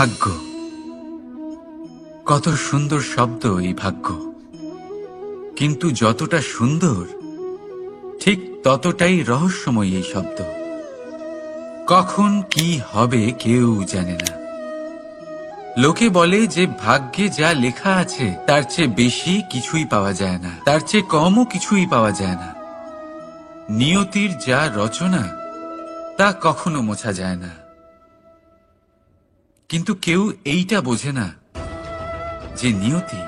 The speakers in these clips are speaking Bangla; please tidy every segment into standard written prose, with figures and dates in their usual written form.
ভাগ্য, কত সুন্দর শব্দ এই ভাগ্য। কিন্তু যতটা সুন্দর ঠিক ততটাই রহস্যময় এই শব্দ। কখন কি হবে কেউ জানে না। লোকে বলে যে ভাগ্যে যা লেখা আছে তার চেয়ে বেশি কিছুই পাওয়া যায় না, তার চেয়ে কমও কিছুই পাওয়া যায় না। নিয়তির যা রচনা তা কখনো মোছা যায় না। কিন্তু কেউ এইটা বোঝে না যে নিয়তি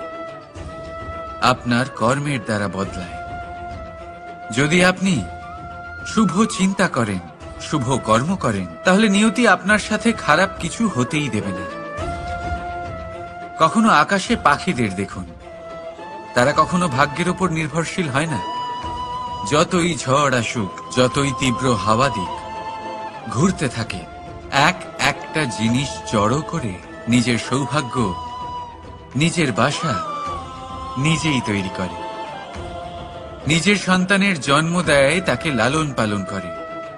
আপনার কর্মের দ্বারা বদলায়। যদি আপনি শুভ চিন্তা করেন, শুভ কর্ম করেন, তাহলে নিয়তি আপনার সাথে খারাপ কিছু হতেই দেবে না। কখনো আকাশে পাখিদের দেখুন, তারা কখনো ভাগ্যের উপর নির্ভরশীল হয় না। যতই ঝড় আসুক, যতই তীব্র হাওয়া দিক, ঘুরতে থাকে, একটা জিনিস জড়ো করে নিজের সৌভাগ্য, নিজের বাসা নিজেই তৈরি করে। নিজের সন্তানের জন্ম দেয়, তাকে লালন পালন করে,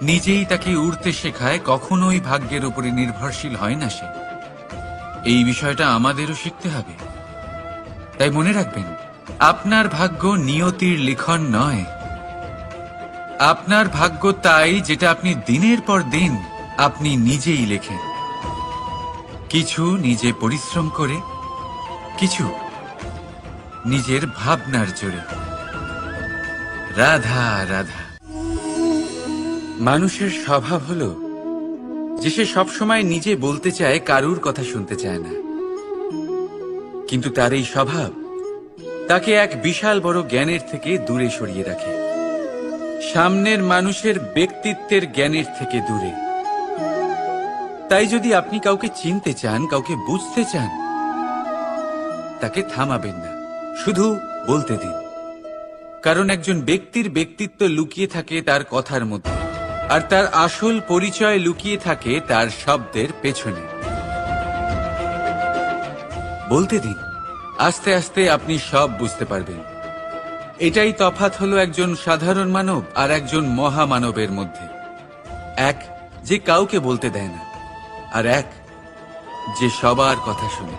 নিজেই তাকে উড়তে শেখায়, কখনোই ভাগ্যের উপরে নির্ভরশীল হয় না সে। এই বিষয়টা আমাদেরও শিখতে হবে। তাই মনে রাখবেন, আপনার ভাগ্য নিয়তির লিখন নয়। আপনার ভাগ্য তাই যেটা আপনি দিনের পর দিন আপনি নিজেই লেখেন। কিছু নিজে পরিশ্রম করে, কিছু নিজের ভাবনার জোরে। রাধা রাধা। মানুষের স্বভাব হলো যে সে সবসময় নিজে বলতে চায়, কারুর কথা শুনতে চায় না। কিন্তু তার এই স্বভাব তাকে এক বিশাল বড় জ্ঞানের থেকে দূরে সরিয়ে রাখে, সামনের মানুষের ব্যক্তিত্বের জ্ঞানের থেকে দূরে। তাই যদি আপনি কাউকে চিনতে চান, কাউকে বুঝতে চান, তাকে থামাবেন না, শুধু বলতে দিন। কারণ একজন ব্যক্তির ব্যক্তিত্ব লুকিয়ে থাকে তার কথার মধ্যে, আর তার আসল পরিচয় লুকিয়ে থাকে তার শব্দের পেছনে। বলতে দিন, আস্তে আস্তে আপনি সব বুঝতে পারবেন। এটাই তফাৎ হলো একজন সাধারণ মানব আর একজন মহামানবের মধ্যে। এক যে কাউকে বলতে দেয় না, আর এক যে সবার কথা শুনে।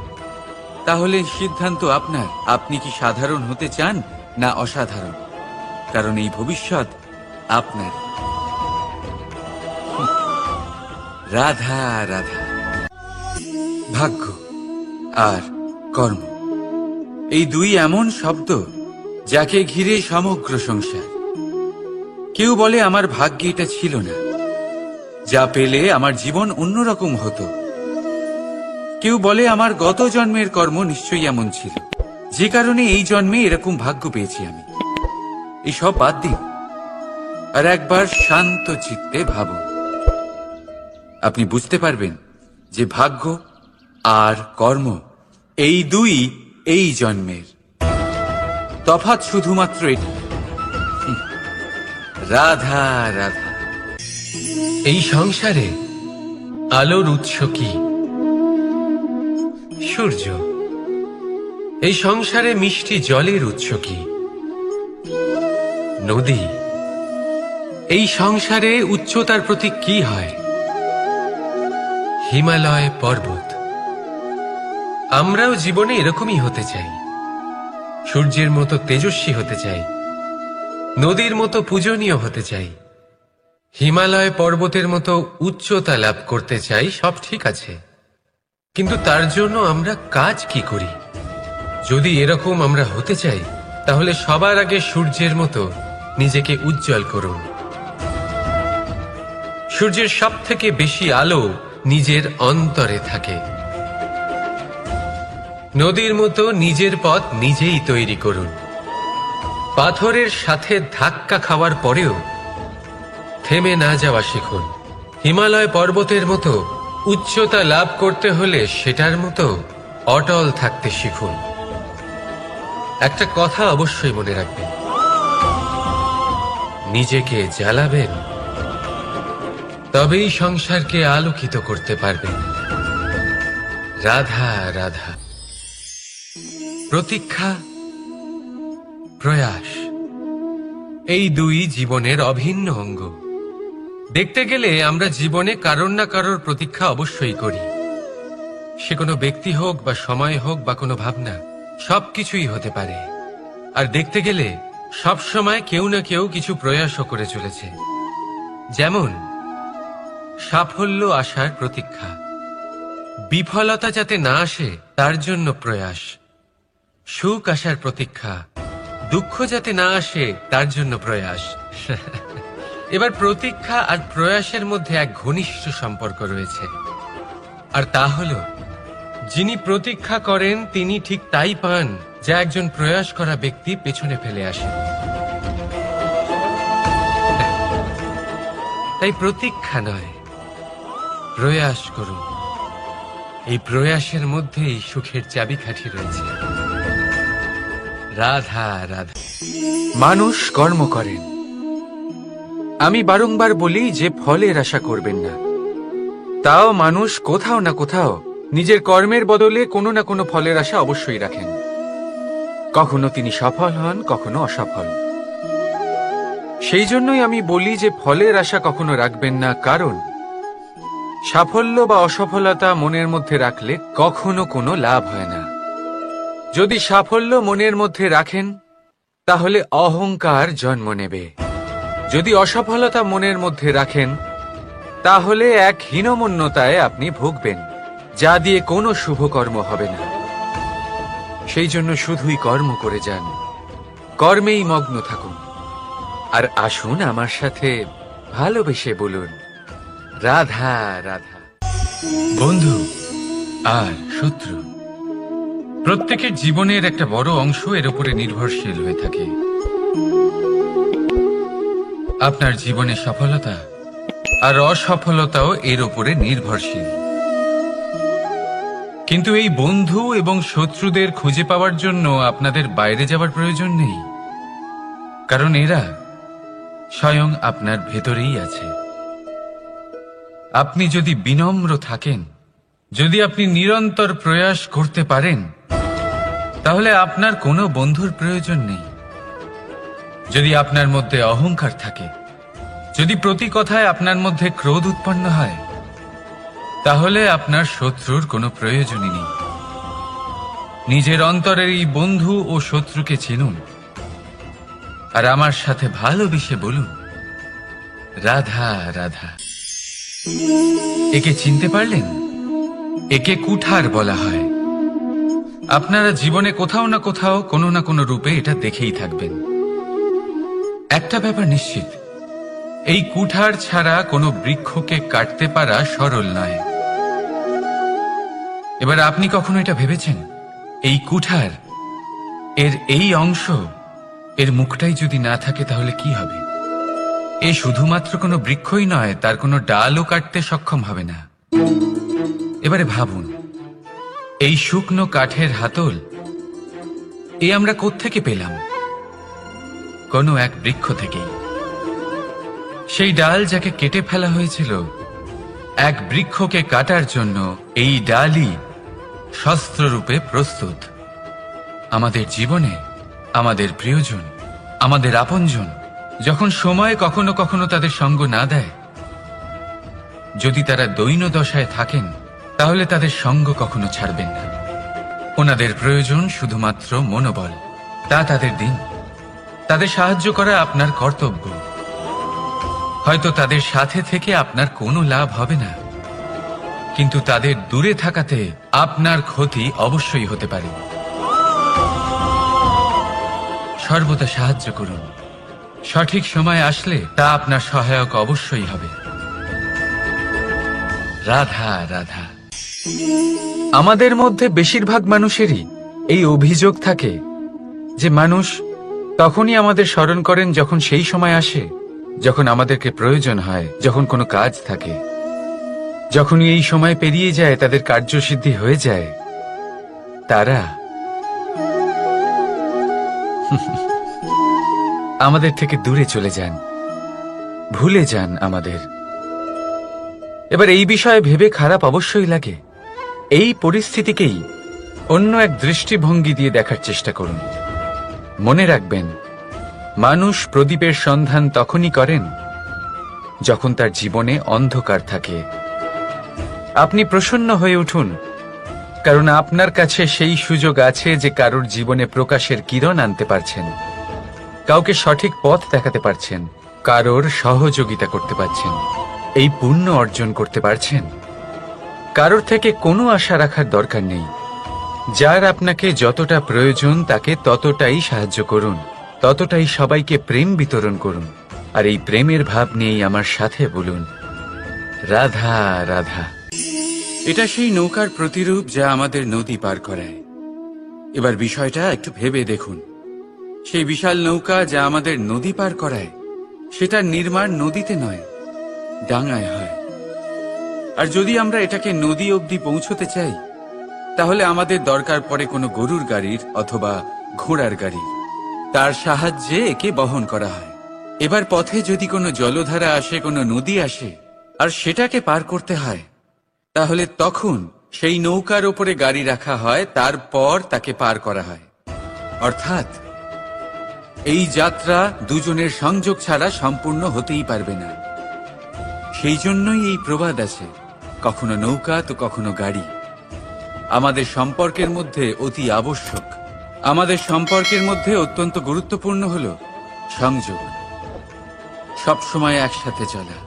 তাহলে সিদ্ধান্ত আপনার, আপনি কি সাধারণ হতে চান না অসাধারণ? কারণ এই ভবিষ্যৎ আপনার। রাধা রাধা। ভাগ্য আর কর্ম, এই দুই এমন শব্দ যাকে ঘিরে সমগ্র সংসার। কেউ বলে আমার ভাগ্যে এটা ছিল না, যা পেলে আমার জীবন অন্যরকম হতো। কেউ বলে আমার গত জন্মের কর্ম নিশ্চয়ই এমন ছিল, যে কারণে এই জন্মে এরকম ভাগ্য পেয়েছি আমি। এসব বাদ দিন আর একবার শান্ত চিত্তে ভাবুন। আপনি বুঝতে পারবেন যে ভাগ্য আর কর্ম এই দুই এই জন্মের। তফাৎ শুধুমাত্র এটি। রাধা রাধা। এই সংসারে আলোর উৎস কি? সূর্য। এই সংসারে মিষ্টি জলের উৎস কি? নদী। এই সংসারে উচ্চতার প্রতীক কি হয়? হিমালয় পর্বত। আমরাও জীবনে এরকমই হতে চাই, সূর্যের মতো তেজস্বী হতে চাই, নদীর মতো পূজনীয় হতে চাই, হিমালয় পর্বতের মতো উচ্চতা লাভ করতে চাই। সব ঠিক আছে, কিন্তু তার জন্য আমরা কাজ কি করি? যদি এরকম আমরা হতে চাই, তাহলে সবার আগে সূর্যের মতো নিজেকে উজ্জ্বল করুন। সূর্যের সব থেকে বেশি আলো নিজের অন্তরে থাকে। নদীর মতো নিজের পথ নিজেই তৈরি করুন। পাথরের সাথে ধাক্কা খাওয়ার পরেও থেমে না যাওয়া শিখুন। হিমালয় পর্বতের মতো উচ্চতা লাভ করতে হলে সেটার মতো অটল থাকতে শিখুন। একটা কথা অবশ্যই মনে রাখবেন, নিজেকে জ্বালাবেন, তবেই সংসারকে আলোকিত করতে পারবেন। রাধা রাধা। প্রতীক্ষা, প্রয়াস, এই দুই জীবনের অভিন্ন অঙ্গ। দেখতে গেলে আমরা জীবনে কারোর না কারোর প্রতীক্ষা অবশ্যই করি। সে কোনো ব্যক্তি হোক বা সময় হোক বা কোনো ভাবনা, সবকিছুই হতে পারে। আর দেখতে গেলে সব সময় কেউ না কেউ কিছু প্রয়াসও করে চলেছে। যেমন সাফল্য আসার প্রতীক্ষা, বিফলতা যাতে না আসে তার জন্য প্রয়াস, সুখ আসার প্রতীক্ষা, দুঃখ যাতে না আসে তার জন্য প্রয়াস। এবার প্রতীক্ষা আর প্রয়াসের মধ্যে এক ঘনিষ্ঠ সম্পর্ক রয়েছে, আর তা হল যিনি প্রতীক্ষা করেন তিনি ঠিক তাই পান যা একজন প্রয়াস করা ব্যক্তি পেছনে ফেলে আসে। তাই প্রতীক্ষা নয়, প্রয়াস করুন। এই প্রয়াসের মধ্যেই সুখের চাবিকাঠি রয়েছে। রাধা রাধা। মানুষ কর্ম করেন। আমি বারংবার বলি যে ফলের আশা করবেন না। তাও মানুষ কোথাও না কোথাও নিজের কর্মের বদলে কোনো না কোনো ফলের আশা অবশ্যই রাখেন। কখনো তিনি সফল হন, কখনো অসফল। সেই জন্যই আমি বলি যে ফলের আশা কখনো রাখবেন না, কারণ সাফল্য বা অসফলতা মনের মধ্যে রাখলে কখনো কোনো লাভ হয় না। যদি সাফল্য মনের মধ্যে রাখেন তাহলে অহংকার জন্ম নেবে। যদি অসফলতা মনের মধ্যে রাখেন তাহলে এক হীনমন্যতায় আপনি ভুগবেন, যা দিয়ে কোনো শুভকর্ম হবে না। সেই জন্য শুধুই কর্ম করে যান, কর্মেই মগ্ন থাকুন। আর আসুন আমার সাথে ভালোবেসে বলুন, রাধা রাধা। বন্ধু আর শত্রু, প্রত্যেকের জীবনের একটা বড় অংশ এর উপরে নির্ভরশীল হয়ে থাকে। আপনার জীবনে সফলতা আর অসফলতাও এর উপরে নির্ভরশীল। কিন্তু এই বন্ধু এবং শত্রুদের খুঁজে পাওয়ার জন্য আপনাদের বাইরে যাওয়ার প্রয়োজন নেই, কারণ এরা স্বয়ং আপনার ভেতরেই আছে। আপনি যদি বিনম্র থাকেন, যদি আপনি নিরন্তর প্রয়াস করতে পারেন, তাহলে আপনার কোনো বন্ধুর প্রয়োজন নেই। যদি আপনার মধ্যে অহংকার থাকে, যদি প্রতি কথায় আপনার মধ্যে ক্রোধ উৎপন্ন হয়, তাহলে আপনার শত্রুর কোনো প্রয়োজনই নেই। নিজের অন্তরের এই বন্ধু ও শত্রুকে চিনুন, আর আমার সাথে ভালোবেসে বলুন, রাধা রাধা। একে চিনতে পারলেন? একে কুঠার বলা হয়। আপনারা জীবনে কোথাও না কোথাও কোনো না কোনো রূপে এটা দেখেই থাকবেন। একটা ব্যাপার নিশ্চিত, এই কুঠার ছাড়া কোনো বৃক্ষকে কাটতে পারা সরল নয়। এবার আপনি কখনো এটা ভেবেছেন, এই কুঠার, এর এই অংশ, এর মুখটাই যদি না থাকে তাহলে কি হবে? এ শুধুমাত্র কোনো বৃক্ষই নয়, তার কোনো ডালও কাটতে সক্ষম হবে না। এবারে ভাবুন, এই শুকনো কাঠের হাতল এ আমরা কোত্থেকে পেলাম? কোনো এক বৃক্ষ থেকেই। সেই ডাল যাকে কেটে ফেলা হয়েছিল এক বৃক্ষকে কাটার জন্য, এই ডালই শস্ত্ররূপে প্রস্তুত। আমাদের জীবনে আমাদের প্রিয়জন, আমাদের আপনজন যখন সময় কখনো কখনো তাদের সঙ্গ না দেয়, যদি তারা দৈন্য দশায় থাকেন, তাহলে তাদের সঙ্গ কখনো ছাড়বেন না। ওনাদের প্রয়োজন শুধুমাত্র মনোবল। তা তাদের দিন, তাদের সাহায্য করা আপনার কর্তব্য। হয়তো তাদের সাথে থেকে আপনার কোনো লাভ হবে না, কিন্তু তাদের দূরে থাকাতে আপনার ক্ষতি অবশ্যই হতে পারে। সর্বদা সাহায্য করুন, সঠিক সময় আসলে তা আপনার সহায়ক অবশ্যই হবে। রাধা রাধা। আমাদের মধ্যে বেশিরভাগ মানুষেরই এই অভিযোগ থাকে যে মানুষ তখনই আমাদের স্মরণ করেন যখন সেই সময় আসে যখন আমাদেরকে প্রয়োজন হয়, যখন কোনো কাজ থাকে। যখনই এই সময় পেরিয়ে যায়, তাদের কার্যসিদ্ধি হয়ে যায়, তারা আমাদের থেকে দূরে চলে যান, ভুলে যান আমাদের। এবার এই বিষয়ে ভেবে খারাপ অবশ্যই লাগে। এই পরিস্থিতিকেই অন্য এক দৃষ্টিভঙ্গি দিয়ে দেখার চেষ্টা করুন। মনে রাখবেন, মানুষ প্রদীপের সন্ধান তখনই করেন যখন তার জীবনে অন্ধকার থাকে। আপনি প্রসন্ন হয়ে উঠুন কারণ আপনার কাছে সেই সুযোগ আছে যে কারোর জীবনে প্রকাশের কিরণ আনতে পারছেন, কাউকে সঠিক পথ দেখাতে পারছেন, কারোর সহযোগিতা করতে পারছেন, এই পুণ্য অর্জন করতে পারছেন। কারোর থেকে কোনো আশা রাখার দরকার নেই। যার আপনাকে যতটা প্রয়োজন তাকে ততটাই সাহায্য করুন, ততটাই সবাইকে প্রেম বিতরণ করুন। আর এই প্রেমের ভাব নিয়েই আমার সাথে বলুন, রাধা রাধা। এটা সেই নৌকার প্রতিরূপ যা আমাদের নদী পার করায়। এবার বিষয়টা একটু ভেবে দেখুন, সেই বিশাল নৌকা যা আমাদের নদী পার করায়, সেটার নির্মাণ নদীতে নয়, ডাঙায় হয়। আর যদি আমরা এটাকে নদী অবধি পৌঁছতে চাই, তাহলে আমাদের দরকার পড়ে কোনো গরুর গাড়ির অথবা ঘোড়ার গাড়ির। তার সাহায্যে একে বহন করা হয়। এবার পথে যদি কোনো জলধারা আসে, কোনো নদী আসে, আর সেটাকে পার করতে হয়, তাহলে তখন সেই নৌকার ওপরে গাড়ি রাখা হয়, তারপর তাকে পার করা হয়। অর্থাৎ এই যাত্রা দুজনের সংযোগ ছাড়া সম্পূর্ণ হতেই পারবে না। সেই জন্যই এই প্রবাদ আছে, কখনো নৌকা তো কখনো গাড়ি। আমাদের সম্পর্কের মধ্যে অতি আবশ্যক, আমাদের সম্পর্কের মধ্যে অত্যন্ত গুরুত্বপূর্ণ হল সংযোগ। সবসময় একসাথে চলা,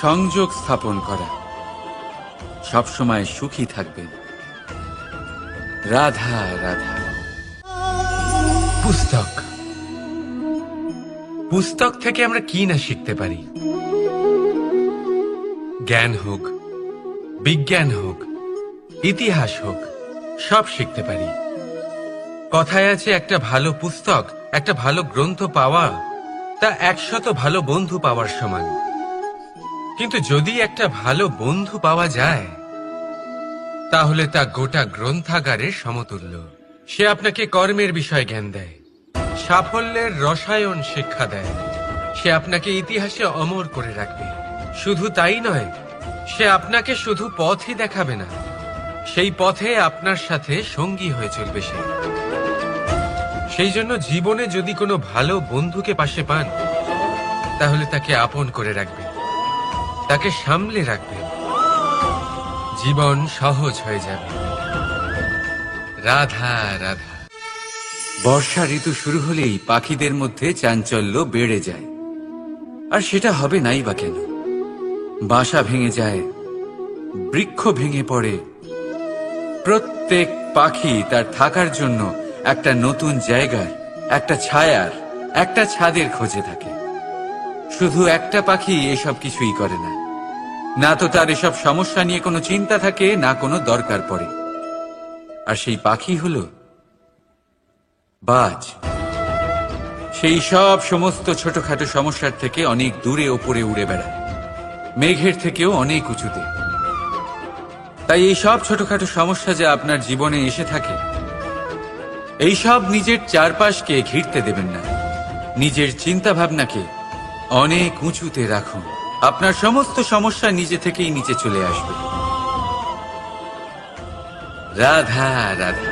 সংযোগ স্থাপন করা। সবসময় সুখী থাকবেন। রাধা রাধা। পুস্তক, পুস্তক থেকে আমরা কি না শিখতে পারি। জ্ঞান হোক, বিজ্ঞান হোক, ইতিহাস হোক, সব শিখতে পারি। কথায় আছে, একটা ভালো পুস্তক, একটা ভালো গ্রন্থ পাওয়া তা 100 ভালো বন্ধু পাওয়ার সমান। কিন্তু যদি একটা ভালো বন্ধু পাওয়া যায়, তাহলে তা গোটা গ্রন্থাগারের সমতুল্য। সে আপনাকে কর্মের বিষয় জ্ঞান দেয়, সাফল্যের রসায়ন শিক্ষা দেয়, সে আপনাকে ইতিহাসে অমর করে রাখবে। শুধু তাই নয়, সে আপনাকে শুধু পথই দেখাবে না, সেই পথে আপনার সাথে সঙ্গী হয়ে চলবে সে। সেই জন্য জীবনে যদি কোনো ভালো বন্ধুকে পাশে পান, তাহলে তাকে আপন করে রাখবেন, তাকে সামলে রাখবেন। জীবন সহজ হয়ে যাবে। রাধা রাধা। বর্ষা ঋতু শুরু হলেই পাখিদের মধ্যে চাঞ্চল্য বেড়ে যায়। আর সেটা হবে নাই বা কেন? বাসা ভেঙে যায়, বৃক্ষ ভেঙে পড়ে। প্রত্যেক পাখি তার থাকার জন্য একটা নতুন জায়গার, একটা ছায়ার, একটা ছাদের খোঁজে থাকে। শুধু একটা পাখি এসব কিছুই করে না। না তো তার এসব সমস্যা নিয়ে কোনো চিন্তা থাকে, না কোনো দরকার পড়ে। আর সেই পাখি হলো বাজ। সেই সব সমস্ত ছোটখাটো সমস্যার থেকে অনেক দূরে ওপরে উড়ে বেড়ায়, মেঘের থেকেও অনেক উঁচুতে। তাই এই সব ছোটখাটো সমস্যা যা আপনার জীবনে এসে থাকে, এই সব নিজের চারপাশকে ঘিরতে দেবেন না। নিজের চিন্তা ভাবনাকে অনেক উঁচুতে রাখুন। আপনার সমস্ত সমস্যা নিজে থেকেই নিচে চলে আসবে। রাধা রাধা।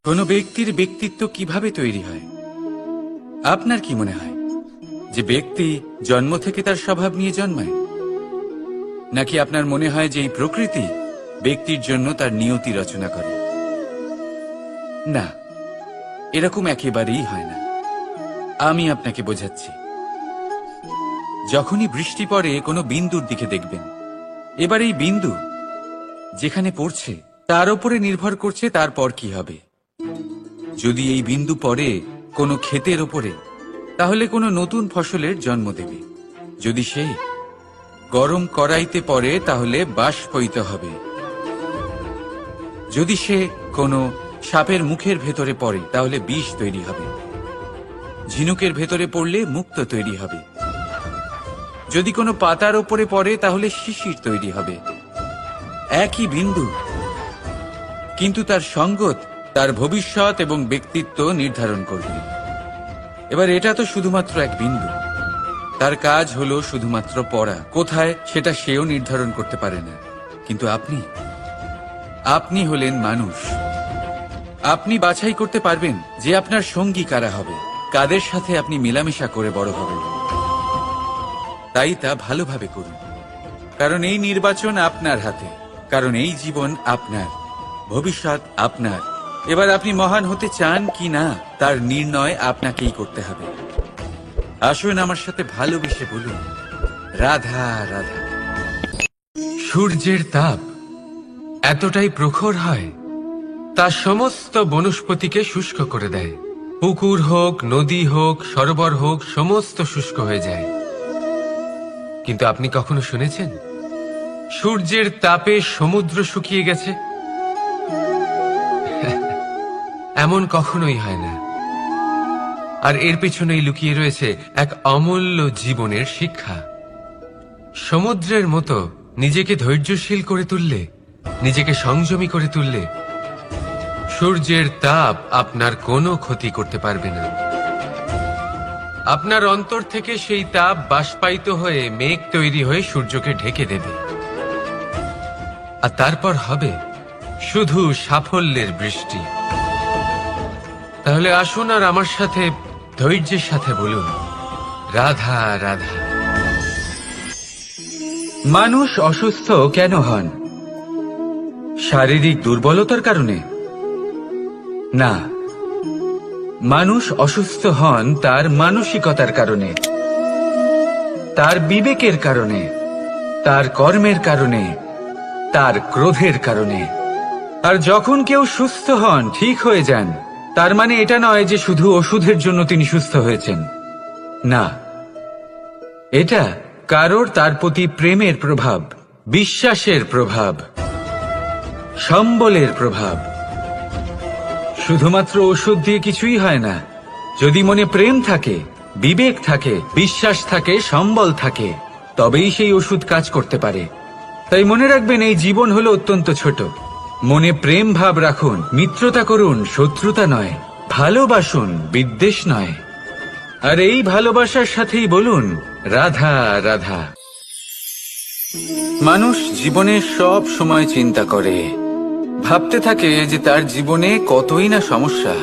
কোনো ব্যক্তির ব্যক্তিত্ব কিভাবে তৈরি হয়? আপনার কি মনে হয় যে ব্যক্তি জন্ম থেকে তার স্বভাব নিয়ে জন্মায়? নাকি আপনার মনে হয় যে এই প্রকৃতি ব্যক্তির জন্য তার নিয়তি রচনা করে? না, এরকম একেবারেই হয় না। আমি আপনাকে বোঝাচ্ছি। যখনই বৃষ্টি পড়ে কোনো বিন্দুর দিকে দেখবেন। এবার এই বিন্দু যেখানে পড়ছে তার উপরে নির্ভর করছে তারপর কি হবে। যদি এই বিন্দু পড়ে কোনো ক্ষেতের ওপরে, তাহলে কোনো নতুন ফসলের জন্ম দেবে। যদি সে গরম কড়াইতে পড়ে, তাহলে বাষ্পীত হবে। যদি সে কোনো সাপের মুখের ভেতরে পড়ে, তাহলে বিষ তৈরি হবে। ঝিনুকের ভেতরে পড়লে মুক্ত তৈরি হবে। যদি কোনো পাতার ওপরে পড়ে, তাহলে শিশির তৈরি হবে। একই বিন্দু, কিন্তু তার সঙ্গত তার ভবিষ্যৎ এবং ব্যক্তিত্ব নির্ধারণ করবে। এবার এটা তো শুধুমাত্র এক বিন্দু, তার কাজ হলো শুধুমাত্র পড়া। কোথায় সেটা সেও নির্ধারণ করতে পারে না। কিন্তু আপনি হলেন মানুষ। আপনি বাছাই করতে পারবেন যে আপনার সঙ্গী কারা হবে, কাদের সাথে আপনি মেলামেশা করে বড় হবেন। তাই তা ভালোভাবে করুন, কারণ এই নির্বাচন আপনার হাতে, কারণ এই জীবন আপনার। ভবিষ্যৎ আপনার। এবার আপনি মহান হতে চান কি না তার নির্ণয় আপনাকেই করতে হবে। আসুন আমার সাথে ভালোবেসে বলুন, রাধা রাধা। সূর্যের তাপ এতটাই প্রখর হয়, তা সমস্ত বনস্পতিকে শুষ্ক করে দেয়। পুকুর হোক, নদী হোক, সরোবর হোক, সমস্ত শুষ্ক হয়ে যায়। কিন্তু আপনি কখনো শুনেছেন সূর্যের তাপে সমুদ্র শুকিয়ে গেছে? এমন কখনোই হয় না। আর এর পেছনেই লুকিয়ে রয়েছে এক অমূল্য জীবনের শিক্ষা। সমুদ্রের মতো নিজেকে ধৈর্যশীল করে তুললে, নিজেকে সংযমী করে তুললে, সূর্যের তাপ আপনার কোনো ক্ষতি করতে পারবে না। আপনার অন্তর থেকে সেই তাপ বাষ্পায়িত হয়ে মেঘ তৈরি হয়ে সূর্যকে ঢেকে দেবে, আর তারপর হবে শুধু সাফল্যের বৃষ্টি। তাহলে আসুন আর আমার সাথে ধৈর্যের সাথে বলুন, রাধা রাধা। মানুষ অসুস্থ কেন হন? শারীরিক দুর্বলতার কারণে? না, মানুষ অসুস্থ হন তার মানসিকতার কারণে, তার বিবেকের কারণে, তার কর্মের কারণে, তার ক্রোধের কারণে। আর যখন কেউ সুস্থ হন, ঠিক হয়ে যান, তার মানে এটা নয় যে শুধু ওষুধের জন্য তিনি সুস্থ হয়েছেন। না, এটা কারোর তার প্রতি প্রেমের প্রভাব, বিশ্বাসের প্রভাব, সম্বলের প্রভাব। শুধুমাত্র ওষুধ দিয়ে কিছুই হয় না। যদি মনে প্রেম থাকে, বিবেক থাকে, বিশ্বাস থাকে, সম্বল থাকে, তবেই সেই ওষুধ কাজ করতে পারে। তাই মনে রাখবেন, এই জীবন হলো অত্যন্ত ছোট। মনে প্রেম ভাব রাখুন, মিত্রতা করুন, শত্রুতা নয়। ভালোবাসুন, বিদ্বেষ নয়। আর এই ভালোবাসার সাথেই বলুন, রাধা রাধা। মানুষ জীবনে সব সময় চিন্তা করে, ভাবতে থাকে যে তার জীবনে কতই না সমস্যা।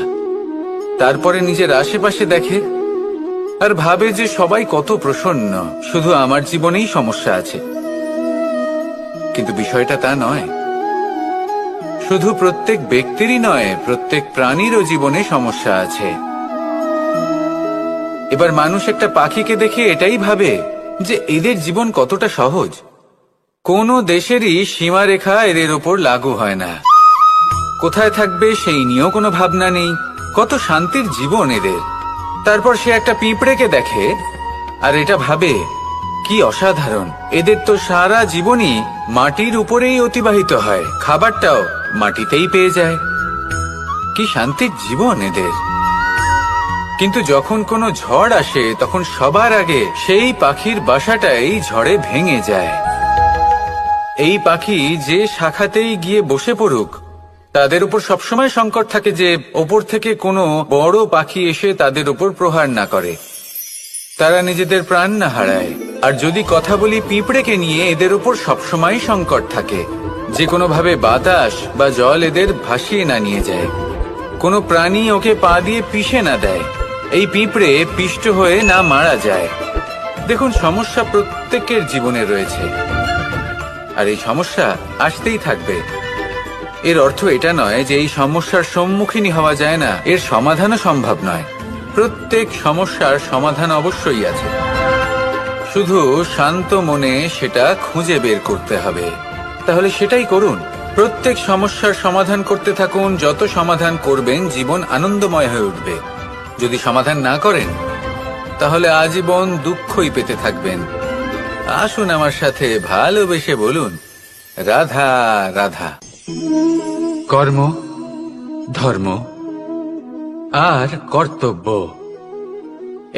তারপরে নিজের আশেপাশে দেখে আর ভাবে যে সবাই কত প্রসন্ন, শুধু আমার জীবনেই সমস্যা আছে। কিন্তু বিষয়টা তা নয়। শুধু প্রত্যেক ব্যক্তিরই নয়, প্রত্যেক প্রাণীরও জীবনে সমস্যা আছে। এবার মানুষ একটা পাখিকে দেখে এটাই ভাবে যে এদের জীবন কতটা সহজ। কোন দেশেরই সীমারেখা এদের ওপর লাগু হয় না। কোথায় থাকবে সেই নিয়েও কোনো ভাবনা নেই। কত শান্তির জীবন এদের। তারপর সে একটা পিঁপড়েকে দেখে আর এটা ভাবে, কি অসাধারণ, এদের তো সারা জীবনই মাটির উপরেই অতিবাহিত হয়, খাবারটাও মাটিতেই পেয়ে যায়। কি শান্তির জীবন এদের। কিন্তু যখন কোনো ঝড় আসে, তখন সবার আগে সেই পাখির বাসাটাই ঝড়ে ভেঙে যায়। এই পাখি যে শাখাতেই গিয়ে বসে পড়ুক, তাদের উপর সবসময় সংকট থাকে যে ওপর থেকে কোনো বড় পাখি এসে তাদের উপর প্রহার না করে, তারা নিজেদের প্রাণ না হারায়। আর যদি কথা বলি পিঁপড়েকে নিয়ে, এদের উপর সবসময় সংকট থাকে যে কোনোভাবে বাতাস বা জল এদের ভাসিয়ে না নিয়ে যায়, কোনো প্রাণী ওকে পা দিয়ে পিষে না দেয়, এই পিঁপড়ে পিষ্ট হয়ে না মারা যায়। দেখুন, সমস্যা প্রত্যেকের জীবনে রয়েছে, আর এই সমস্যা আসতেই থাকবে। এর অর্থ এটা নয় যে এই সমস্যার সম্মুখীনই হওয়া যায় না, এর সমাধানও সম্ভব নয়। প্রত্যেক সমস্যার সমাধান অবশ্যই আছে, শুধু শান্ত মনে সেটা খুঁজে বের করতে হবে। তাহলে সেটাই করুন, প্রত্যেক সমস্যার সমাধান করতে থাকুন। যত সমাধান করবেন, জীবন আনন্দময় হয়ে উঠবে। যদি সমাধান না করেন, তাহলে আজীবন দুঃখই পেতে থাকবেন। আসুন আমার সাথে ভালোবেসে বলুন, রাধা রাধা। কর্ম, ধর্ম আর কর্তব্য,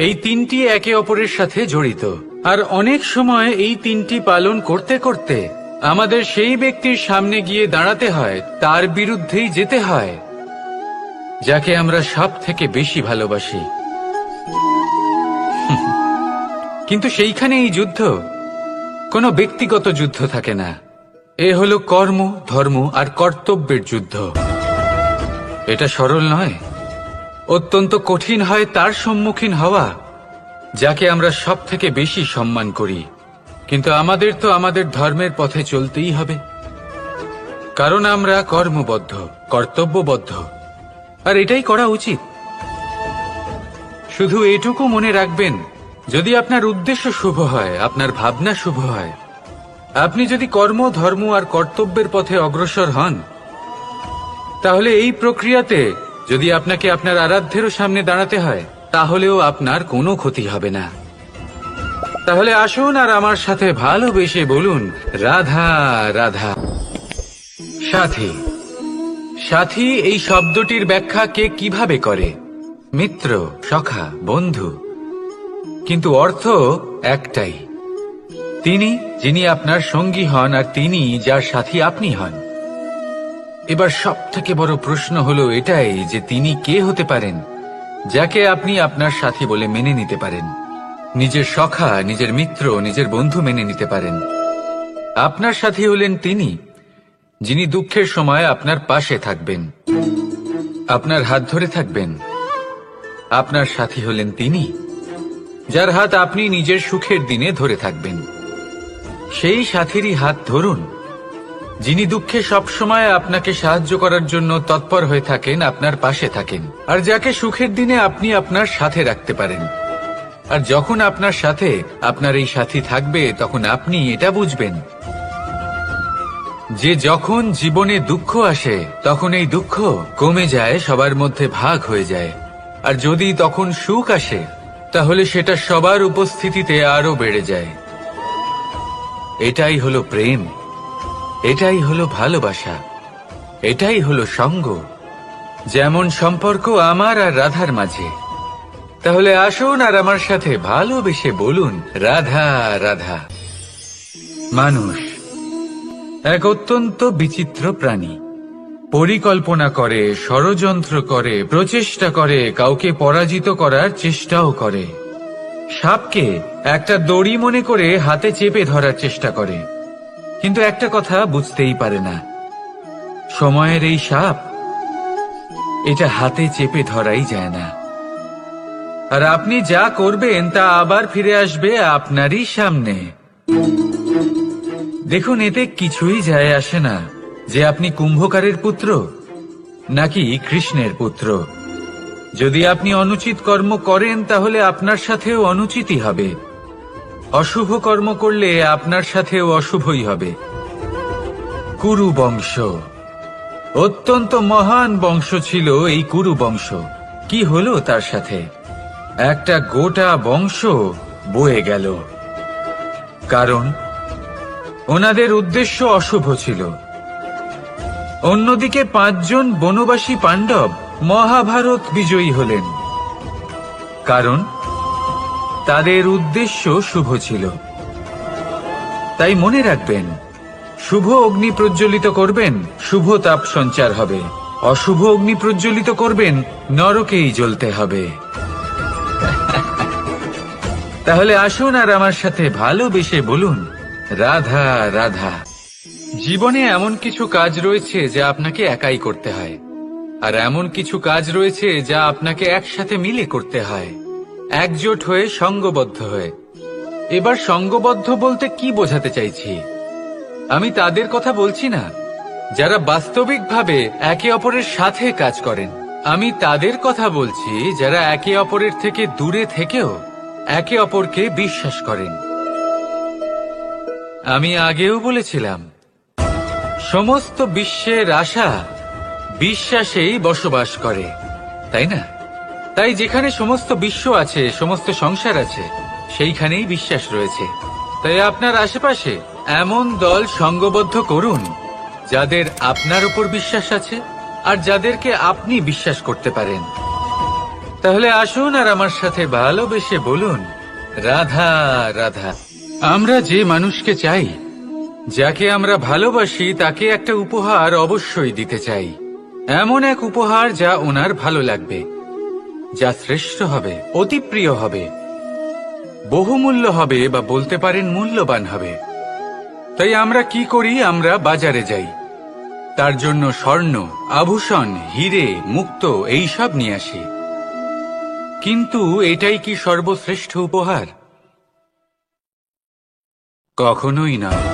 এই তিনটি একে অপরের সাথে জড়িত। আর অনেক সময় এই তিনটি পালন করতে করতে আমাদের সেই ব্যক্তির সামনে গিয়ে দাঁড়াতে হয়, তার বিরুদ্ধেই যেতে হয়, যাকে আমরা সব থেকে বেশি ভালোবাসি। কিন্তু সেইখানে এই যুদ্ধ কোনো ব্যক্তিগত যুদ্ধ থাকে না। এ হলো কর্ম, ধর্ম আর কর্তব্যের যুদ্ধ। এটা সরল নয়, অত্যন্ত কঠিন হয় তার সম্মুখীন হওয়া যাকে আমরা সব থেকে বেশি সম্মান করি। কিন্তু আমাদের তো আমাদের ধর্মের পথে চলতেই হবে, কারণ আমরা কর্মবদ্ধ, কর্তব্যবদ্ধ, আর এটাই করা উচিত। শুধু এটুকু মনে রাখবেন, যদি আপনার উদ্দেশ্য শুভ হয়, আপনার ভাবনা শুভ হয়, আপনি যদি কর্ম, ধর্ম আর কর্তব্যের পথে অগ্রসর হন, তাহলে এই প্রক্রিয়াতে যদি আপনাকে আপনার আরাধ্যেরও সামনে দাঁড়াতে হয়, তাহলেও আপনার কোনো ক্ষতি হবে না। তাহলে আসুন আর আমার সাথে ভালোবেসে বলুন, রাধা রাধা। সাথী। সাথী এই শব্দটির ব্যাখ্যা কে কিভাবে করে? মিত্র, সখা, বন্ধু। কিন্তু অর্থ একটাই, তিনি যিনি আপনার সঙ্গী হন আর তিনি যার সাথী আপনি হন। এবার সব থেকে বড় প্রশ্ন হলো এটাই যে তিনি কে হতে পারেন যাকে আপনি আপনার সাথী বলে মেনে নিতে পারেন, নিজের সখা, নিজের মিত্র, নিজের বন্ধু মেনে নিতে পারেন। আপনার সাথী হলেন তিনি যিনি দুঃখের সময় আপনার পাশে থাকবেন, আপনার হাত ধরে থাকবেন। আপনার সাথী হলেন তিনি যার হাত আপনি নিজের সুখের দিনে ধরে থাকবেন। সেই সাথীরই হাত ধরুন যিনি দুঃখে সবসময় আপনাকে সাহায্য করার জন্য তৎপর হয়ে থাকেন, আপনার পাশে থাকেন, আর যাকে সুখের দিনে আপনি আপনার সাথে রাখতে পারেন। আর যখন আপনার সাথে আপনার এই সাথী থাকবে, তখন আপনি এটা বুঝবেন যে যখন জীবনে দুঃখ আসে, তখন এই দুঃখ কমে যায়, সবার মধ্যে ভাগ হয়ে যায়। আর যদি তখন সুখ আসে, তাহলে সেটা সবার উপস্থিতিতে আরো বেড়ে যায়। এটাই হলো প্রেম, এটাই হলো ভালোবাসা, এটাই হলো সঙ্গ, যেমন সম্পর্ক আমার আর রাধার মাঝে। তাহলে আসুন আর আমার সাথে ভালোবেসে বলুন, রাধা রাধা। মানুষ এক অত্যন্ত বিচিত্র প্রাণী। পরিকল্পনা করে, ষড়যন্ত্র করে, প্রচেষ্টা করে, কাউকে পরাজিত করার চেষ্টাও করে। সাপকে একটা দড়ি মনে করে হাতে চেপে ধরার চেষ্টা করে, কিন্তু একটা কথা বুঝতেই পারে না, সময়ের এই সাপ, এটা হাতে চেপে ধরাই যায় না। আর আপনি যা করবেন তা আবার ফিরে আসবে আপনারই সামনে। দেখুন, এতে কিছুই যায় আসে না যে আপনি কুম্ভকারের পুত্র নাকি কৃষ্ণের পুত্র। যদি আপনি অনুচিত কর্ম করেন, তাহলে আপনার সাথেও অনুচিতই হবে। অশুভ কর্ম করলে আপনার সাথেও অশুভই হবে। কুরু বংশ অত্যন্ত মহান বংশ ছিল। এই কুরু বংশ কি হলো তার সাথে? একটা গোটা বংশ বয়ে গেল, কারণ ওনাদের উদ্দেশ্য অশুভ ছিল। অন্যদিকে 5 জন বনবাসী পাণ্ডব মহাভারত বিজয়ী হলেন, কারণ তাদের উদ্দেশ্য শুভ ছিল। তাই মনে রাখবেন, শুভ অগ্নি প্রজ্বলিত করবেন, শুভ তাপ সঞ্চার হবে। অশুভ অগ্নি প্রজ্বলিত করবেন, নরকেই জ্বলতে হবে। তাহলে আসুন আর আমার সাথে ভালোবেসে বলুন, রাধা রাধা। জীবনে এমন কিছু কাজ রয়েছে যা আপনাকে একাই করতে হয়, আর এমন কিছু কাজ রয়েছে যা আপনাকে একসাথে মিলে করতে হয়, একজোট হয়ে, সঙ্গবদ্ধ হয়ে। এবার সঙ্গবদ্ধ বলতে কি বোঝাতে চাইছি? আমি তাদের কথা বলছি না যারা বাস্তবিকভাবে একে অপরের সাথে কাজ করেন। আমি তাদের কথা বলছি যারা একে অপরের থেকে দূরে থেকেও একে অপরকে বিশ্বাস করেন। আমি আগেও বলেছিলাম, সমস্ত বিশ্বের আশা বিশ্বাসেই বসবাস করে, তাই না? তাই যেখানে সমস্ত বিশ্ব আছে, সমস্ত সংসার আছে, সেইখানেই বিশ্বাস রয়েছে। তাই আপনার আশেপাশে এমন দল সঙ্গবদ্ধ করুন যাদের আপনার উপর বিশ্বাস আছে আর যাদেরকে আপনি বিশ্বাস করতে পারেন। তাহলে আসুন আর আমার সাথে ভালোবেসে বলুন, রাধা রাধা। আমরা যে মানুষকে চাই, যাকে আমরা ভালোবাসি, তাকে একটা উপহার অবশ্যই দিতে চাই। এমন এক উপহার যা ওনার ভালো লাগবে, যা শ্রেষ্ঠ হবে, অতি প্রিয় হবে, বহুমূল্য হবে, বা বলতে পারেন মূল্যবান হবে। তাই আমরা কি করি? আমরা বাজারে যাই, তার জন্য স্বর্ণ, আভূষণ, হিরে, মুক্ত এইসব নিয়ে আসি। কিন্তু এটাই কি সর্বশ্রেষ্ঠ উপহার? কখনোই নয়।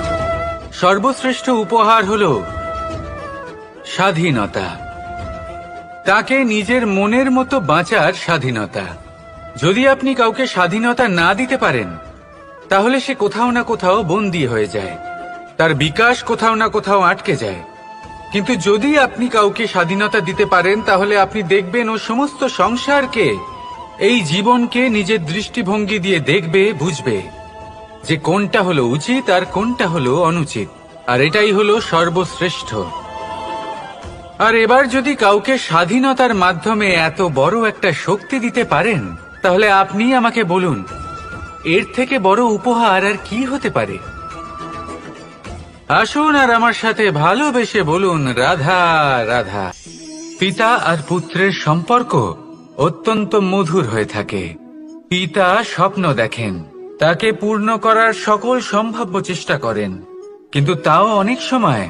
সর্বশ্রেষ্ঠ উপহার হলো স্বাধীনতা। তাকে নিজের মনের মতো বাঁচার স্বাধীনতা। যদি আপনি কাউকে স্বাধীনতা না দিতে পারেন, তাহলে সে কোথাও না কোথাও বন্দী হয়ে যায়, তার বিকাশ কোথাও না কোথাও আটকে যায়। কিন্তু যদি আপনি কাউকে স্বাধীনতা দিতে পারেন, তাহলে আপনি দেখবেন ও সমস্ত সংসারকে, এই জীবনকে নিজের দৃষ্টিভঙ্গি দিয়ে দেখবে, বুঝবে যে কোনটা হলো উচিত আর কোনটা হলো অনুচিত, আর এটাই হলো সর্বশ্রেষ্ঠ। আর এবার যদি কাউকে স্বাধীনতার মাধ্যমে এত বড় একটা শক্তি দিতে পারেন, তাহলে আপনি আমাকে বলুন, এর থেকে বড় উপহার আর কি হতে পারে? আসুন আর আমার সাথে ভালোবেসে বলুন, রাধা রাধা। পিতা আর পুত্রের সম্পর্ক অত্যন্ত মধুর হয়ে থাকে। পিতা স্বপ্ন দেখেন, তাকে পূর্ণ করার সকল সম্ভাব্য চেষ্টা করেন, কিন্তু তাও অনেক সময়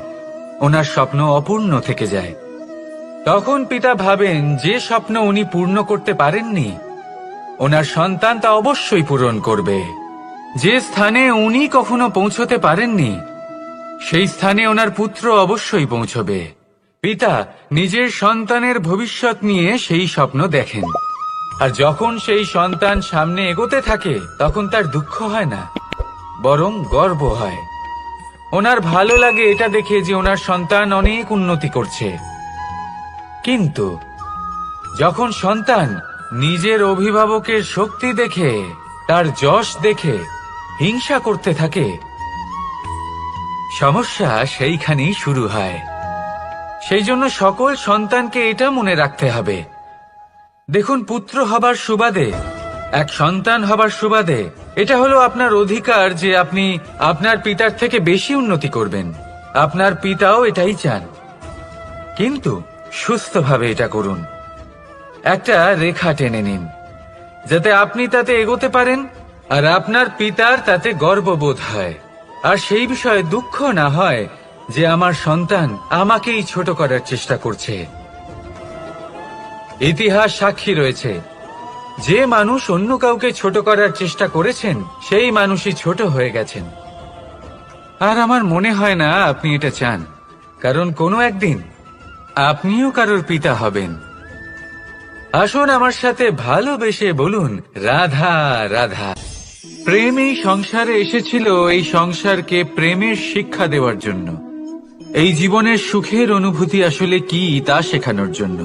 ওনার স্বপ্ন অপূর্ণ থেকে যায়। তখন পিতা ভাবেন যে স্বপ্ন উনি পূর্ণ করতে পারেননি, ওনার সন্তান তা অবশ্যই পূরণ করবে। যে স্থানে উনি কখনো পৌঁছতে পারেননি, সেই স্থানে ওনার পুত্র অবশ্যই পৌঁছবে। পিতা নিজের সন্তানের ভবিষ্যৎ নিয়ে সেই স্বপ্ন দেখেন, আর যখন সেই সন্তান সামনে এগোতে থাকে, তখন তার দুঃখ হয় না, বরং গর্ব হয়। ওনার ভালো লাগে এটা দেখে যে ওনার সন্তান অনেক উন্নতি করছে। কিন্তু যখন সন্তান নিজের অভিভাবকের শক্তি দেখে, তার যশ দেখে হিংসা করতে থাকে, সমস্যা সেইখানেই শুরু হয়। সেই জন্য সকল সন্তানকে এটা মনে রাখতে হবে, দেখুন, পুত্র হবার সুবাদে, এক সন্তান হবার সুবাদে এটা হলো আপনার অধিকার যে আপনি আপনার পিতার থেকে বেশি উন্নতি করবেন। আপনার পিতাও এটাই চান, কিন্তু সুস্থভাবে এটা করুন। একটা রেখা টেনে নিন, যাতে আপনি তাতে এগোতে পারেন আর আপনার পিতার তাতে গর্ববোধ হয়, আর সেই বিষয়ে দুঃখ না হয় যে আমার সন্তান আমাকেই ছোট করার চেষ্টা করছে। ইতিহাস সাক্ষী রয়েছে, যে মানুষ অন্য কাউকে ছোট করার চেষ্টা করেছেন, সেই মানুষই ছোট হয়ে গেছেন। আর আমার মনে হয় না আপনি এটা চান, কারণ কোনো একদিন আপনিও কারোর পিতা হবেন। আসুন আমার সাথে ভালোবেসে বলুন, রাধা রাধা। প্রেম এই সংসারে এসেছিল এই সংসারকে প্রেমের শিক্ষা দেওয়ার জন্য, এই জীবনের সুখের অনুভূতি আসলে কি তা শেখানোর জন্য।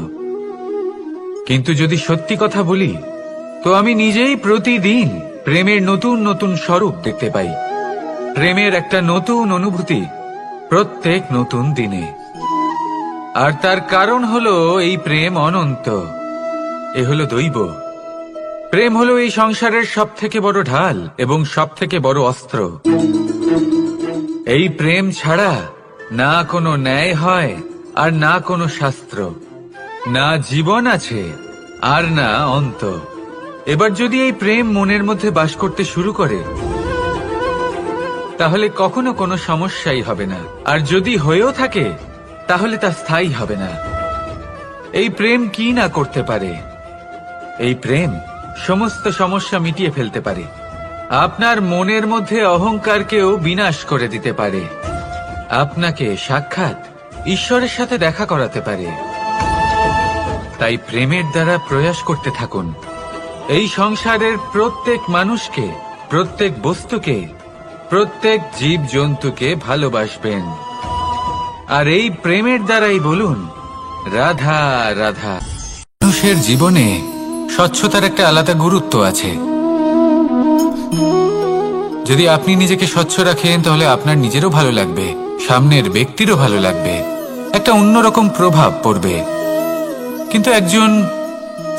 কিন্তু যদি সত্যি কথা বলি, তো আমি নিজেই প্রতিদিন প্রেমের নতুন নতুন স্বরূপ দেখতে পাই। প্রেমের একটা নতুন অনুভূতি প্রত্যেক নতুন দিনে। আর তার কারণ হলো এই প্রেম অনন্ত, এ হলো দৈব। প্রেম হলো এই সংসারের সব থেকে বড় ঢাল এবং সব থেকে বড় অস্ত্র। এই প্রেম ছাড়া না কোনো ন্যায় হয় আর না কোনো শাস্ত্র, না জীবন আছে আর না অন্ত। এবার যদি এই প্রেম মনের মধ্যে বাস করতে শুরু করে, তাহলে কখনো কোনো সমস্যাই হবে না, আর যদি হয়েও থাকে তাহলে তা স্থায়ী হবে না। এই প্রেম কি না করতে পারে? এই প্রেম সমস্ত সমস্যা মিটিয়ে ফেলতে পারে, আপনার মনের মধ্যে অহংকারকেও বিনাশ করে দিতে পারে, আপনাকে সাক্ষাৎ ঈশ্বরের সাথে দেখা করাতে পারে। তাই প্রেমের দ্বারা প্রয়াস করতে থাকুন, এই সংসারের প্রত্যেক মানুষকে, প্রত্যেক বস্তুকে, প্রত্যেক জীব জন্তুকে ভালোবাসবেন। আর এই প্রেমের দ্বারাই বলুন, রাধা রাধা। মানুষের জীবনে স্বচ্ছতার একটা আলাদা গুরুত্ব আছে। যদি আপনি নিজেকে স্বচ্ছ রাখেন, তাহলে আপনার নিজেরও ভালো লাগবে, সামনের ব্যক্তিরও ভালো লাগবে, একটা অন্যরকম প্রভাব পড়বে। কিন্তু একজন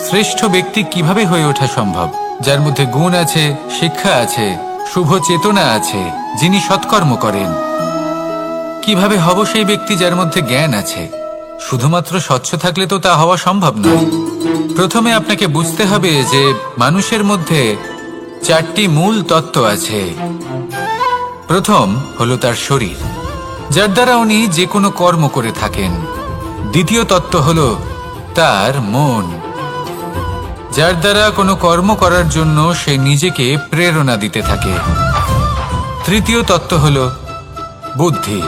শ্রেষ্ঠ ব্যক্তি কিভাবে হয়ে ওঠা সম্ভব? যার মধ্যে গুণ আছে, শিক্ষা আছে, শুভ চেতনা আছে, যিনি সৎকর্ম করেন। কিভাবে হব সেই ব্যক্তি যার মধ্যে জ্ঞান আছে? শুধুমাত্র স্বচ্ছ থাকলে তো তা হওয়া সম্ভব নয়। প্রথমে আপনাকে বুঝতে হবে যে মানুষের মধ্যে 4টি মূল তত্ত্ব আছে। প্রথম হলো তার শরীর, যার দ্বারা উনি যে কোনো কর্ম করে থাকেন। দ্বিতীয় তত্ত্ব হলো তার মন, যার দ্বারা কোনো কর্ম করার জন্য সে নিজেকে প্রেরণা দিতে থাকে। তৃতীয় তত্ত্ব হলো বুদ্ধি,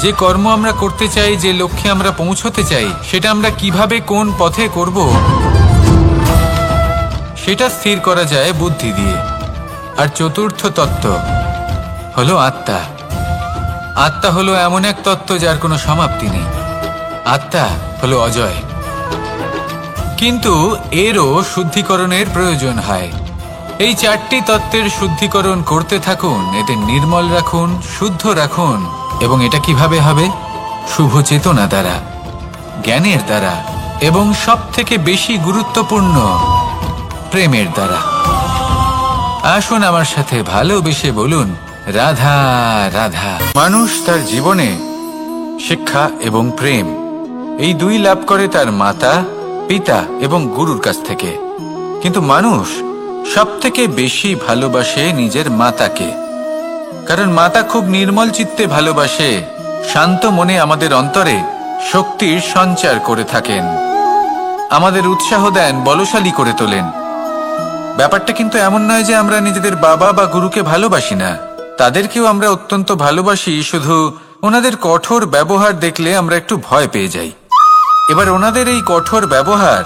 যে কর্ম আমরা করতে চাই, যে লক্ষ্যে আমরা পৌঁছতে চাই, সেটা আমরা কিভাবে কোন পথে করব সেটা স্থির করা যায় বুদ্ধি দিয়ে। আর চতুর্থ তত্ত্ব হলো আত্মা। আত্মা হলো এমন এক তত্ত্ব যার কোনো সমাপ্তি নেই। আত্মা হলো অজয়, কিন্তু এরও শুদ্ধিকরণের প্রয়োজন হয়। এই চারটি তত্ত্বের শুদ্ধিকরণ করতে থাকুন, এতে নির্মল রাখুন, শুদ্ধ রাখুন। এবং এটা কিভাবে হবে? শুভ চেতনা দ্বারা, জ্ঞানের দ্বারা, এবং সব থেকে বেশি গুরুত্বপূর্ণ প্রেমের দ্বারা। আসুন আমার সাথে ভালোবেসে বলুন, রাধা রাধা। মানুষ তার জীবনে শিক্ষা এবং প্রেম এই দুই লাভ করে তার মাতা, পিতা এবং গুরুর কাছ থেকে। কিন্তু মানুষ সব থেকে বেশি ভালোবাসে নিজের মাতাকে, কারণ মাতা খুব নির্মল চিত্তে ভালোবাসে, শান্ত মনে আমাদের অন্তরে শক্তির সঞ্চার করে থাকেন, আমাদের উৎসাহ দেন, বলশালী করে তোলেন। ব্যাপারটা কিন্তু এমন নয় যে আমরা নিজেদের বাবা বা গুরুকে ভালোবাসি না, তাদেরকেও আমরা অত্যন্ত ভালোবাসি, শুধু ওনাদের কঠোর ব্যবহার দেখলে আমরা একটু ভয় পেয়ে যাই। এবার ওনাদের এই কঠোর ব্যবহার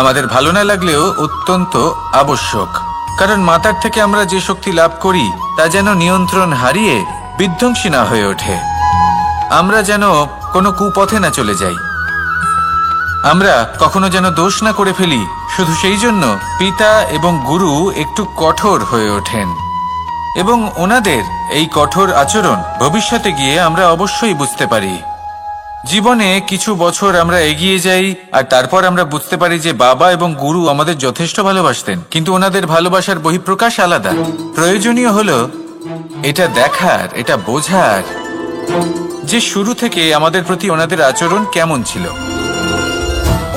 আমাদের ভালো না লাগলেও অত্যন্ত আবশ্যক, কারণ মাতার থেকে আমরা যে শক্তি লাভ করি তা যেন নিয়ন্ত্রণ হারিয়ে বিধ্বংসী না হয়ে ওঠে, আমরা যেন কোনো কুপথে না চলে যাই, আমরা কখনো যেন দোষ না করে ফেলি। শুধু সেই জন্য পিতা এবং গুরু একটু কঠোর হয়ে ওঠেন, এবং ওনাদের এই কঠোর আচরণ ভবিষ্যতে গিয়ে আমরা অবশ্যই বুঝতে পারি। জীবনে কিছু বছর আমরা এগিয়ে যাই আর তারপর আমরা বুঝতে পারি যে বাবা এবং গুরু আমাদের যথেষ্ট ভালোবাসতেন, কিন্তু ওনাদের ভালোবাসার বহিঃপ্রকাশ আলাদা। প্রয়োজনীয় হলো এটা দেখার, এটা বোঝার যে শুরু থেকে আমাদের প্রতি ওনাদের আচরণ কেমন ছিল।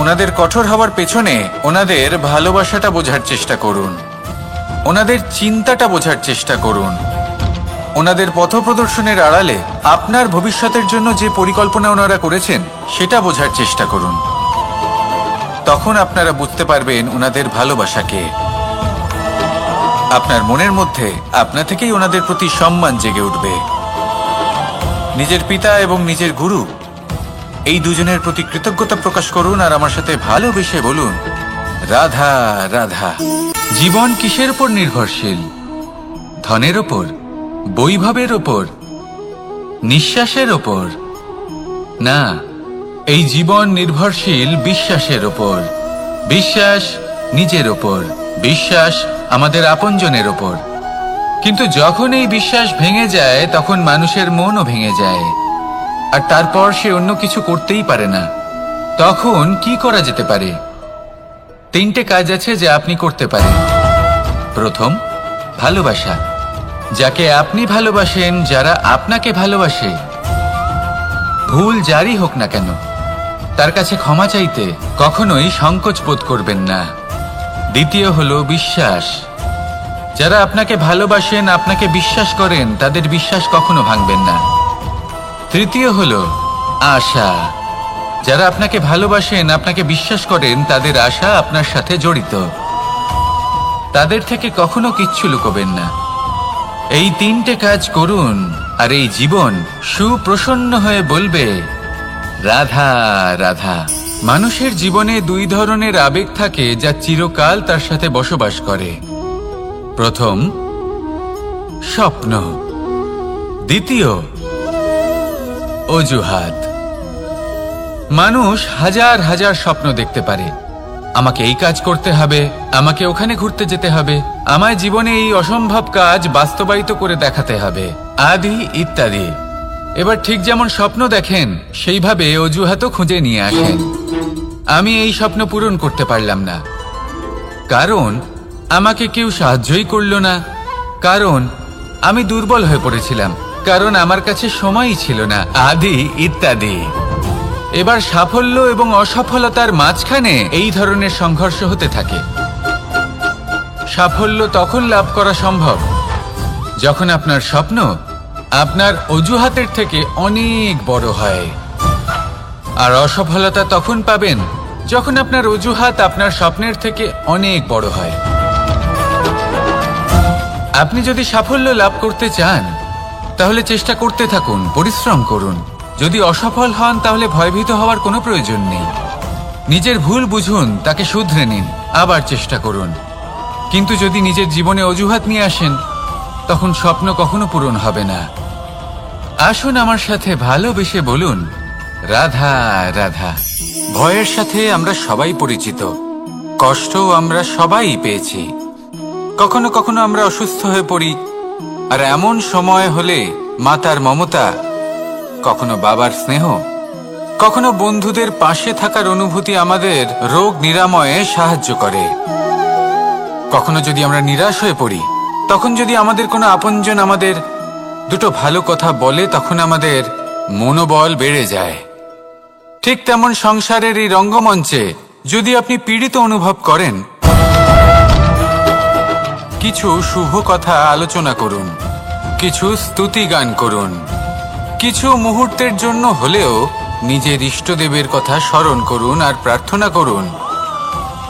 ওনাদের কঠোর হওয়ার পেছনে ওনাদের ভালোবাসাটা বোঝার চেষ্টা করুন, ওনাদের চিন্তাটা বোঝার চেষ্টা করুন, ওনাদের পথপ্রদর্শনের আড়ালে আপনার ভবিষ্যতের জন্য যে পরিকল্পনা ওনারা করেছেন সেটা বোঝার চেষ্টা করুন। তখন আপনারা বুঝতে পারবেন ওনাদের ভালোবাসাকে। আপনার মনের মধ্যে আপনা থেকেই ওনাদের প্রতি সম্মান জেগে উঠবে। নিজের পিতা এবং নিজের গুরু এই দুজনের প্রতি কৃতজ্ঞতা প্রকাশ করুন আর আমার সাথে ভালোবেসে বলুন, রাধা রাধা। জীবন কিসের উপর নির্ভরশীল? ধনের ওপর, বৈভবের ওপর, নিঃশ্বাসের ওপর? না, এই জীবন নির্ভরশীল বিশ্বাসের ওপর। বিশ্বাস নিজের ওপর, বিশ্বাস আমাদের আপনজনের ওপর। কিন্তু যখন এই বিশ্বাস ভেঙে যায় তখন মানুষের মনও ভেঙে যায়, আর তারপর সে অন্য কিছু করতেই পারে না। তখন কি করা যেতে পারে? 3টে কাজ আছে যা আপনি করতে পারেন। প্রথম, ভালোবাসা। যাকে আপনি ভালোবাসেন, যারা আপনাকে ভালোবাসে, ভুল যারই হোক না কেন, তার কাছে ক্ষমা চাইতে কখনোই সংকোচ বোধ করবেন না। দ্বিতীয় হলো বিশ্বাস। যারা আপনাকে ভালোবাসেন, আপনাকে বিশ্বাস করেন, তাদের বিশ্বাস কখনো ভাঙবেন না। তৃতীয় হলো আশা। যারা আপনাকে ভালোবাসেন, আপনাকে বিশ্বাস করেন, তাদের আশা আপনার সাথে জড়িত, তাদের থেকে কখনো কিচ্ছু লুকোবেন না। এই 3টে কাজ করুন আর এই জীবন সুপ্রসন্ন হয়ে বলবে, রাধা রাধা। মানুষের জীবনে 2 ধরনের আবেগ থাকে যা চিরকাল তার সাথে বসবাস করে। প্রথম, স্বপ্ন। দ্বিতীয়, অজুহাত। মানুষ হাজার হাজার স্বপ্ন দেখতে পারে। আমাকে এই কাজ করতে হবে, আমাকে ওখানে ঘুরতে যেতে হবে, আমার জীবনে এই অসম্ভব কাজ বাস্তবায়িত করে দেখাতে হবে, আদি ইত্যাদি। এবার ঠিক যেমন স্বপ্ন দেখেন সেইভাবে অজুহাতও খুঁজে নিয়ে আসেন। আমি এই স্বপ্ন পূরণ করতে পারলাম না, কারণ আমাকে কেউ সাহায্যই করল না, কারণ আমি দুর্বল হয়ে পড়েছিলাম, কারণ আমার কাছে সময়ই ছিল না, আদি ইত্যাদি। এবার সাফল্য এবং অসফলতার মাঝখানে এই ধরনের সংঘর্ষ হতে থাকে। সাফল্য তখন লাভ করা সম্ভব যখন আপনার স্বপ্ন আপনার অজুহাতের থেকে অনেক বড় হয়, আর অসফলতা তখন পাবেন যখন আপনার অজুহাত আপনার স্বপ্নের থেকে অনেক বড় হয়। আপনি যদি সাফল্য লাভ করতে চান তাহলে চেষ্টা করতে থাকুন, পরিশ্রম করুন। যদি অসফল হন তাহলে ভয়ভীত হওয়ার কোনো প্রয়োজন নেই। নিজের ভুল বুঝুন, তাকে শুধরে নিন, আবার চেষ্টা করুন। কিন্তু যদি নিজের জীবনে অজুহাত নিয়ে আসেন, তখন স্বপ্ন কখনো পূরণ হবে না। আসুন আমার সাথে ভালোবেসে বলুন, রাধা রাধা। ভয়ের সাথে আমরা সবাই পরিচিত, কষ্টও আমরা সবাই পেয়েছি। কখনো কখনো আমরা অসুস্থ হয়ে পড়ি, আর এমন সময় হলে মাতার মমতা, কখনো বাবার স্নেহ, কখনো বন্ধুদের পাশে থাকার অনুভূতি আমাদের রোগ নিরাময়ে সাহায্য করে। কখনো যদি আমরা নিরাশ হয়ে পড়ি, তখন যদি আমাদের কোনো আপনজন আমাদের দুটো ভালো কথা বলে, তখন আমাদের মনোবল বেড়ে যায়। ঠিক তেমন সংসারের এই রঙ্গমঞ্চে যদি আপনি পীড়িত অনুভব করেন, কিছু শুভ কথা আলোচনা করুন, কিছু স্তুতি গান করুন, কিছু মুহূর্তের জন্য হলেও নিজের ইষ্টদেবের কথা স্মরণ করুন আর প্রার্থনা করুন।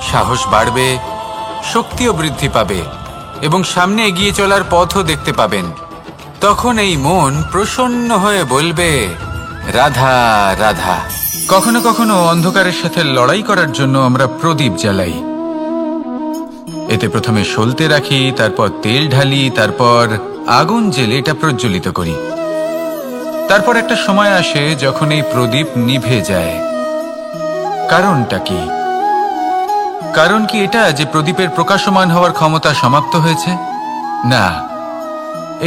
সাহস বাড়বে, শক্তিও বৃদ্ধি পাবে এবং সামনে এগিয়ে চলার পথও দেখতে পাবেন। তখন এই মন প্রসন্ন হয়ে বলবে, রাধা রাধা। কখনো কখনো অন্ধকারের সাথে লড়াই করার জন্য আমরা প্রদীপ জ্বালাই। এতে প্রথমে সলতে রাখি, তারপর তেল ঢালি, তারপর আগুন জেলে এটা প্রজ্বলিত করি। তারপর একটা সময় আসে যখন এই প্রদীপ নিভে যায়। কারণটা কি? কারণ কি এটা যে প্রদীপের প্রকাশমান হওয়ার ক্ষমতা সমাপ্ত হয়েছে? না,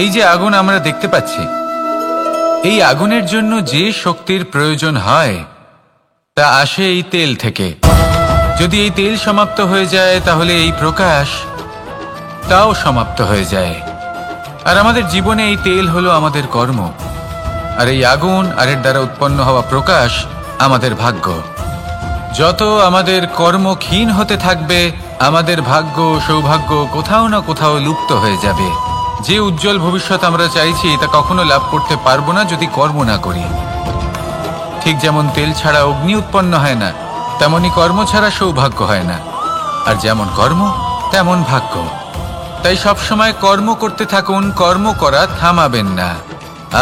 এই যে আগুন আমরা দেখতে পাচ্ছি, এই আগুনের জন্য যে শক্তির প্রয়োজন হয় তা আসে এই তেল থেকে। যদি এই তেল সমাপ্ত হয়ে যায়, তাহলে এই প্রকাশ তাও সমাপ্ত হয়ে যায়। আর আমাদের জীবনে এই তেল হলো আমাদের কর্ম, আর এই আগুন আর এর দ্বারা উৎপন্ন হওয়া প্রকাশ আমাদের ভাগ্য। যত আমাদের কর্ম ক্ষীণ হতে থাকবে, আমাদের ভাগ্য সৌভাগ্য কোথাও না কোথাও লুপ্ত হয়ে যাবে। যে উজ্জ্বল ভবিষ্যৎ আমরা চাইছি তা কখনো লাভ করতে পারবো না যদি কর্ম না করি। ঠিক যেমন তেল ছাড়া অগ্নি উৎপন্ন হয় না, তেমনি কর্ম ছাড়া সৌভাগ্য হয় না। আর যেমন কর্ম তেমন ভাগ্য। তাই সবসময় কর্ম করতে থাকুন, কর্ম করা থামাবেন না।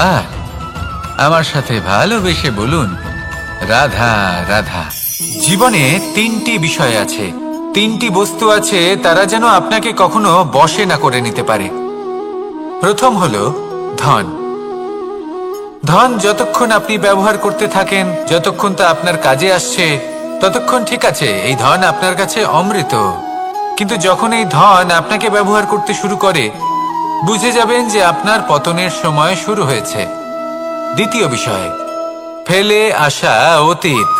আর আমার সাথে ভালোবেসে বলুন, রাধা রাধা। জীবনে তিনটি বিষয় আছে, তিনটি বস্তু আছে, তারা যেন আপনাকে কখনো বশে না করে নিতে পারে। প্রথম হলো ধন। ধন যতক্ষণ আপনি ব্যবহার করতে থাকেন, যতক্ষণ তা আপনার কাজে আসছে, ততক্ষণ ঠিক আছে, এই ধন আপনার কাছে অমৃত। কিন্তু যখন এই ধন আপনাকে ব্যবহার করতে শুরু করে, বুঝে যাবেন যে আপনার পতনের সময় শুরু হয়েছে। দ্বিতীয় বিষয়, ফেলে আসা অতীত।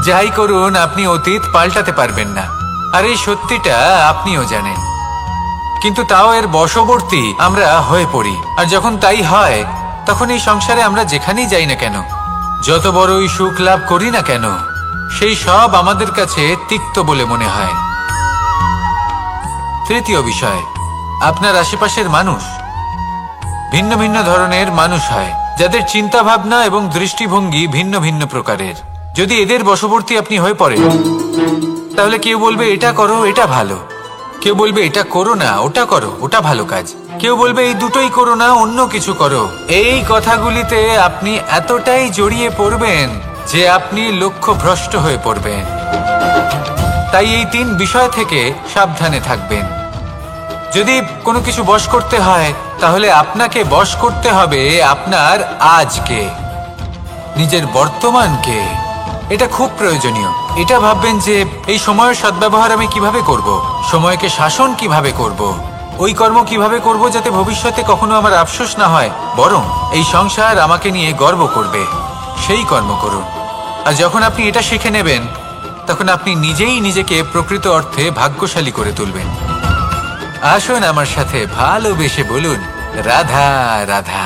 যাই করুন, আপনি অতীত পাল্টাতে পারবেন না, আর এই সত্যিটা আপনিও জানেন। কিন্তু তাও এর বশবর্তী আমরা হয়ে পড়ি। আর যখন তাই হয়, তখন এই সংসারে আমরা যেখানেই যাই না কেন, যত বড়ই সুখ লাভ করি না কেন, সেই সব আমাদের কাছে তিক্ত বলে মনে হয়। তৃতীয় বিষয়, আপনার আশেপাশের মানুষ ভিন্ন ভিন্ন ধরনের মানুষ হয়, যাদের চিন্তা ভাবনা এবং দৃষ্টিভঙ্গি ভিন্ন ভিন্ন প্রকারের। যদি এদের বশবর্তী আপনি হয়ে পড়েন, তাহলে কেউ বলবে এটা করো, এটা ভালো। কেউ বলবে এটা করো না, ওটা করো, ওটা ভালো কাজ। কেউ বলবে এই দুটোই করো না, অন্য কিছু করো। এই কথাগুলিতে আপনি এতটাই জড়িয়ে পড়বেন যে আপনি লক্ষ্যভ্রষ্ট হয়ে পড়বেন। তাই এই তিন বিষয় থেকে সাবধানে থাকবেন। যদি কোনো কিছু বশ করতে হয়, তাহলে আপনাকে বশ করতে হবে আপনার আজকে, নিজের বর্তমানকে। এটা খুব প্রয়োজনীয়। এটা ভাববেন যে এই সময়ের সদ্ব্যবহার আমি কিভাবে করব, সময়কে শাসন কিভাবে করব, ওই কর্ম কিভাবে করব যাতে ভবিষ্যতে কখনো আমার আফসোস না হয়, বরং এই সংসার আমাকে নিয়ে গর্ব করবে, সেই কর্ম করুন। আর যখন আপনি এটা শিখে নেবেন, তখন আপনি নিজেই নিজেকে প্রকৃত অর্থে ভাগ্যশালী করে তুলবেন। আসুন আমার সাথে ভালোবেসে বলুন, রাধা রাধা।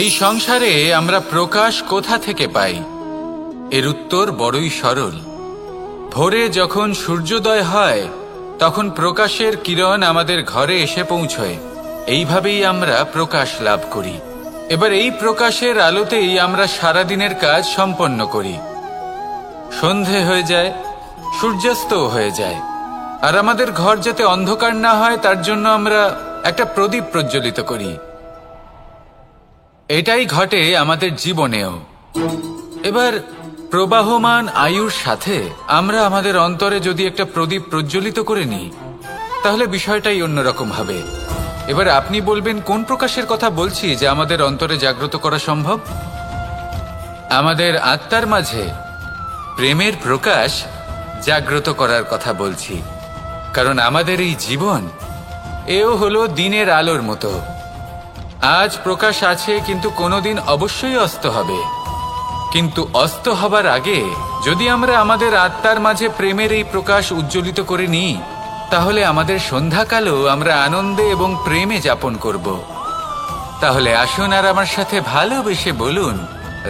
এই সংসারে আমরা প্রকাশ কোথা থেকে পাই? এর উত্তর বড়ই সরল। ভোরে যখন সূর্যোদয় হয়, তখন প্রকাশের কিরণ আমাদের ঘরে এসে পৌঁছয়। এইভাবেই আমরা প্রকাশ লাভ করি। এবার এই প্রকাশের আলোতেই আমরা সারাদিনের কাজ সম্পন্ন করি। সন্ধে হয়ে যায়, সূর্যাস্তও হয়ে যায়। আর আমাদের ঘর যাতে অন্ধকার না হয় তার জন্য আমরা একটা প্রদীপ প্রজ্বলিত করি। এটাই ঘটে আমাদের জীবনেও। এবার প্রবাহমান আয়ুর সাথে আমরা আমাদের অন্তরে যদি একটা প্রদীপ প্রজ্বলিত করে নিই, তাহলে বিষয়টাই অন্যরকম হবে। এবার আপনি বলবেন কোন প্রকাশের কথা বলছি যে আমাদের অন্তরে জাগ্রত করা সম্ভব? আমাদের আত্মার মাঝে প্রেমের প্রকাশ জাগ্রত করার কথা বলছি। কারণ আমাদের এই জীবন এও হলো দিনের আলোর মতো। আজ প্রকাশ আছে, কিন্তু কোনোদিন অবশ্যই অস্ত হবে। কিন্তু অস্ত হবার আগে যদি আমরা আমাদের আত্মার মাঝে প্রেমের এই প্রকাশ উজ্জ্বলিত করে নিই, তাহলে আমাদের সন্ধ্যাকালও আমরা আনন্দে এবং প্রেমে যাপন করব। তাহলে আসুন আর আমার সাথে ভালোবেসে বলুন,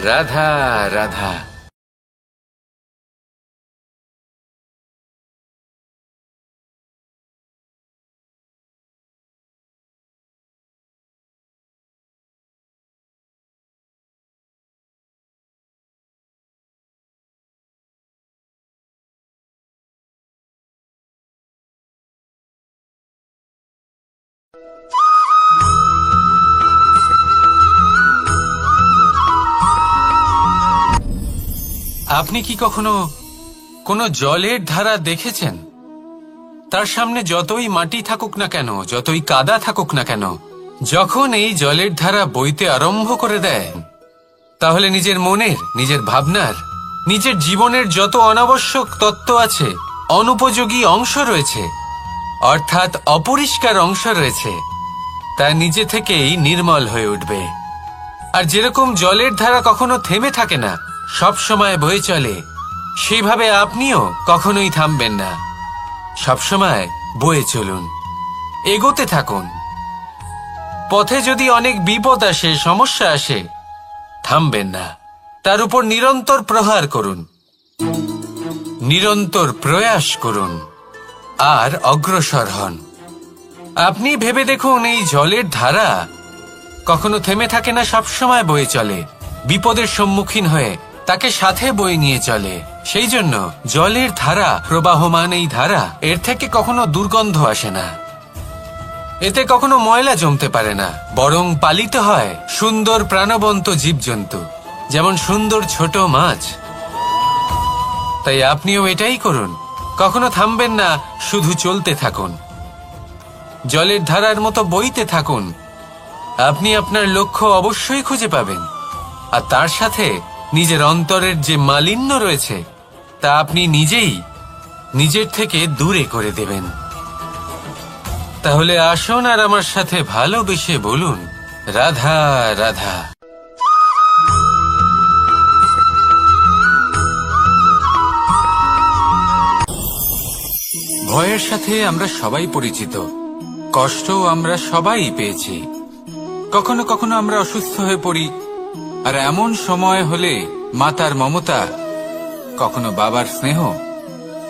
রাধা রাধা। আপনি কি কখনো কোনো জলের ধারা দেখেছেন? তার সামনে যতই মাটি থাকুক না কেন, যতই কাদা থাকুক না কেন, যখন এই জলের ধারা বইতে আরম্ভ করে দেয়, তাহলে নিজের মনের, নিজের ভাবনার, নিজের জীবনের যত অনাবশ্যক তত্ত্ব আছে, অনুপযোগী অংশ রয়েছে, অর্থাৎ অপরিষ্কার অংশ রয়েছে, তা নিজে থেকেই নির্মল হয়ে উঠবে। আর যেরকম জলের ধারা কখনো থেমে থাকে না, সব সময় বয়ে চলে, সেইভাবে আপনিও কখনোই থামবেন না। সবসময় বয়ে চলুন, এগোতে থাকুন। পথে যদি অনেক বিপদ আসে, সমস্যা আসে, থামবেন না, তার উপর নিরন্তর প্রহার করুন, নিরন্তর প্রয়াস করুন আর অগ্রসর হন। আপনি ভেবে দেখুন, এই জলের ধারা কখনো থেমে থাকে না, সবসময় বয়ে চলে, বিপদের সম্মুখীন হয়ে তাকে সাথে বয়ে নিয়ে চলে। সেই জন্য জলের ধারা, প্রবাহমান এই ধারা, এর থেকে কখনো দুর্গন্ধ আসে না, এতে কখনো ময়লা জমতে পারে না, বরং পালিত হয় সুন্দর প্রাণবন্ত জীবজন্তু, যেমন সুন্দর ছোট মাছ। তাই আপনিও এটাই করুন, কখনো থামবেন না, শুধু চলতে থাকুন, জলের ধারার মতো বইতে থাকুন। আপনি আপনার লক্ষ্য অবশ্যই খুঁজে পাবেন, আর তার সাথে নিজের অন্তরের যে মালিন্য রয়েছে তা আপনি নিজেই নিজের থেকে দূরে করে দেবেন। তাহলে আসুন আর আমার সাথে ভালোবেসে বলুন, রাধা রাধা। ভয়ের সাথে আমরা সবাই পরিচিত, কষ্টও আমরা সবাই পেয়েছি। কখনো কখনো আমরা অসুস্থ হয়ে পড়ি, আর এমন সময় হলে মাতার মমতা, কখনো বাবার স্নেহ,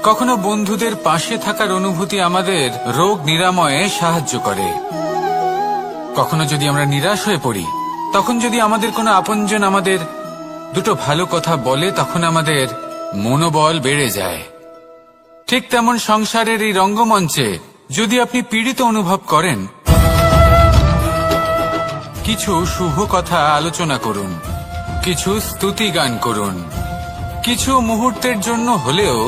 কখনো বন্ধুদের পাশে থাকার অনুভূতি আমাদের রোগ নিরাময়ে সাহায্য করে। কখনো যদি আমরা নিরাশ হয়ে পড়ি, তখন যদি আমাদের কোনো আপনজন আমাদের দুটো ভালো কথা বলে, তখন আমাদের মনোবল বেড়ে যায়। ঠিক তেমন সংসারের এই রঙ্গমঞ্চে যদি আপনি পীড়িত অনুভব করেন, কিছু শুভ কথা আলোচনা করুন, কিছু স্তুতি গান করুন, কিছু মুহূর্তের জন্য হলেও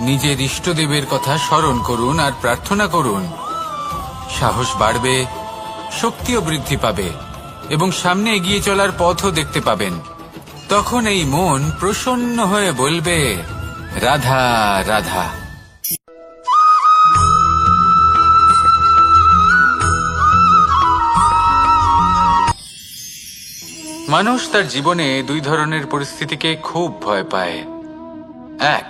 নিজের ইষ্টদেবের কথা স্মরণ করুন আর প্রার্থনা করুন। সাহস বাড়বে, শক্তিও বৃদ্ধি পাবে এবং সামনে এগিয়ে চলার পথও দেখতে পাবেন। তখন এই মন প্রসন্ন হয়ে বলবে, রাধা রাধা। মানুষ তার জীবনে দুই ধরনের পরিস্থিতিকে খুব ভয় পায়। এক,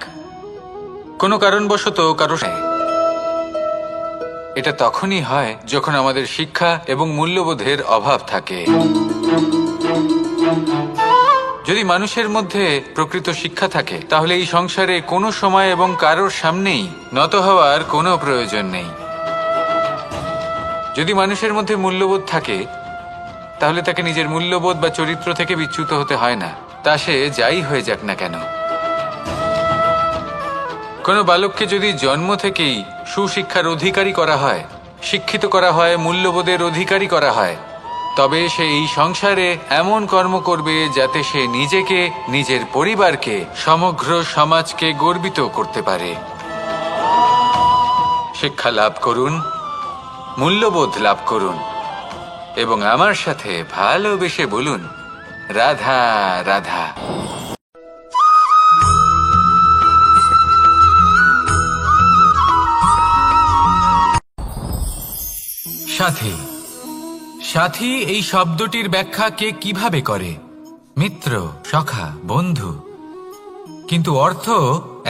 কোনো কারণবশত কারো সাথে। এটা তখনই হয় যখন আমাদের শিক্ষা এবং মূল্যবোধের অভাব থাকে। যদি মানুষের মধ্যে প্রকৃত শিক্ষা থাকে, তাহলে এই সংসারে কোনো সময় এবং কারোর সামনেই নত হওয়ার কোনো প্রয়োজন নেই। যদি মানুষের মধ্যে মূল্যবোধ থাকে, তাহলে তাকে নিজের মূল্যবোধ বা চরিত্র থেকে বিচ্যুত হতে হয় না, তা সে যাই হয়ে যাক না কেন। কোনো বালককে যদি জন্ম থেকেই সুশিক্ষার অধিকারী করা হয়, শিক্ষিত করা হয়, মূল্যবোধের অধিকারী করা হয়, তবে সে এই সংসারে এমন কর্ম করবে যাতে সে নিজেকে, নিজের পরিবারকে, সমগ্র সমাজকে গর্বিত করতে পারে। শিক্ষা লাভ করুন, মূল্যবোধ লাভ করুন এবং আমার সাথে ভালোবেসে বলুন, রাধা রাধা। সাথী। সাথী এই শব্দটির ব্যাখ্যা কে কিভাবে করে? মিত্র, সখা, বন্ধু। কিন্তু অর্থ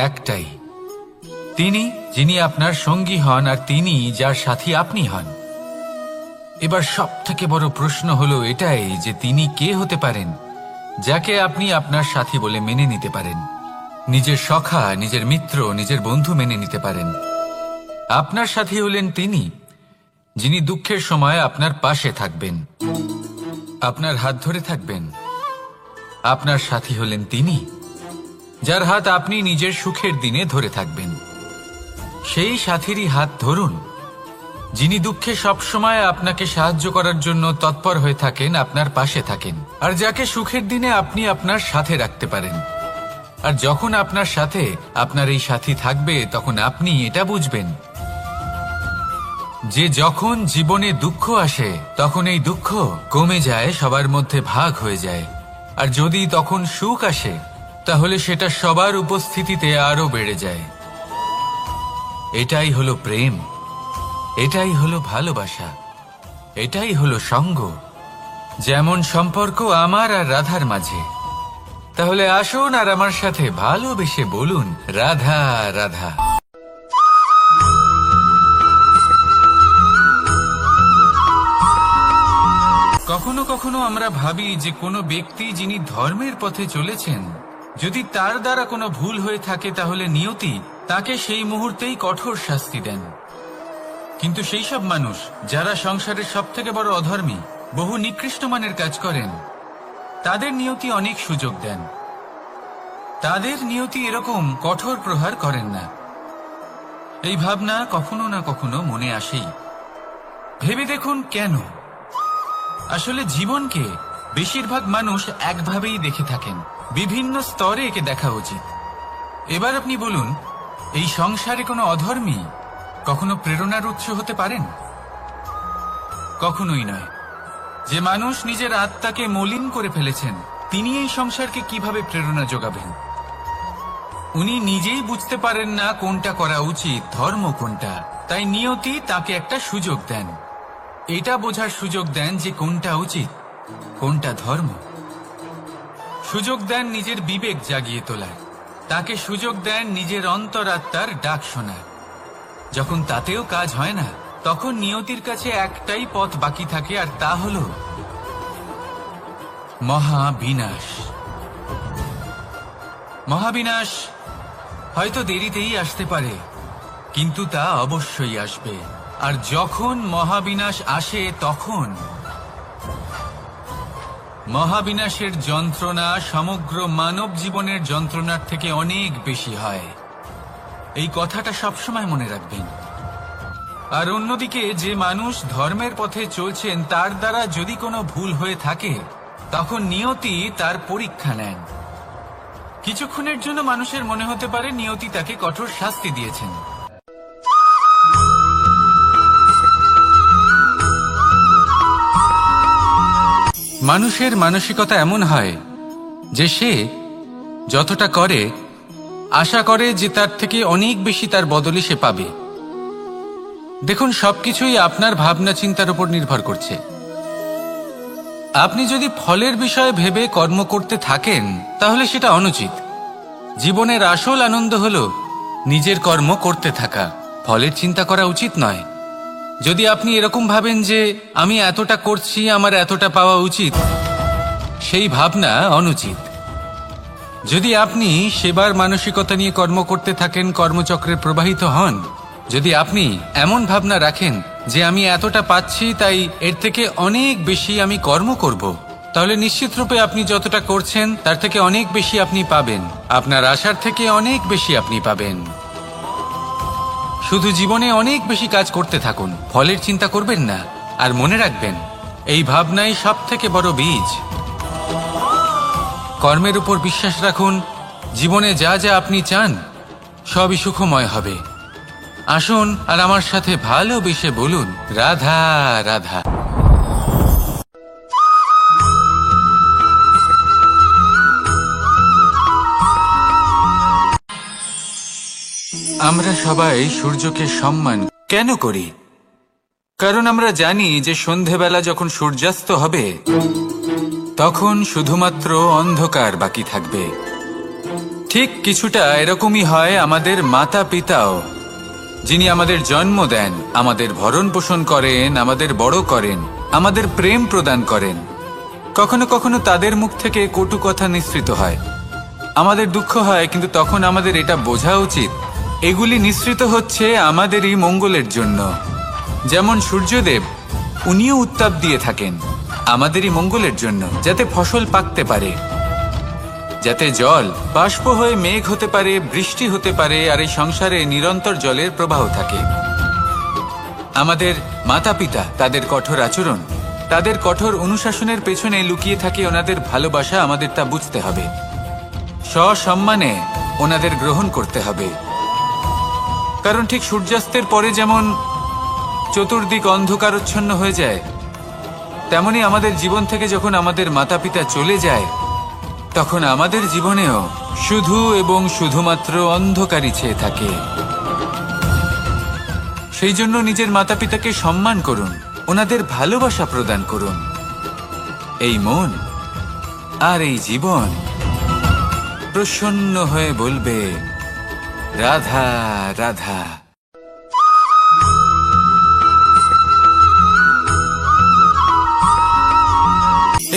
একটাই, তিনি যিনি আপনার সঙ্গী হন আর তিনি যার সাথী আপনি হন। এবার সব থেকে বড় প্রশ্ন হলো এটাই যে তিনি কে হতে পারেন যাকে আপনি আপনার সাথী বলে মেনে নিতে পারেন, নিজের সখা, নিজের মিত্র, নিজের বন্ধু মেনে নিতে পারেন। আপনার সাথী হলেন তিনি যিনি দুঃখের সময় আপনার পাশে থাকবেন, আপনার হাত ধরে থাকবেন। আপনার সাথী হলেন তিনি যার হাত আপনি নিজের সুখের দিনে ধরে থাকবেন। সেই সাথীরই হাত ধরুন যিনি দুঃখে সবসময় আপনাকে সাহায্য করার জন্য তৎপর হয়ে থাকেন, আপনার পাশে থাকেন, আর যাকে সুখের দিনে আপনি আপনার সাথে রাখতে পারেন। আর যখন আপনার সাথে আপনার এই সাথী থাকবে তখন আপনি এটা বুঝবেন যে যখন জীবনে দুঃখ আসে তখন এই দুঃখ কমে যায়, সবার মধ্যে ভাগ হয়ে যায়। আর যদি তখন সুখ আসে তাহলে সেটা সবার উপস্থিতিতে আরো বেড়ে যায়। এটাই হলো প্রেম, এটাই হলো ভালোবাসা, এটাই হলো সঙ্গ। যেমন সম্পর্ক আমার আর রাধার মাঝে। তাহলে আসুন আর আমার সাথে ভালোবেসে বলুন, রাধা রাধা। কখনো কখনো আমরা ভাবি যে কোনো ব্যক্তি যিনি ধর্মের পথে চলেছেন, যদি তার দ্বারা কোনো ভুল হয়ে থাকে তাহলে নিয়তি তাকে সেই মুহূর্তেই কঠোর শাস্তি দেন। কিন্তু সেই সব মানুষ যারা সংসারের সব থেকে বড় অধর্মী, বহু নিকৃষ্ট মানের কাজ করেন, তাদের নিয়তি অনেক সুযোগ দেন। তাদের নিয়তি এরকম কঠোর প্রহার করেন না। এই ভাবনা কখনো না কখনো মনে আসেই। ভেবে দেখুন কেন? আসলে জীবনকে বেশিরভাগ মানুষ একভাবেই দেখে থাকেন, বিভিন্ন স্তরে একে দেখা উচিত। এবার আপনি বলুন, এই সংসারে কোনো অধর্মী কখনো প্রেরণার উৎস হতে পারেন? কখনোই নয়। যে মানুষ নিজের আত্মাকে মলিন করে ফেলেছেন তিনি এই সংসারকে কিভাবে প্রেরণা যোগাবেন? উনি নিজেই বুঝতে পারেন না কোনটা করা উচিত, ধর্ম কোনটা। তাই নিয়তি তাকে একটা সুযোগ দেন, এটা বোঝার সুযোগ দেন যে কোনটা উচিত, কোনটা ধর্ম। সুযোগ দেন নিজের বিবেক জাগিয়ে তোলার, তাকে সুযোগ দেন নিজের অন্তরাত্মার ডাক শোনার। যখন তাতেও কাজ হয় না তখন নিয়তির কাছে একটাই পথ বাকি থাকে, আর তা হল মহাবিনাশ। মহাবিনাশ হয়তো দেরিতেই আসতে পারে, কিন্তু তা অবশ্যই আসবে। আর যখন মহাবিনাশ আসে তখন মহাবিনাশের যন্ত্রণা সমগ্র মানব জীবনের যন্ত্রণার থেকে অনেক বেশি হয়। এই কথাটা সবসময় মনে রাখবেন। আর অন্যদিকে যে মানুষ ধর্মের পথে চলছেন তার দ্বারা যদি কোনো ভুল হয়ে থাকে তখন নিয়তি তার পরীক্ষা নেন। কিছুক্ষণের জন্য মানুষের মনে হতে পারে নিয়তি তাকে কঠোর শাস্তি দিয়েছেন, মানুষের মানসিকতা এমন হয় যে সে যতটা করে আশা করে যে তার থেকে অনেক বেশি তার বদলে সে পাবে। দেখুন, সবকিছুই আপনার ভাবনা চিন্তার উপর নির্ভর করছে। আপনি যদি ফলের বিষয়ে ভেবে কর্ম করতে থাকেন তাহলে সেটা অনুচিত। জীবনের আসল আনন্দ হলো নিজের কর্ম করতে থাকা, ফলের চিন্তা করা উচিত নয়। যদি আপনি এরকম ভাবেন যে আমি এতটা করছি, আমার এতটা পাওয়া উচিত, সেই ভাবনা অনুচিত। যদি আপনি সেবার মানসিকতা নিয়ে কর্ম করতে থাকেন, কর্মচক্রে প্রবাহিত হন, যদি আপনি এমন ভাবনা রাখেন যে আমি এতটা পাচ্ছি তাই এর থেকে অনেক বেশি আমি কর্ম করব, তাহলে নিশ্চিতরূপে আপনি যতটা করছেন তার থেকে অনেক বেশি আপনি পাবেন, আপনার আশার থেকে অনেক বেশি আপনি পাবেন। শুধু জীবনে অনেক বেশি কাজ করতে থাকুন, ফলের চিন্তা করবেন না। আর মনে রাখবেন, এই ভাবনাই সব থেকে বড় বীজ। কর্মের উপর বিশ্বাস রাখুন, জীবনে যা যা আপনি চান সবই সুখময় হবে। আসুন আর আমার সাথে ভালোবেসে বলুন, রাধা রাধা। আমরা সবাই সূর্যকে সম্মান কেন করি? কারণ আমরা জানি যে সন্ধেবেলা যখন সূর্যাস্ত হবে তখন শুধুমাত্র অন্ধকার বাকি থাকবে। ঠিক কিছুটা এরকমই হয় আমাদের মাতা পিতাও, যিনি আমাদের জন্ম দেন, আমাদের ভরণ পোষণ করেন, আমাদের বড় করেন, আমাদের প্রেম প্রদান করেন। কখনো কখনো তাদের মুখ থেকে কটু কথা নিঃসৃত হয়, আমাদের দুঃখ হয়, কিন্তু তখন আমাদের এটা বোঝা উচিত এগুলি নিঃসৃত হচ্ছে আমাদেরই মঙ্গলের জন্য। যেমন সূর্যদেব, উনিও উত্তাপ দিয়ে থাকেন আমাদেরই মঙ্গলের জন্য, যাতে ফসল পাকতে পারে, যাতে জল বাষ্প হয়ে মেঘ হতে পারে, বৃষ্টি হতে পারে, আর এই সংসারে নিরন্তর জলের প্রবাহ থাকে। আমাদের মাতা পিতা, তাদের কঠোর আচরণ, তাদের কঠোর অনুশাসনের পেছনে লুকিয়ে থাকে ওনাদের ভালোবাসা। আমাদের তা বুঝতে হবে, সসম্মানে ওনাদের গ্রহণ করতে হবে। কারণ ঠিক সূর্যাস্তের পরে যেমন চতুর্দিক অন্ধকারচ্ছন্ন হয়ে যায়, তেমনি আমাদের জীবন থেকে যখন আমাদের মাতা পিতা চলে যায় তখন আমাদের জীবনেও শুধু এবং শুধুমাত্র অন্ধকারই ছেয়ে থাকে। সেই জন্য নিজের মাতা পিতাকে সম্মান করুন, ওনাদের ভালোবাসা প্রদান করুন। এই মন আর এই জীবন প্রসন্ন হয়ে বলবে, রাধা রাধা।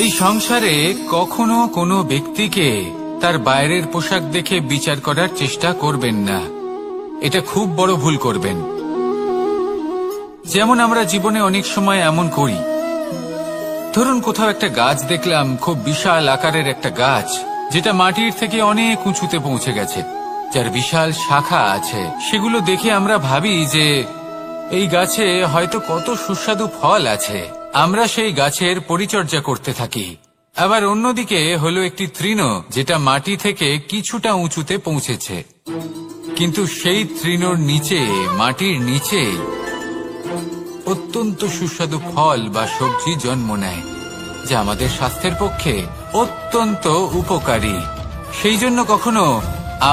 এই সংসারে কখনো কোনো ব্যক্তিকে তার বাইরের পোশাক দেখে বিচার করার চেষ্টা করবেন না, এটা খুব বড় ভুল করবেন। যেমন আমরা জীবনে অনেক সময় এমন করি, ধরুন কোথাও একটা গাছ দেখলাম, খুব বিশাল আকারের একটা গাছ, যেটা মাটির থেকে অনেক উঁচুতে পৌঁছে গেছে, যার বিশাল শাখা আছে। সেগুলো দেখে আমরা ভাবি যে এই গাছে হয়তো কত সুস্বাদু ফল আছে, আমরা সেই গাছের পরিচর্যা করতে থাকি। আবার অন্যদিকে হলো একটি তৃণ, যেটা মাটি থেকে কিছুটা উঁচুতে পৌঁছেছে, কিন্তু সেই তৃণর নিচে, মাটির নিচে অত্যন্ত সুস্বাদু ফল বা সবজি জন্ম নেয়, যা আমাদের স্বাস্থ্যের পক্ষে অত্যন্ত উপকারী। সেই জন্য কখনো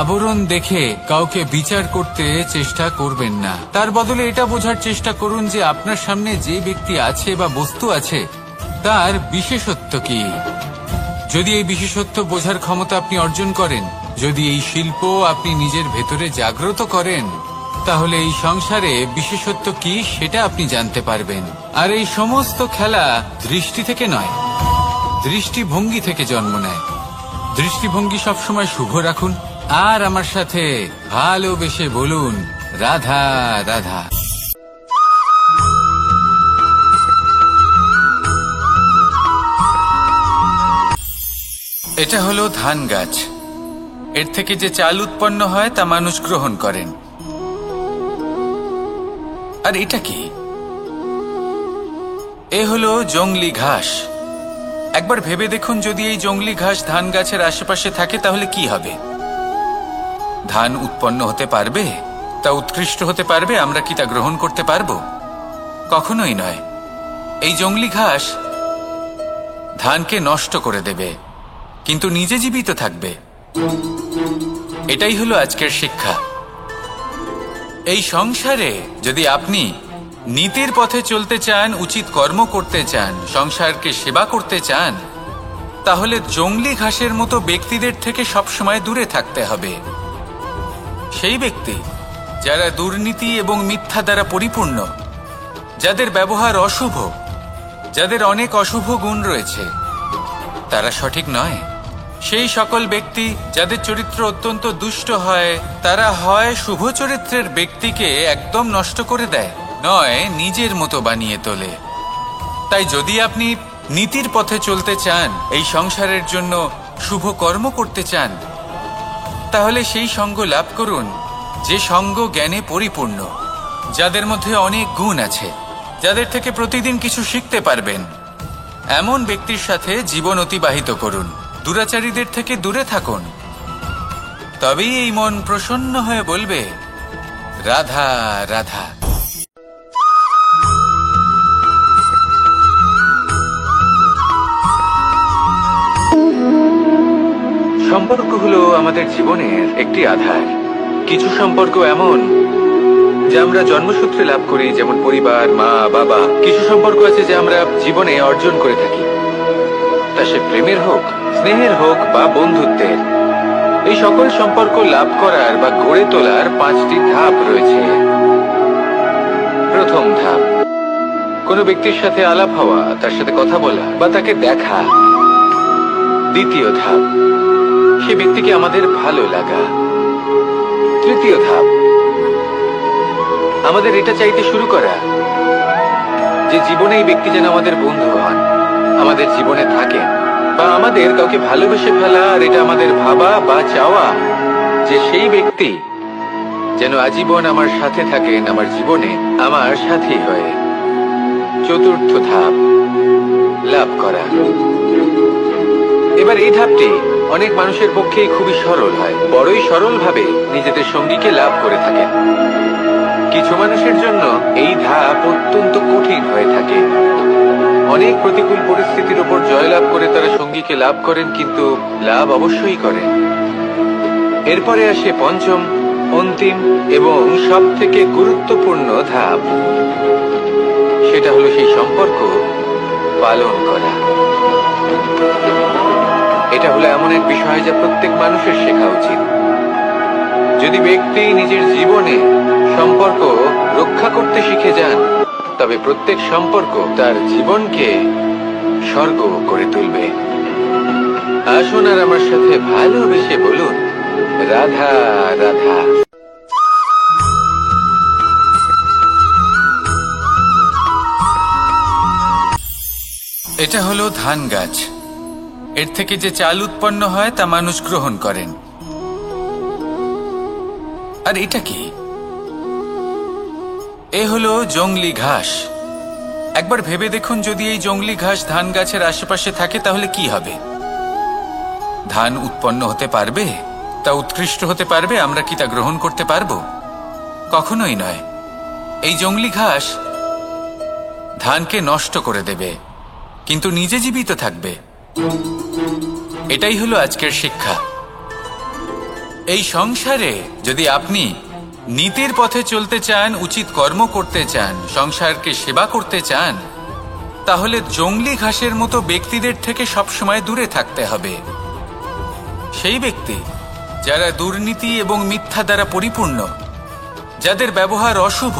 আবরণ দেখে কাউকে বিচার করতে চেষ্টা করবেন না। তার বদলে এটা বোঝার চেষ্টা করুন যে আপনার সামনে যে ব্যক্তি আছে বা বস্তু আছে তার বিশেষত্ব কি। যদি এই বিশেষত্ব বোঝার ক্ষমতা আপনি অর্জন করেন, যদি এই শিল্প আপনি নিজের ভেতরে জাগ্রত করেন, তাহলে এই সংসারে বিশেষত্ব কি সেটা আপনি জানতে পারবেন। আর এই সমস্ত খেলা দৃষ্টি থেকে নয়, দৃষ্টিভঙ্গি থেকে জন্ম নেয়। দৃষ্টিভঙ্গি সবসময় শুভ রাখুন আর আমার সাথে ভালোবেসে বলুন, রাধা রাধা। এটা হলো ধান গাছ। এর থেকে যে চাল উৎপন্ন হয় তা মানুষ গ্রহণ করেন। আর এটা কি? এ হলো জংলি ঘাস। একবার ভেবে দেখুন, যদি এই জংলি ঘাস ধান গাছের আশেপাশে থাকে তাহলে কি হবে? ধান উৎপন্ন হতে পারবে? তা উৎকৃষ্ট হতে পারবে? আমরা কি তা গ্রহণ করতে পারবো? কখনোই নয়। এই জংলি ঘাস ধানকে নষ্ট করে দেবে, কিন্তু নিজে জীবিত থাকবে। এটাই হলো আজকের শিক্ষা। এই সংসারে যদি আপনি নীতির পথে চলতে চান, উচিত কর্ম করতে চান, সংসারকে সেবা করতে চান, তাহলে জংলি ঘাসের মতো ব্যক্তিদের থেকে সবসময় দূরে থাকতে হবে। সেই ব্যক্তি যারা দুর্নীতি এবং মিথ্যা দ্বারা পরিপূর্ণ, যাদের ব্যবহার অশুভ, যাদের অনেক অশুভ গুণ রয়েছে, তারা সঠিক নয়। সেই সকল ব্যক্তি যাদের চরিত্র অত্যন্ত দুষ্ট হয়, তারা হয় শুভ চরিত্রের ব্যক্তিকে একদম নষ্ট করে দেয়, নয় নিজের মতো বানিয়ে তোলে। তাই যদি আপনি নীতির পথে চলতে চান, এই সংসারের জন্য শুভ কর্ম করতে চান, তাহলে সেই সঙ্গ লাভ করুন যে সঙ্গ জ্ঞানে পরিপূর্ণ, যাদের মধ্যে অনেক গুণ আছে, যাদের থেকে প্রতিদিন কিছু শিখতে পারবেন, এমন ব্যক্তির সাথে জীবন অতিবাহিত করুন। দুরাচারীদের থেকে দূরে থাকুন, তবেই এই মন প্রসন্ন হয়ে বলবে, রাধা রাধা। সম্পর্ক হলো আমাদের জীবনের একটি আধার। কিছু সম্পর্ক এমন যা আমরা জন্মসূত্রে লাভ করি, যেমন পরিবার, মা, বাবা। কিছু সম্পর্ক আছে যা আমরা জীবনে অর্জন করে থাকি, তা সে প্রেমের হোক, স্নেহের হোক বা বন্ধুত্বের। এই সকল সম্পর্ক লাভ করার বা গড়ে তোলার 5টি ধাপ রয়েছে। প্রথম ধাপ, কোনো ব্যক্তির সাথে আলাপ হওয়া, তার সাথে কথা বলা বা তাকে দেখা। দ্বিতীয় ধাপ, সে ব্যক্তিকে আমাদের ভালো লাগা। তৃতীয় ধাপ, আমাদের এটা চাইতে শুরু করা যে জীবনে এই ব্যক্তি যেন আমাদের বন্ধু হন, আমাদের জীবনে থাকেন, বা আমাদের কাউকে ভালোবেসে ফেলা আর এটা আমাদের ভাবা বা চাওয়া যে সেই ব্যক্তি যেন আজীবন আমার সাথে থাকেন, আমার জীবনে আমার সাথী হয়ে। চতুর্থ ধাপ, লাভ করা। এবার এই ধাপটি অনেক মানুষের পক্ষেই খুবই সরল হয়, বড়ই সরল ভাবে নিজেদের সঙ্গীকে লাভ করে থাকেন। কিছু মানুষের জন্য এই ধাপ অত্যন্ত কঠিন হয়ে থাকে। অনেক প্রতিকূল পরিস্থিতির উপর জয়লাভ করে তারা সঙ্গীকে লাভ করেন, কিন্তু লাভ অবশ্যই করেন। এরপরে আসে পঞ্চম, অন্তিম এবং সব থেকে গুরুত্বপূর্ণ ধাপ। সেটা হলো সেই সম্পর্ক পালন করা। এটা হলো এমন এক বিষয় যা প্রত্যেক মানুষের শেখা উচিত। যদি ব্যক্তি নিজের জীবনে সম্পর্ক রক্ষা করতে শিখে যান, তবে প্রত্যেক সম্পর্ক তার জীবনকে স্বর্গ করে তুলবে। আসুন আর আমার সাথে ভালোবেসে বলুন, রাধা রাধা। এটা হলো ধান গাছ। এর থেকে যে চাল উৎপন্ন হয় তা মানুষ গ্রহণ করেন। আর এটা কি? এ হলো জংলি ঘাস। একবার ভেবে দেখুন, যদি এই জংলি ঘাস ধান গাছের আশেপাশে থাকে তাহলে কি হবে? ধান উৎপন্ন হতে পারবে? তা উৎকৃষ্ট হতে পারবে? আমরা কি তা গ্রহণ করতে পারবো? কখনোই নয়। এই জংলি ঘাস ধানকে নষ্ট করে দেবে, কিন্তু নিজে জীবিত থাকবে। এটাই হলো আজকের শিক্ষা। এই সংসারে যদি আপনি নীতির পথে চলতে চান, উচিত কর্ম করতে চান, সংসারকে সেবা করতে চান, তাহলে জংলি ঘাসের মতো ব্যক্তিদের থেকে সবসময় দূরে থাকতে হবে। সেই ব্যক্তি যারা দুর্নীতি এবং মিথ্যা দ্বারা পরিপূর্ণ, যাদের ব্যবহার অশুভ,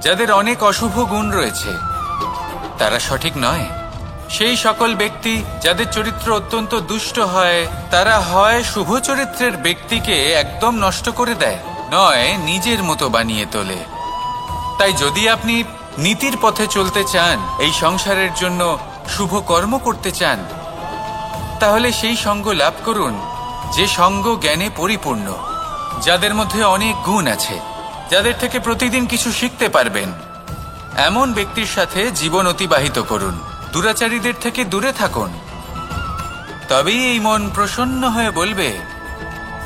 যাদের অনেক অশুভ গুণ রয়েছে, তারা সঠিক নয়। সেই সকল ব্যক্তি যাদের চরিত্র অত্যন্ত দুষ্ট হয়, তারা হয় শুভ চরিত্রের ব্যক্তিকে একদম নষ্ট করে দেয়, নয় নিজের মতো বানিয়ে তোলে। তাই যদি আপনি নীতির পথে চলতে চান, এই সংসারের জন্য শুভ কর্ম করতে চান, তাহলে সেই সঙ্গ লাভ করুন যে সঙ্গ জ্ঞানে পরিপূর্ণ, যাদের মধ্যে অনেক গুণ আছে, যাদের থেকে প্রতিদিন কিছু শিখতে পারবেন, এমন ব্যক্তির সাথে জীবন অতিবাহিত করুন। দুরাচারীদের থেকে দূরে থাকুন, তবেই এই মন প্রসন্ন হয়ে বলবে,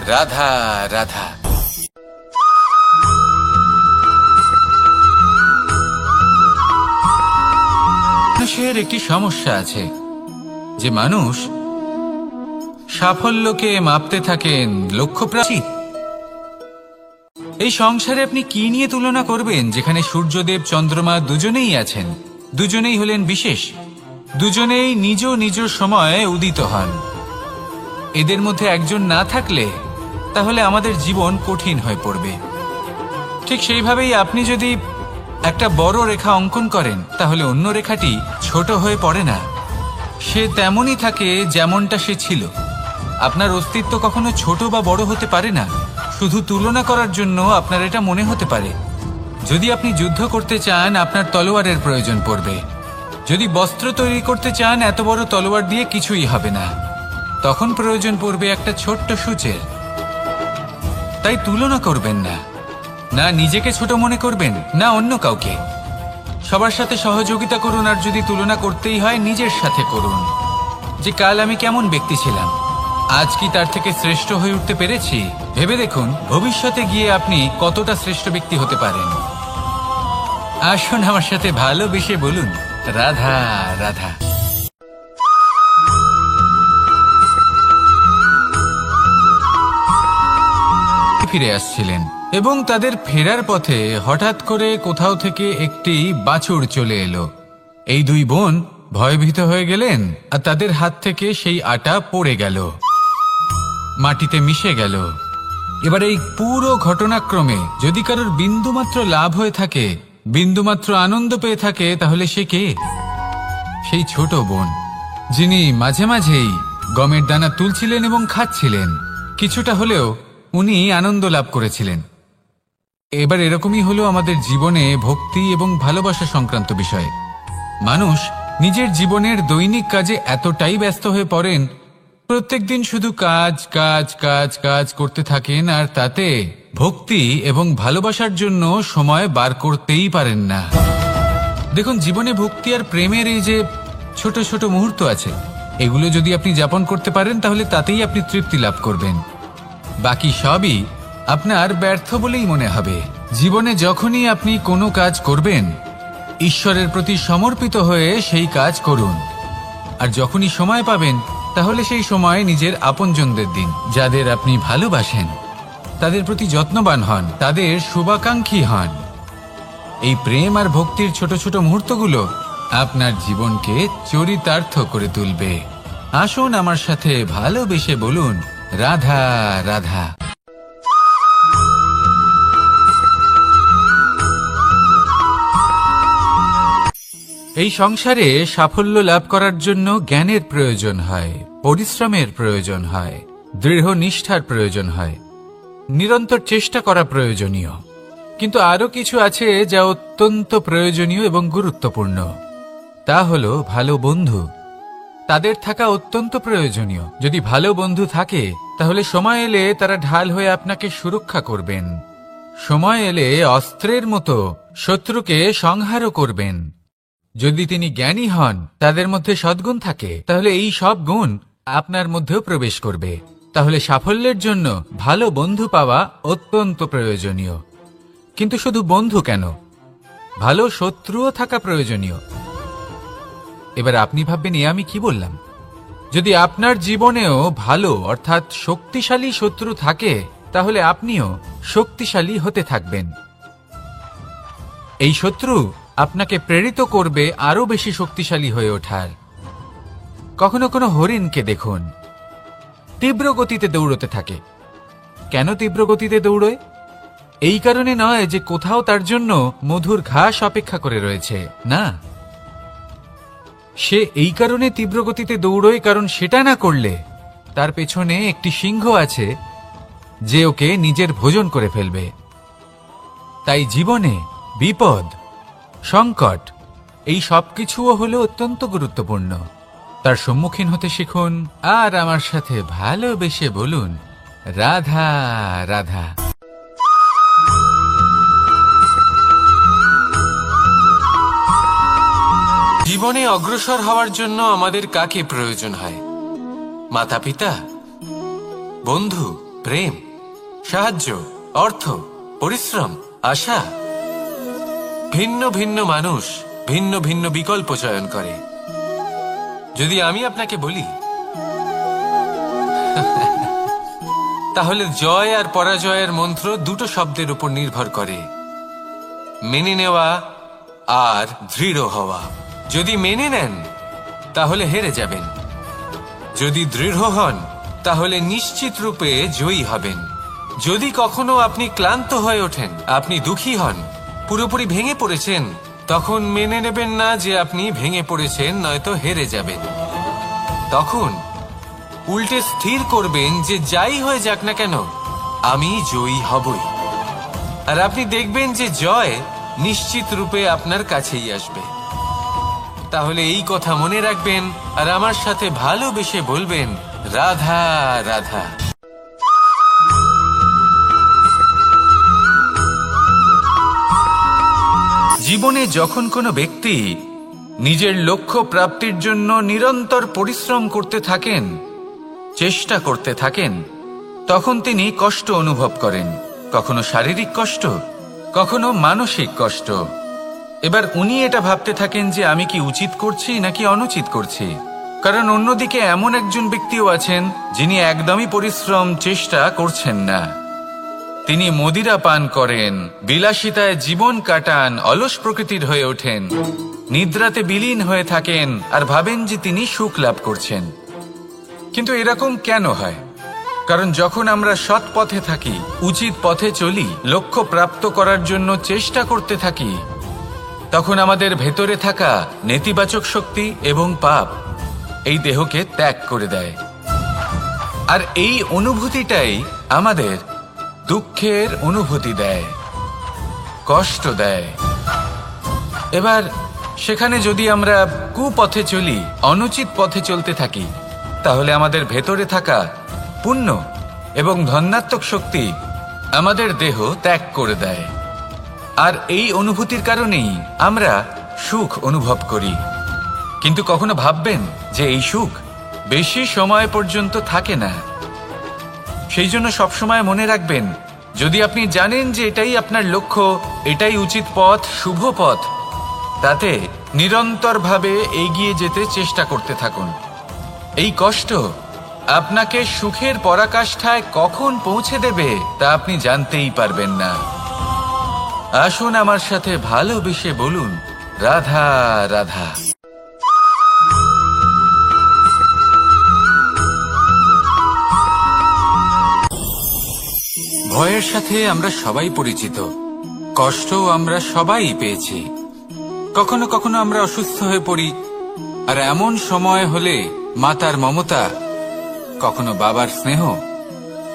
রাধা রাধা। মানুষের একটি সমস্যা আছে যে মানুষ সাফল্যকে মাপতে থাকেন লক্ষ্যপ্রাপ্তি। এই সংসারে আপনি কি নিয়ে তুলনা করবেন, যেখানে সূর্যদেব চন্দ্রমা দুজনেই আছেন, দুজনেই হলেন বিশেষ, দুজনেই নিজ নিজ সময়ে উদিত হন। এদের মধ্যে একজন না থাকলে তাহলে আমাদের জীবন কঠিন হয়ে পড়বে। ঠিক সেইভাবেই আপনি যদি একটা বড় রেখা অঙ্কন করেন, তাহলে অন্য রেখাটি ছোট হয়ে পড়ে না, সে তেমনই থাকে যেমনটা সে ছিল। আপনার অস্তিত্ব কখনো ছোট বা বড় হতে পারে না। শুধু তুলনা করার জন্য আপনার এটা মনে হতে পারে। যদি আপনি যুদ্ধ করতে চান, আপনার তলোয়ারের প্রয়োজন পড়বে। যদি বস্ত্র তৈরি করতে চান, এত বড় তলোয়ার দিয়ে কিছুই হবে না, তখন প্রয়োজন পড়বে একটা ছোট্ট সূচের। তাই তুলনা করবেন না। না নিজেকে ছোট মনে করবেন না অন্য কাউকে। সবার সাথে সহযোগিতা করুন, আর যদি তুলনা করতেই হয় নিজের সাথে করুন, যে কাল আমি কেমন ব্যক্তি ছিলাম, আজ কি তার থেকে শ্রেষ্ঠ হয়ে উঠতে পেরেছি। ভেবে দেখুন ভবিষ্যতে গিয়ে আপনি কতটা শ্রেষ্ঠ ব্যক্তি হতে পারেন। আসুন আমার সাথে ভালোবেসে বলুন রাধা রাধা। ফিরে আসছিলেন এবং তাদের ফেরার পথে হঠাৎ করে কোথাও থেকে একটি বাছুর চলে এলো। এই দুই বোন ভয়ভীত হয়ে গেলেন, আর তাদের হাত থেকে সেই আটা পড়ে গেল, মাটিতে মিশে গেল। এবার এই পুরো ঘটনাক্রমে যদি কারোর বিন্দুমাত্র লাভ হয়ে থাকে, বিন্দুমাত্র আনন্দ পেয়ে থাকে, তাহলে সে কে? সেই ছোট বোন, যিনি মাঝে মাঝেই গমের দানা তুলছিলেন এবং খাচ্ছিলেন। কিছুটা হলেও উনি আনন্দ লাভ করেছিলেন। এবার এরকমই হলো আমাদের জীবনে ভক্তি এবং ভালোবাসা সংক্রান্ত বিষয়ে। মানুষ নিজের জীবনের দৈনিক কাজে এতটাই ব্যস্ত হয়ে পড়েন, প্রত্যেকদিন শুধু কাজ কাজ কাজ কাজ করতে থাকেন, আর তাতে ভক্তি এবং ভালোবাসার জন্য সময় বার করতেই পারেন না। দেখুন, জীবনে ভক্তি আর প্রেমের এই যে ছোট ছোট মুহূর্ত আছে, এগুলো যদি আপনি যাপন করতে পারেন তাহলে তাতেই আপনি তৃপ্তি লাভ করবেন। বাকি সবই আপনার ব্যর্থ বলেই মনে হবে। জীবনে যখনই আপনি কোনো কাজ করবেন, ঈশ্বরের প্রতি সমর্পিত হয়ে সেই কাজ করুন। আর যখনই সময় পাবেন, তাহলে সেই সময় নিজের আপনজনদের দিন, যাদের আপনি ভালোবাসেন, তাদের প্রতি যত্নবান হন, তাদের শুভাকাঙ্ক্ষী হন। এই প্রেম আর ভক্তির ছোট ছোট মুহূর্তগুলো আপনার জীবনকে চরিতার্থ করে তুলবে। আসুন আমার সাথে ভালোবেসে বলুন রাধা রাধা। এই সংসারে সাফল্য লাভ করার জন্য জ্ঞানের প্রয়োজন হয়, পরিশ্রমের প্রয়োজন হয়, দৃঢ় নিষ্ঠার প্রয়োজন হয়, নিরন্তর চেষ্টা করা প্রয়োজনীয়। কিন্তু আরো কিছু আছে যা অত্যন্ত প্রয়োজনীয় এবং গুরুত্বপূর্ণ। তা হলো ভালো বন্ধু। তাদের থাকা অত্যন্ত প্রয়োজনীয়। যদি ভালো বন্ধু থাকে, তাহলে সময় এলে তারা ঢাল হয়ে আপনাকে সুরক্ষা করবেন। সময় এলে অস্ত্রের মতো শত্রুকে সংহারও করবেন। যদি তিনি জ্ঞানী হন, তাদের মধ্যে সদ্গুণ থাকে, তাহলে এই সব গুণ আপনার মধ্যেও প্রবেশ করবে। তাহলে সাফল্যের জন্য ভালো বন্ধু পাওয়া অত্যন্ত প্রয়োজনীয়। কিন্তু শুধু বন্ধু কেন, ভালো শত্রুও থাকা প্রয়োজনীয়। এবার আপনি ভাববেন, আমি কি বললাম? যদি আপনার জীবনেও ভালো অর্থাৎ শক্তিশালী শত্রু থাকে, তাহলে আপনিও শক্তিশালী হতে থাকবেন। এই শত্রু আপনাকে প্রেরিত করবে আরো বেশি শক্তিশালী হয়ে ওঠার। কখনো কোনো হরিণকে দেখুন, তীব্র গতিতে দৌড়তে থাকে। কেন তীব্র গতিতে দৌড়য়? এই কারণে নয় যে কোথাও তার জন্য মধুর ঘাস অপেক্ষা করে রয়েছে, না। সে এই কারণে তীব্র গতিতে দৌড়য় কারণ সেটা না করলে তার পেছনে একটি সিংহ আছে যে ওকে নিজের ভোজন করে ফেলবে। তাই জীবনে বিপদ, সংকট, এই সবকিছুও হলো অত্যন্ত গুরুত্বপূর্ণ। তার সম্মুখীন হতে শিখুন আর আমার সাথে ভালোবেসে বলুন রাধা রাধা। জীবনে অগ্রসর হওয়ার জন্য আমাদের কাকে প্রয়োজন হয়? মাতা পিতা, বন্ধু, প্রেম, সাহায্য, অর্থ, পরিশ্রম, আশা। ভিন্ন ভিন্ন মানুষ ভিন্ন ভিন্ন বিকল্প চয়ন করে। যদি আমি আপনাকে বলি, তাহলে জয় আর পরাজয়ের মন্ত্র দুটো শব্দের উপর নির্ভর করে, মেনে নেওয়া আর দৃঢ় হওয়া। যদি মেনে নেন, তাহলে হেরে যাবেন। যদি দৃঢ় হন, তাহলে নিশ্চিত রূপে জয়ী হবেন। যদি কখনো আপনি ক্লান্ত হয়ে ওঠেন, আপনি দুঃখী হন, পুরোপুরি ভেঙে পড়েছেন, তখন মেনে নেবেন না যে আপনি ভেঙে পড়েছেন, নয়তো হেরে যাবেন। তখন উল্টে স্থির করবেন যে যাই হয়ে যাক না কেন, আমি জয়ী হবই। আর আপনি দেখবেন যে জয় নিশ্চিত রূপে আপনার কাছেই আসবে। তাহলে এই কথা মনে রাখবেন আর আমার সাথে ভালোবেসে বলবেন রাধা রাধা। জীবনে যখন কোনো ব্যক্তি নিজের লক্ষ্য প্রাপ্তির জন্য নিরন্তর পরিশ্রম করতে থাকেন, চেষ্টা করতে থাকেন, তখন তিনি কষ্ট অনুভব করেন, কখনো শারীরিক কষ্ট, কখনো মানসিক কষ্ট। এবার উনি এটা ভাবতে থাকেন যে আমি কি উচিত করছি নাকি অনুচিত করছি। কারণ অন্যদিকে এমন একজন ব্যক্তিও আছেন যিনি একদমই পরিশ্রম চেষ্টা করছেন না। তিনি মদিরা পান করেন, বিলাসিতায় জীবন কাটান, অলস প্রকৃতির হয়ে ওঠেন, নিদ্রাতে বিলীন হয়ে থাকেন আর ভাবেন যে তিনি সুখ লাভ করছেন। কিন্তু এরকম কেন হয়? কারণ যখন আমরা সৎ পথে থাকি, উচিত পথে চলি, লক্ষ্য প্রাপ্ত করার জন্য চেষ্টা করতে থাকি, তখন আমাদের ভেতরে থাকা নেতিবাচক শক্তি এবং পাপ এই দেহকে ত্যাগ করে দেয়। আর এই অনুভূতিটাই আমাদের দুঃখের অনুভূতি দেয়, কষ্ট দেয়। এবার সেখানে যদি আমরা কুপথে চলি, অনুচিত পথে চলতে থাকি, তাহলে আমাদের ভেতরে থাকা পুণ্য এবং ধনাত্মক শক্তি আমাদের দেহ ত্যাগ করে দেয়। আর এই অনুভূতির কারণেই আমরা সুখ অনুভব করি। কিন্তু কখনো ভাববেন যে এই সুখ বেশি সময় পর্যন্ত থাকে না। সেই জন্য সবসময় মনে রাখবেন, যদি আপনি জানেন যে এটাই আপনার লক্ষ্য, এটাই উচিত পথ, শুভ পথ, তাতে নিরন্তরভাবে এগিয়ে যেতে চেষ্টা করতে থাকুন। এই কষ্ট আপনাকে সুখের পরাকাষ্ঠায় কখন পৌঁছে দেবে তা আপনি জানতেই পারবেন না। আসুন আমার সাথে ভালোবেসে বলুন, রাধা রাধা। ভয়ের সাথে আমরা সবাই পরিচিত, কষ্টও আমরা সবাই পেয়েছি। কখনো কখনো আমরা অসুস্থ হয়ে পড়ি, আর এমন সময় হলে মাতার মমতা, কখনো বাবার স্নেহ,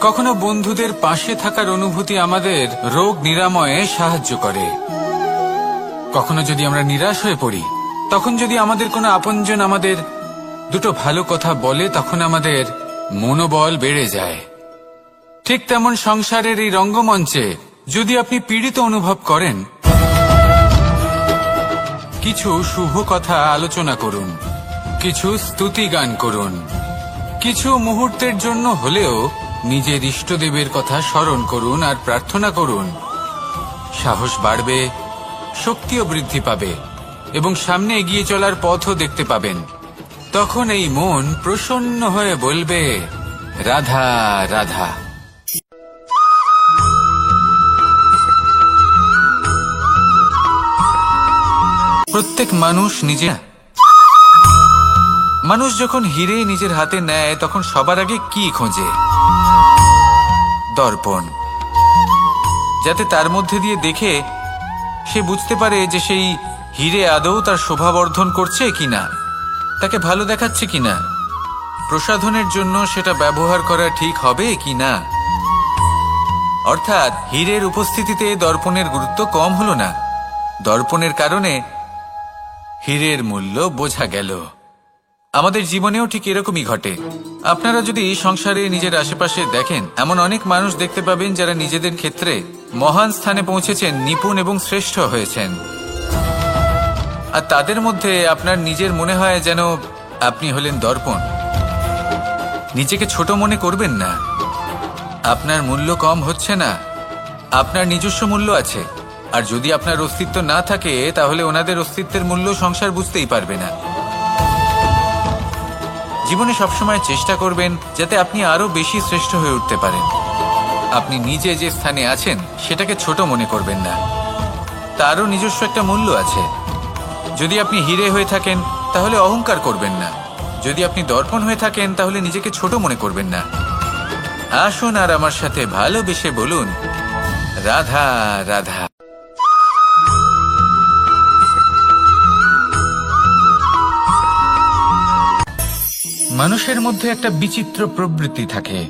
কখনো বন্ধুদের পাশে থাকার অনুভূতি আমাদের রোগ নিরাময়ে সাহায্য করে। কখনো যদি আমরা নিরাশ হয়ে পড়ি, তখন যদি আমাদের কোনো আপনজন আমাদের দুটো ভালো কথা বলে, তখন আমাদের মনোবল বেড়ে যায়। ঠিক তেমন সংসারের এই রঙ্গমঞ্চে যদি আপনি পীড়িত অনুভব করেন, কিছু শুভ কথা আলোচনা করুন, কিছু স্তুতি গান করুন, কিছু মুহূর্তের জন্য হলেও নিজের ইষ্টদেবের কথা স্মরণ করুন আর প্রার্থনা করুন। সাহস বাড়বে, শক্তিও বৃদ্ধি পাবে এবং সামনে এগিয়ে চলার পথও দেখতে পাবেন। তখন এই মন প্রসন্ন হয়ে বলবে, রাধা রাধা। প্রত্যেক মানুষ যখন হিরে নিজের হাতে নেয়, তখন সবার আগে কি খোঁজে? দর্পণ, যাতে তার মধ্যে দিয়ে দেখে সে বুঝতে পারে যে সেই হিরে আদৌ তার শোভাবর্ধন করছে কিনা, তাকে ভালো দেখাচ্ছে কিনা, প্রসাধনের জন্য সেটা ব্যবহার করা ঠিক হবে কিনা। অর্থাৎ হীরের উপস্থিতিতে দর্পণের গুরুত্ব কম হলো না, দর্পণের কারণে হীরের মূল্য বোঝা গেল। আমাদের জীবনেও ঠিক এরকমই ঘটে। আপনারা যদি সংসারে নিজের আশেপাশে দেখেন, এমন অনেক মানুষ দেখতে পাবেন যারা নিজেদের ক্ষেত্রে মহান স্থানে পৌঁছেছেন, নিপুণ এবং শ্রেষ্ঠ হয়েছেন। আর তাদের মধ্যে আপনার নিজের মনে হয় যেন আপনি হলেন দর্পণ। নিজেকে ছোট মনে করবেন না। আপনার মূল্য কম হচ্ছে না, আপনার নিজস্ব মূল্য আছে। আর যদি আপনার অস্তিত্ব না থাকে, তাহলে ওনাদের অস্তিত্বের মূল্য সংসার বুঝতেই পারবে না। জীবনে সবসময় চেষ্টা করবেন যাতে আপনি আরো বেশি শ্রেষ্ঠ হয়ে উঠতে পারেন। আপনি নিজে যে স্থানে আছেন সেটাকে ছোট মনে করবেন না, তারও নিজস্ব একটা মূল্য আছে। যদি আপনি হিরে হয়ে থাকেন তাহলে অহংকার করবেন না, যদি আপনি দর্পণ হয়ে থাকেন তাহলে নিজেকে ছোট মনে করবেন না। আসুন আর আমার সাথে ভালোবেসে বলুন, রাধা রাধা। মানুষের মধ্যে একটা বিচিত্র প্রবৃত্তি থাকে,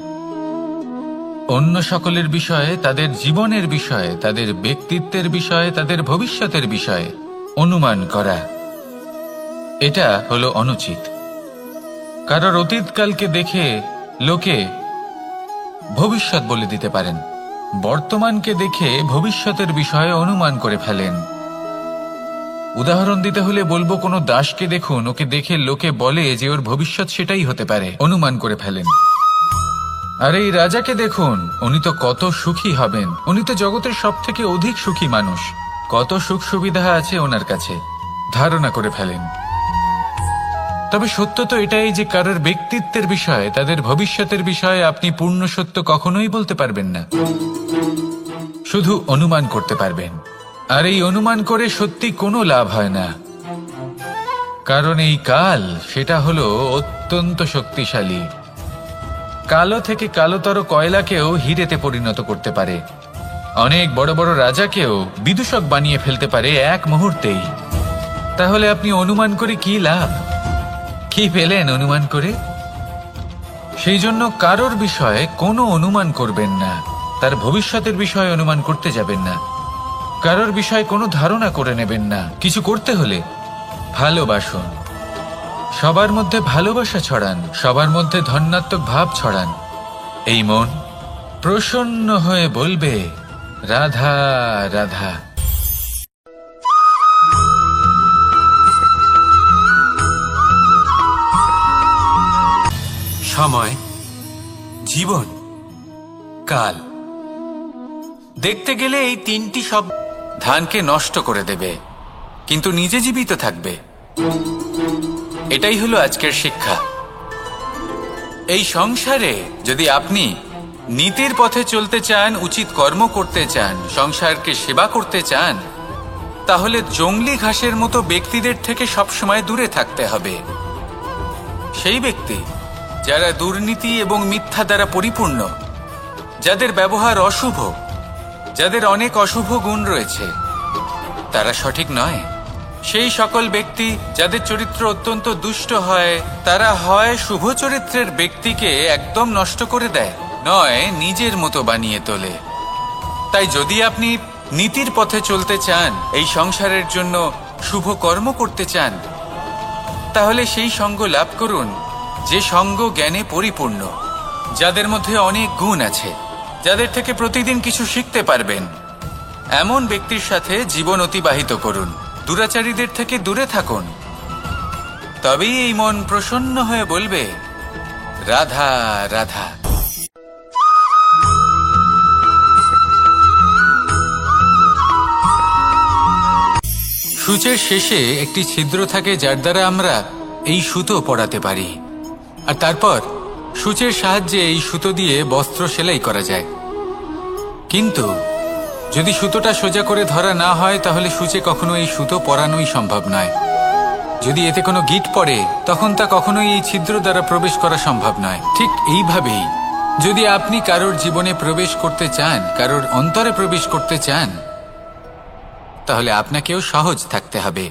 অন্য সকলের বিষয়ে, তাদের জীবনের বিষয়ে, তাদের ব্যক্তিত্বের বিষয়ে, তাদের ভবিষ্যতের বিষয়ে অনুমান করা। এটা হলো অনুচিত। কারোর অতীতকালকে দেখে লোকে ভবিষ্যৎ বলে দিতে পারেন, বর্তমানকে দেখে ভবিষ্যতের বিষয়ে অনুমান করে ফেলেন। উদাহরণ দিতে হলে বলবো, কোনো দাসকে দেখুন, ওকে দেখে লোকে বলে যে ওর ভবিষ্যৎ সেটাই হতে পারে, অনুমান করে ফেলেন। আর এই রাজাকে দেখুন, উনি তো কত সুখী হবেন, উনি তো জগতের সব থেকে অধিক সুখী মানুষ, কত সুখ সুবিধা আছে ওনার কাছে, ধারণা করে ফেলেন। তবে সত্য তো এটাই যে কারোর ব্যক্তিত্বের বিষয়ে, তাদের ভবিষ্যতের বিষয়ে আপনি পূর্ণ সত্য কখনোই বলতে পারবেন না, শুধু অনুমান করতে পারবেন। আর এই অনুমান করে সত্যি কোনো লাভ হয় না, কারণ এই কাল সেটা হলো অত্যন্ত শক্তিশালী। কালো থেকে কালোতর কয়লাকেও হিরেতে পরিণত করতে পারে, অনেক বড় বড় রাজাকেও বিদূষক বানিয়ে ফেলতে পারে এক মুহূর্তেই। তাহলে আপনি অনুমান করে কি লাভ? কি পেলেন অনুমান করে? সেই জন্য কারোর বিষয়ে কোনো অনুমান করবেন না, তার ভবিষ্যতের বিষয়ে অনুমান করতে যাবেন না, কারোর বিষয়ে কোনো ধারণা করে নেবেন না। কিছু করতে হলে ভালোবাসুন, সবার মধ্যে ভালোবাসা ছড়ান, সবার মধ্যে ধন্যাত্মক ভাব ছড়ান। এই মন প্রসন্ন হয়ে বলবে, রাধা রাধা। সময়, জীবন, কাল। দেখতে গেলে এই তিনটি সব ধানকে নষ্ট করে দেবে, কিন্তু নিজে জীবিত থাকবে। এটাই হলো আজকের শিক্ষা। এই সংসারে যদি আপনি নীতির পথে চলতে চান, উচিত কর্ম করতে চান, সংসারকে সেবা করতে চান, তাহলে জংলি ঘাসের মতো ব্যক্তিদের থেকে সবসময় দূরে থাকতে হবে। সেই ব্যক্তি যারা দুর্নীতি এবং মিথ্যা দ্বারা পরিপূর্ণ, যাদের ব্যবহার অশুভ, যাদের অনেক অশুভ গুণ রয়েছে, তারা সঠিক নয়। সেই সকল ব্যক্তি যাদের চরিত্র অত্যন্ত দুষ্ট হয়, তারা হয় শুভ চরিত্রের ব্যক্তিকে একদম নষ্ট করে দেয়, নয় নিজের মতো বানিয়ে তোলে। তাই যদি আপনি নীতির পথে চলতে চান, এই সংসারের জন্য শুভ কর্ম করতে চান, তাহলে সেই সঙ্গ লাভ করুন যে সঙ্গ জ্ঞানে পরিপূর্ণ, যাদের মধ্যে অনেক গুণ আছে, যাদের থেকে প্রতিদিন কিছু শিখতে পারবেন। এমন ব্যক্তির সাথে জীবন অতিবাহিত করুন, দুরাচারীদের থেকে দূরে থাকুন। তবেই এই মন প্রসন্ন হয়ে বলবে, রাধা রাধা। সূচের শেষে একটি ছিদ্র থাকে, যার দ্বারা আমরা এই সুতো পরাতে পারি, আর তারপর সূচের সাহায্যে এই সুতো দিয়ে বস্ত্র সেলাই করা যায়। কিন্তু যদি সুতোটা সোজা করে ধরা না হয়, তাহলে সূচে কখনো এই সুতো পরানোই সম্ভব নয়। যদি এতে কোনো গিঁট পড়ে, তখন তা কখনোই এই ছিদ্র দ্বারা প্রবেশ করা সম্ভব নয়। ঠিক এইভাবেই যদি আপনি কারোর জীবনে প্রবেশ করতে চান, কারোর অন্তরে প্রবেশ করতে চান, তাহলে আপনাকেও সহজ থাকতে হবে।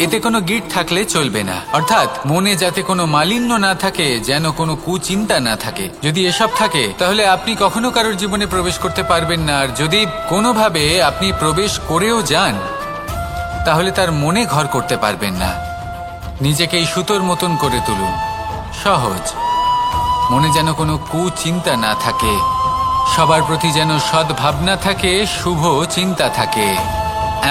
এতে কোনো গিঁট থাকলে চলবে না, অর্থাৎ মনে যাতে কোনো মালিন্য না থাকে, যেন কোনো কুচিন্তা না থাকে। যদি এসব থাকে, তাহলে আপনি কখনো কারোর জীবনে প্রবেশ করতে পারবেন না। আর যদি কোনোভাবে আপনি প্রবেশ করেও যান, তাহলে তার মনে ঘর করতে পারবেন না। নিজেকে এই সুতোর মতন করে তুলুন, সহজ। মনে যেন কোনো কুচিন্তা না থাকে, সবার প্রতি যেন সদ্ভাবনা থাকে, শুভ চিন্তা থাকে।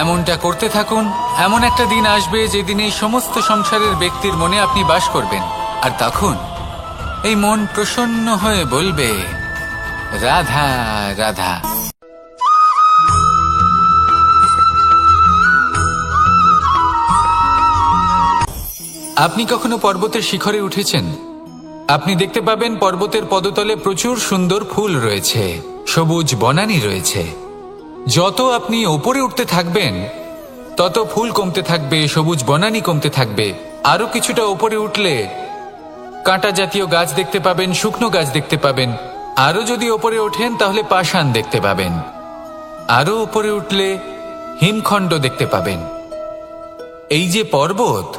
এমনটা করতে থাকুন। এমন একটা দিন আসবে যেদিন এই সমস্ত সংসারের ব্যক্তির মনে আপনি বাস করবেন, আর তখন এই মন প্রসন্ন হয়ে বলবে, রাধা রাধা। আপনি কখনো পর্বতের শিখরে উঠেছেন? আপনি দেখতে পাবেন পর্বতের পদতলে প্রচুর সুন্দর ফুল রয়েছে, সবুজ বনানী রয়েছে। যত আপনি ওপরে উঠতে থাকবেন, তত ফুল কমতে থাকবে, সবুজ বনানী কমতে থাকবে। আরো কিছুটা ওপরে উঠলে কাঁটা জাতীয় গাছ দেখতে পাবেন, শুকনো গাছ দেখতে পাবেন। আরো যদি ওপরে ওঠেন, তাহলে পাষাণ দেখতে পাবেন। আরো ওপরে উঠলে হিমখণ্ড দেখতে পাবেন। এই যে পর্বত,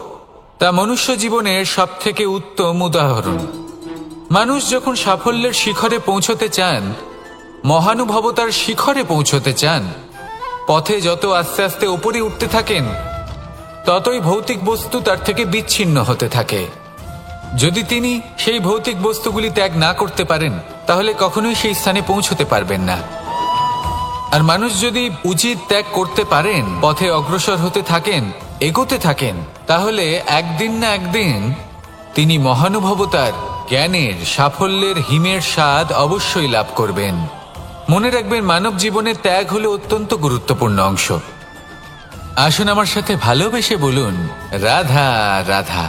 তা মনুষ্য জীবনের সব থেকে উত্তম উদাহরণ। মানুষ যখন সাফল্যের শিখরে পৌঁছতে চান, মহানুভবতার শিখরে পৌঁছতে চান, পথে যত আস্তে আস্তে উপরে উঠতে থাকেন, ততই ভৌতিক বস্তু তার থেকে বিচ্ছিন্ন হতে থাকে। যদি তিনি সেই ভৌতিক বস্তুগুলি ত্যাগ না করতে পারেন, তাহলে কখনোই সেই স্থানে পৌঁছতে পারবেন না। আর মানুষ যদি উচিত ত্যাগ করতে পারেন, পথে অগ্রসর হতে থাকেন, এগোতে থাকেন, তাহলে একদিন না একদিন তিনি মহানুভবতার, জ্ঞানের, সাফল্যের হিমের স্বাদ অবশ্যই লাভ করবেন। মনে রাখবেন, মানব জীবনের ত্যাগ হলো অত্যন্ত গুরুত্বপূর্ণ অংশ। আসুন আমার সাথে ভালোবেসে বলুন, রাধা রাধা।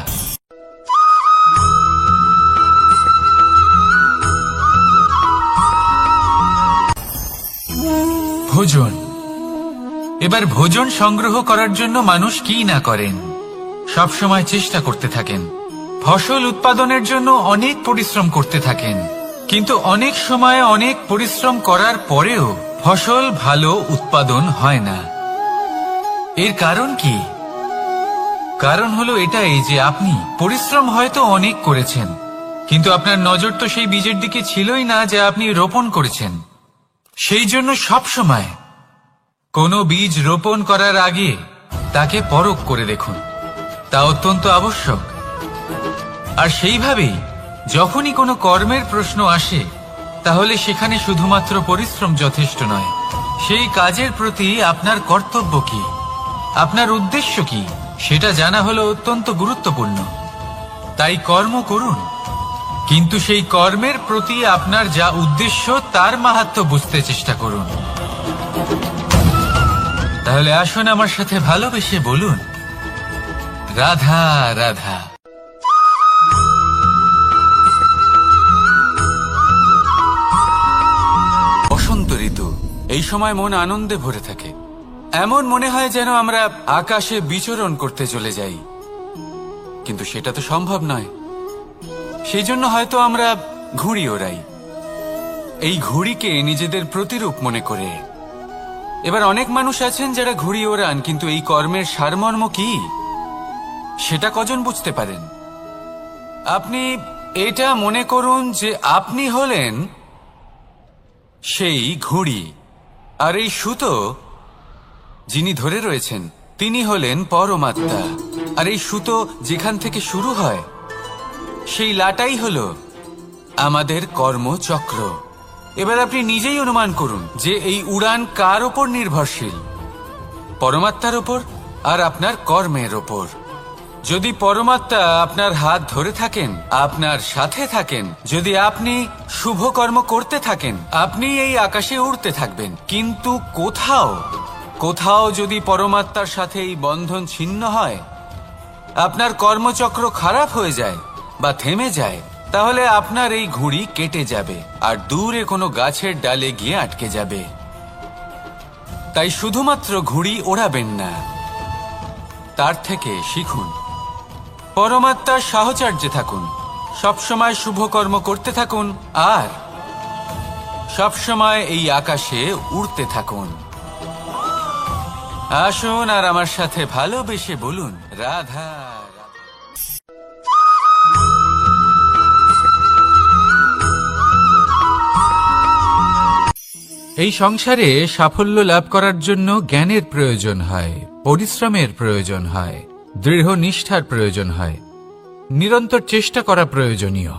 ভোজন। এবার ভোজন সংগ্রহ করার জন্য মানুষ কি না করেন, সবসময় চেষ্টা করতে থাকেন। ফসল উৎপাদনের জন্য অনেক পরিশ্রম করতে থাকেন, কিন্তু অনেক সময় অনেক পরিশ্রম করার পরেও ফসল ভালো উৎপাদন হয় না। এর কারণ কি? কারণ হলো এটাই যে আপনি পরিশ্রম হয়তো অনেক করেছেন, কিন্তু আপনার নজর তো সেই বীজের দিকে ছিলই না যা আপনি রোপণ করেছেন। সেই জন্য সবসময় কোনো বীজ রোপণ করার আগে তাকে পরখ করে দেখুন, তা অত্যন্ত আবশ্যক। আর সেইভাবেই যখনই কোনো কর্মের প্রশ্ন আসে, তাহলে সেখানে শুধুমাত্র পরিশ্রম যথেষ্ট নয়। সেই কাজের প্রতি আপনার কর্তব্য কি, আপনার উদ্দেশ্য কি, সেটা জানা হলো অত্যন্ত গুরুত্বপূর্ণ। তাই কর্ম করুন, কিন্তু সেই কর্মের প্রতি আপনার যা উদ্দেশ্য তার মাহাত্ম্য বুঝতে চেষ্টা করুন। তাহলে আসুন আমার সাথে ভালোবেসে বলুন, রাধা রাধা। বসন্ত ঋতু, এই সময় মন আনন্দে ভরে থাকে। এমন মনে হয় যেন আমরা আকাশে বিচরণ করতে চলে যাই, কিন্তু সেটা তো সম্ভব নয়। সেই জন্য হয়তো আমরা ঘুড়ি ওড়াই, এই ঘুড়িকে নিজেদের প্রতিরূপ মনে করে। এবার অনেক মানুষ আছেন যারা ঘুড়ি ওড়ান, কিন্তু এই কর্মের সারমর্ম কি সেটা কজন বুঝতে পারেন? আপনি এটা মনে করুন যে আপনি হলেন সেই ঘুড়ি, আর এই সুতো যিনি ধরে রয়েছেন তিনি হলেন পরমাত্মা। আর এই সুতো যেখান থেকে শুরু হয়, সেই লাটাই হলো আমাদের কর্মচক্র। এবার আপনি নিজেই অনুমান করুন যে এই উড়ান কার ওপর নির্ভরশীল, পরমাত্মার ওপর আর আপনার কর্মের ওপর। যদি পরমাত্মা আপনার হাত ধরে থাকেন, আপনার সাথে থাকেন, যদি আপনি শুভ কর্ম করতে থাকেন, আপনি এই আকাশে উড়তে থাকবেন। কিন্তু কোথাও যদি পরমাত্মার সাথে এই বন্ধন ছিন্ন হয়, আপনার কর্মচক্র খারাপ হয়ে যায় বা থেমে যায়, তাহলে আপনার এই ঘুড়ি কেটে যাবে আর দূরে কোনো গাছের ডালে গিয়ে আটকে যাবে। তাই শুধুমাত্র ঘুড়ি ওড়াবেন না, তার থেকে শিখুন, পরমাত্মার সাহচর্যে থাকুন, সবসময় শুভ কর্ম করতে থাকুন আর সবসময় এই আকাশে উড়তে থাকুন। আসুন আর আমার সাথে ভালোবেসে বলুন, রাধা। এই সংসারে সাফল্য লাভ করার জন্য জ্ঞানের প্রয়োজন হয়, পরিশ্রমের প্রয়োজন হয়, দৃঢ় নিষ্ঠার প্রয়োজন হয়, নিরন্তর চেষ্টা করা প্রয়োজনীয়।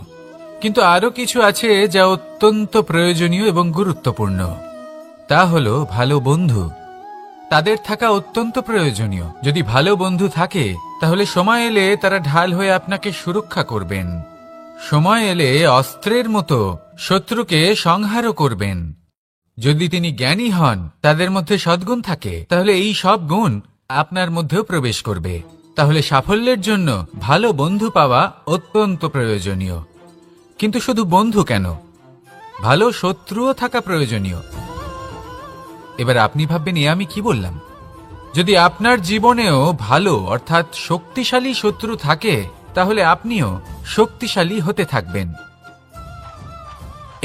কিন্তু আরো কিছু আছে যা অত্যন্ত প্রয়োজনীয় এবং গুরুত্বপূর্ণ। তা হলো ভালো বন্ধু। তাদের থাকা অত্যন্ত প্রয়োজনীয়। যদি ভালো বন্ধু থাকে, তাহলে সময় এলে তারা ঢাল হয়ে আপনাকে সুরক্ষা করবেন। সময় এলে অস্ত্রের মতো শত্রুকে সংহারও করবেন। যদি তিনি জ্ঞানী হন, তাদের মধ্যে সদ্গুণ থাকে, তাহলে এই সব গুণ আপনার মধ্যেও প্রবেশ করবে। তাহলে সাফল্যের জন্য ভালো বন্ধু পাওয়া অত্যন্ত প্রয়োজনীয়। কিন্তু শুধু বন্ধু কেন, ভালো শত্রুও থাকা প্রয়োজনীয়। এবার আপনি ভাববেন, এ আমি কি বললাম? যদি আপনার জীবনেও ভালো অর্থাৎ শক্তিশালী শত্রু থাকে, তাহলে আপনিও শক্তিশালী হতে থাকবেন।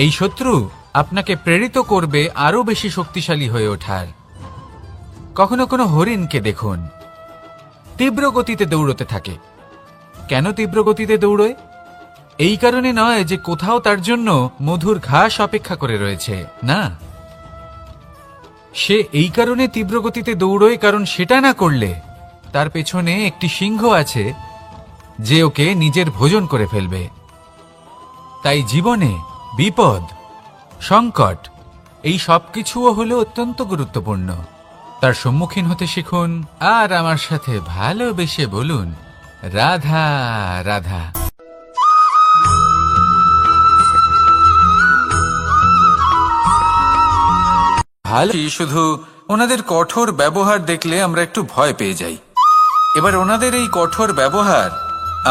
এই শত্রু আপনাকে প্রেরিত করবে আরো বেশি শক্তিশালী হয়ে ওঠার। কখনো কোনো হরিণকে দেখুন, তীব্র গতিতে দৌড়তে থাকে। কেন তীব্র গতিতে দৌড়য়? এই কারণে নয় যে কোথাও তার জন্য মধুর ঘাস অপেক্ষা করে রয়েছে, না। সে এই কারণে তীব্র গতিতে দৌড়য় কারণ সেটা না করলে তার পেছনে একটি সিংহ আছে যে ওকে নিজের ভোজন করে ফেলবে। তাই জীবনে বিপদ, সংকট, এই সবকিছুও হলো অত্যন্ত গুরুত্বপূর্ণ। তার সম্মুখীন হতে শিখুন আর আমার সাথে ভালোবেসে বলুন, রাধা রাধা। ভালো, শুধু ওনাদের কঠোর ব্যবহার দেখলে আমরা একটু ভয় পেয়ে যাই। এবার ওনাদের এই কঠোর ব্যবহার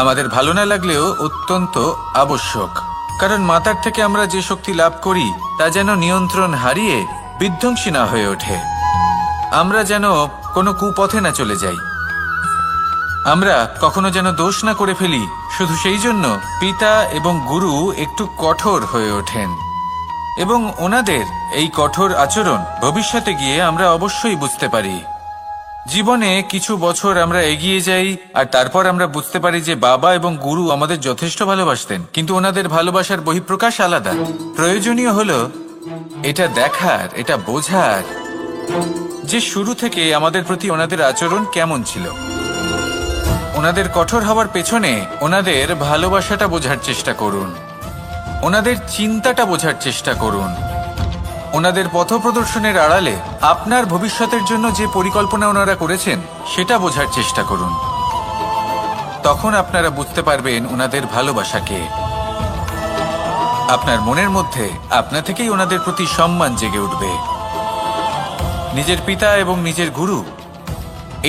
আমাদের ভালো না লাগলেও অত্যন্ত আবশ্যক, কারণ মাতার থেকে আমরা যে শক্তি লাভ করি তা যেন নিয়ন্ত্রণ হারিয়ে বিধ্বংসী না হয়ে ওঠে, আমরা যেন কোনো কুপথে না চলে যাই, আমরা কখনো যেন দোষ না করে ফেলি। শুধু সেই জন্য পিতা এবং গুরু একটু কঠোর হয়ে ওঠেন, এবং ওনাদের এই কঠোর আচরণ ভবিষ্যতে গিয়ে আমরা অবশ্যই বুঝতে পারি। জীবনে কিছু বছর আমরা এগিয়ে যাই আর তারপর আমরা বুঝতে পারি যে বাবা এবং গুরু আমাদের যথেষ্ট ভালোবাসতেন, কিন্তু ওনাদের ভালোবাসার বহিঃপ্রকাশ আলাদা। প্রয়োজনীয় হলো এটা দেখার, এটা বোঝার যে শুরু থেকে আমাদের প্রতি ওনাদের আচরণ কেমন ছিল। ওনাদের কঠোর হওয়ার পেছনে ওনাদের ভালোবাসাটা বোঝার চেষ্টা করুন, ওনাদের চিন্তাটা বোঝার চেষ্টা করুন, ওনাদের পথপ্রদর্শনের আড়ালে আপনার ভবিষ্যতের জন্য যে পরিকল্পনা ওনারা করেছেন সেটা বোঝার চেষ্টা করুন। তখন আপনারা বুঝতে পারবেন ওনাদের ভালোবাসাকে। আপনার মনের মধ্যে আপনা থেকেই ওনাদের প্রতি সম্মান জেগে উঠবে। নিজের পিতা এবং নিজের গুরু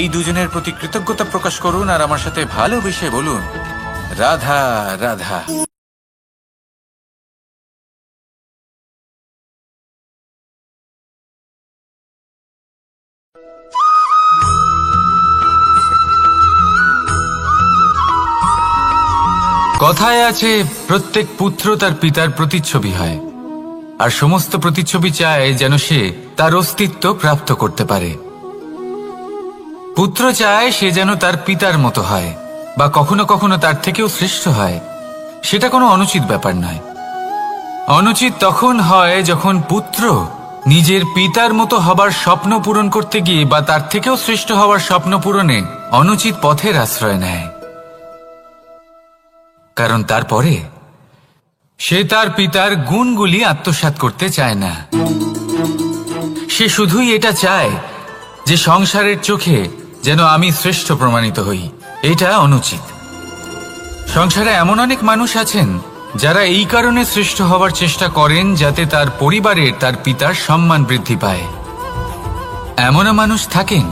এই দুজনের প্রতি কৃতজ্ঞতা প্রকাশ করুন আর আমার সাথে ভালোবেসে বলুন, রাধা রাধা। কথায় আছে, প্রত্যেক পুত্র তার পিতার প্রতিচ্ছবি হয়, আর সমস্ত প্রতিচ্ছবি চায় যেন সে তার অস্তিত্ব প্রাপ্ত করতে পারে। পুত্র চায় সে যেন তার পিতার মতো হয়, বা কখনো কখনো তার থেকেও শ্রেষ্ঠ হয়। সেটা কোনো অনুচিত ব্যাপার নয়। অনুচিত তখন হয় যখন পুত্র নিজের পিতার মতো হবার স্বপ্ন পূরণ করতে গিয়ে বা তার থেকেও শ্রেষ্ঠ হওয়ার স্বপ্ন পূরণে অনুচিত পথের আশ্রয় নেয়, কারণ তারপরে সে তার পিতার গুণগুলি আত্মসাৎ করতে চায় না। সে শুধুই এটা চায় যে সংসারের চোখে যেন আমি শ্রেষ্ঠ প্রমাণিত হই। এটা অনুচিত। সংসারে এমন অনেক মানুষ আছেন যারা এই কারণে শ্রেষ্ঠ হওয়ার চেষ্টা করেন যাতে তার পরিবারের, তার পিতার সম্মান বৃদ্ধি পায়। এমনও মানুষ থাকেন,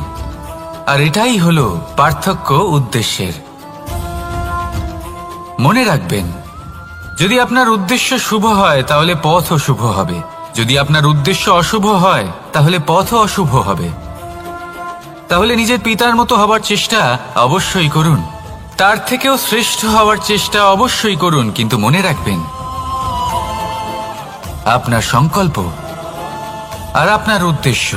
আর এটাই হলো পার্থক্য উদ্দেশ্যের। মনে রাখবেন, যদি আপনার উদ্দেশ্য শুভ হয় তাহলে পথও শুভ হবে, যদি আপনার উদ্দেশ্য অশুভ হয় তাহলে পথও অশুভ হবে। তাহলে নিজের পিতার মতো হবার চেষ্টা অবশ্যই করুন, তার থেকেও শ্রেষ্ঠ হওয়ার চেষ্টা অবশ্যই করুন, কিন্তু মনে রাখবেন আপনার সংকল্প আর আপনার উদ্দেশ্য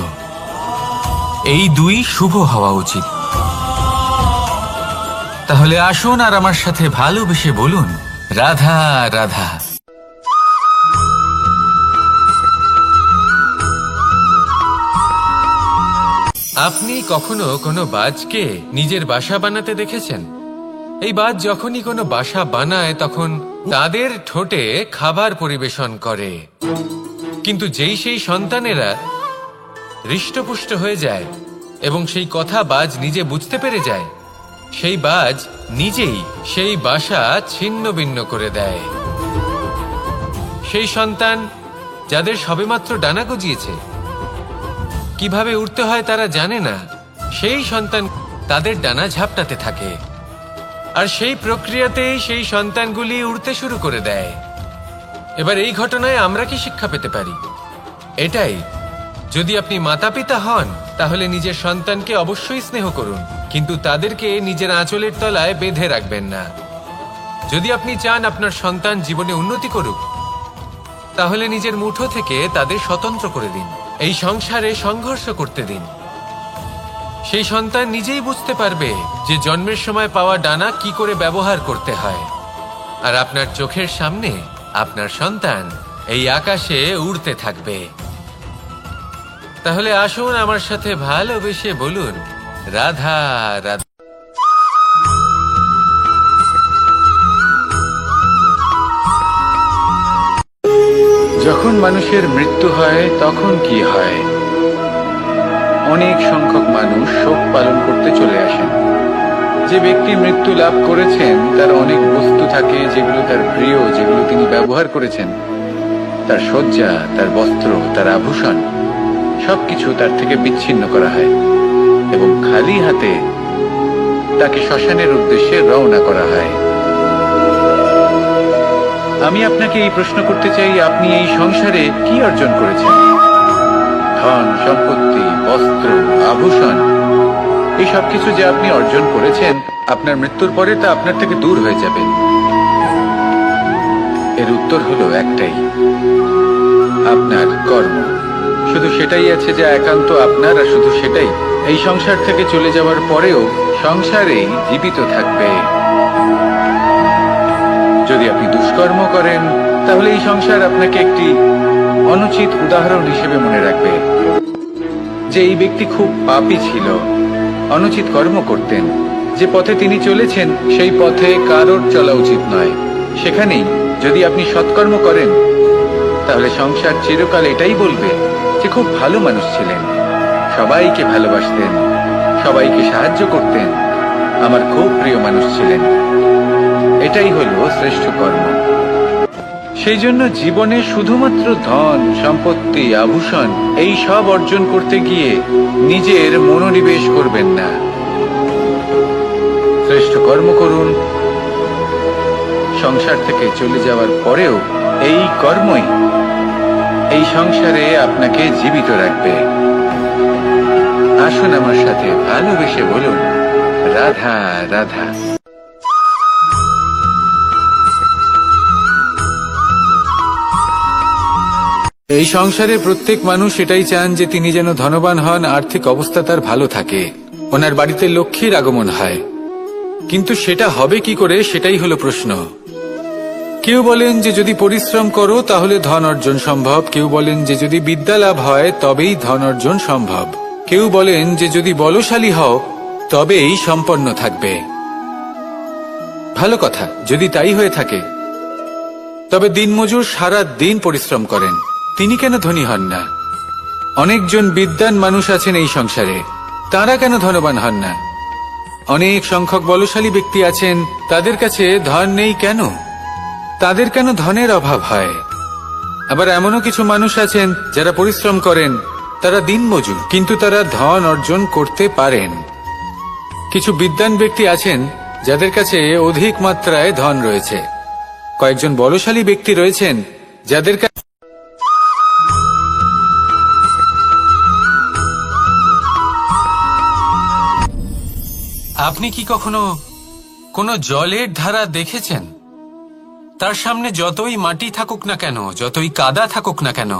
এই দুই শুভ হওয়া উচিত। তাহলে আসুন আর আমার সাথে ভালোবেসে বলুন, রাধা রাধা। আপনি কখনো কোনো বাজকে নিজের বাসা বানাতে দেখেছেন? এই বাজ যখনই কোনো বাসা বানায় তখন তাদের ঠোঁটে খাবার পরিবেশন করে, কিন্তু যেই সেই সন্তানেরা হৃষ্টপুষ্ট হয়ে যায় এবং সেই কথা বাজ নিজে বুঝতে পেরে যায়, সেই বাজ নিজেই সেই বাসা ছিন্ন ভিন্ন করে দেয়। সেই সন্তান যাদের সবেমাত্র ডানা গজিয়েছে, কিভাবে উড়তে হয় তারা জানে না, সেই সন্তান তাদের ডানা ঝাপটাতে থাকে, আর সেই প্রক্রিয়াতেই সেই সন্তানগুলি উড়তে শুরু করে দেয়। এবার এই ঘটনায় আমরা কি শিক্ষা পেতে পারি? এটাই, যদি আপনি মাতা পিতা হন তাহলে নিজের সন্তানকে অবশ্যই স্নেহ করুন, কিন্তু তাদেরকে নিজের আঁচলের তলায় বেঁধে রাখবেন না। যদি আপনি চান আপনার সন্তান জীবনে উন্নতি করুক, তাহলে নিজের মুঠো থেকে তাদের স্বতন্ত্র করে দিন, এই সংসারে সংঘর্ষ করতে দিন। সেই সন্তান নিজেই বুঝতে পারবে যে জন্মের সময় পাওয়া ডানা কি করে ব্যবহার করতে হয়, আর আপনার চোখের সামনে আপনার সন্তান এই আকাশে উড়তে থাকবে। তাহলে আসুন আমার সাথে ভালোবেসে বলুন, রাধা রাধা। যখন মানুষের মৃত্যু হয় তখন কি হয়? অনেক সংখ্যক মানুষ শোক পালন করতে চলে আসেন। যে ব্যক্তি মৃত্যু লাভ করেছেন তার অনেক বস্তু থাকে যেগুলো তার প্রিয়, যেগুলো তিনি ব্যবহার করেছেন। তার শয্যা, তার বস্ত্র, তার আভূষণ সবকিছু তার থেকে বিচ্ছিন্ন করা হয় এবং খালি হাতে তাকে শ্মশানের উদ্দেশ্যে রওনা করা হয়। আমি আপনাকে এই প্রশ্ন করতে চাই, আপনি এই সংসারে কি অর্জন করেছেন? ধন সম্পত্তি, বস্ত্র, আভূষণ, এই সবকিছু যে আপনি অর্জন করেছেন, আপনার মৃত্যুর পরে তা আপনার থেকে দূর হয়ে যাবে। এর উত্তর হলো একটাই, আপনার কর্ম। শুধু সেটাই আছে যা একান্ত আপনার, আর শুধু সেটাই এই সংসার থেকে চলে যাওয়ার পরেও সংসারেই জীবিত থাকবে। যদি আপনি দুষ্কর্ম করেন তাহলে এই সংসার আপনাকে একটি অনুচিত উদাহরণ হিসেবে মনে রাখবে যে এই ব্যক্তি খুব পাপী ছিল, অনুচিত কর্ম করতেন। যে পথে তিনি চলেছেন সেই পথে কারোর চলা উচিত নয়। সেখানেই যদি আপনি সৎকর্ম করেন তাহলে সংসার চিরকাল এটাই বলবে যে খুব ভালো মানুষ ছিলেন, সবাইকে ভালোবাসতেন, সবাইকে সাহায্য করতেন, আমার খুব প্রিয় মানুষ ছিলেন। এটাই হলো শ্রেষ্ঠ কর্ম। সেই জন্য জীবনে শুধুমাত্র ধন সম্পত্তি, আভূষণ এই সব অর্জন করতে গিয়ে নিজের মনোনিবেশ করবেন না। শ্রেষ্ঠ কর্ম করুন। সংসার থেকে চলে যাওয়ার পরেও এই কর্মই এই সংসারে আপনাকে জীবিত রাখবে। আসুন আমার সাথে ভালোবেসে বলুন, রাধা রাধা। এই সংসারে প্রত্যেক মানুষ এটাই চান যে তিনি যেন ধনবান হন, আর্থিক অবস্থা তার ভালো থাকে, ওনার বাড়িতে লক্ষ্মীর আগমন হয়। কিন্তু সেটা হবে কি করে, সেটাই হলো প্রশ্ন। কেউ বলেন যে যদি পরিশ্রম করো তাহলে ধন অর্জন সম্ভব, কেউ বলেন যে যদি বিদ্যা লাভ হয় তবেই ধন অর্জন সম্ভব, কেউ বলেন যে যদি বলশালী হও তবেই সম্পন্ন থাকবে। ভালো কথা, যদি তাই হয়ে থাকে তবে দিনমজুর সারা দিন পরিশ্রম করেন, তিনি কেন ধনী হন না? অনেকজন বিদ্বান মানুষ আছেন এই সংসারে, তারা কেন ধনবান হন না? অনেক সংখ্যক বলশালী ব্যক্তি আছেন, তাদের কাছে ধন নেই কেন? তাদের কেন ধনের অভাব হয়? আবার এমনও কিছু মানুষ আছেন যারা পরিশ্রম করেন, তারা দিনমজুর, কিন্তু তারা ধন অর্জন করতে পারেন। কিছু বিদ্বান ব্যক্তি আছেন যাদের কাছে অধিক মাত্রায় ধন রয়েছে, কয়েকজন বলশালী ব্যক্তি রয়েছেন যাদের কাছে আপনি কি কখনো কোনো জলের ধারা দেখেছেন? তার সামনে যতই মাটি থাকুক না কেন, যতই কাদা থাকুক না কেন,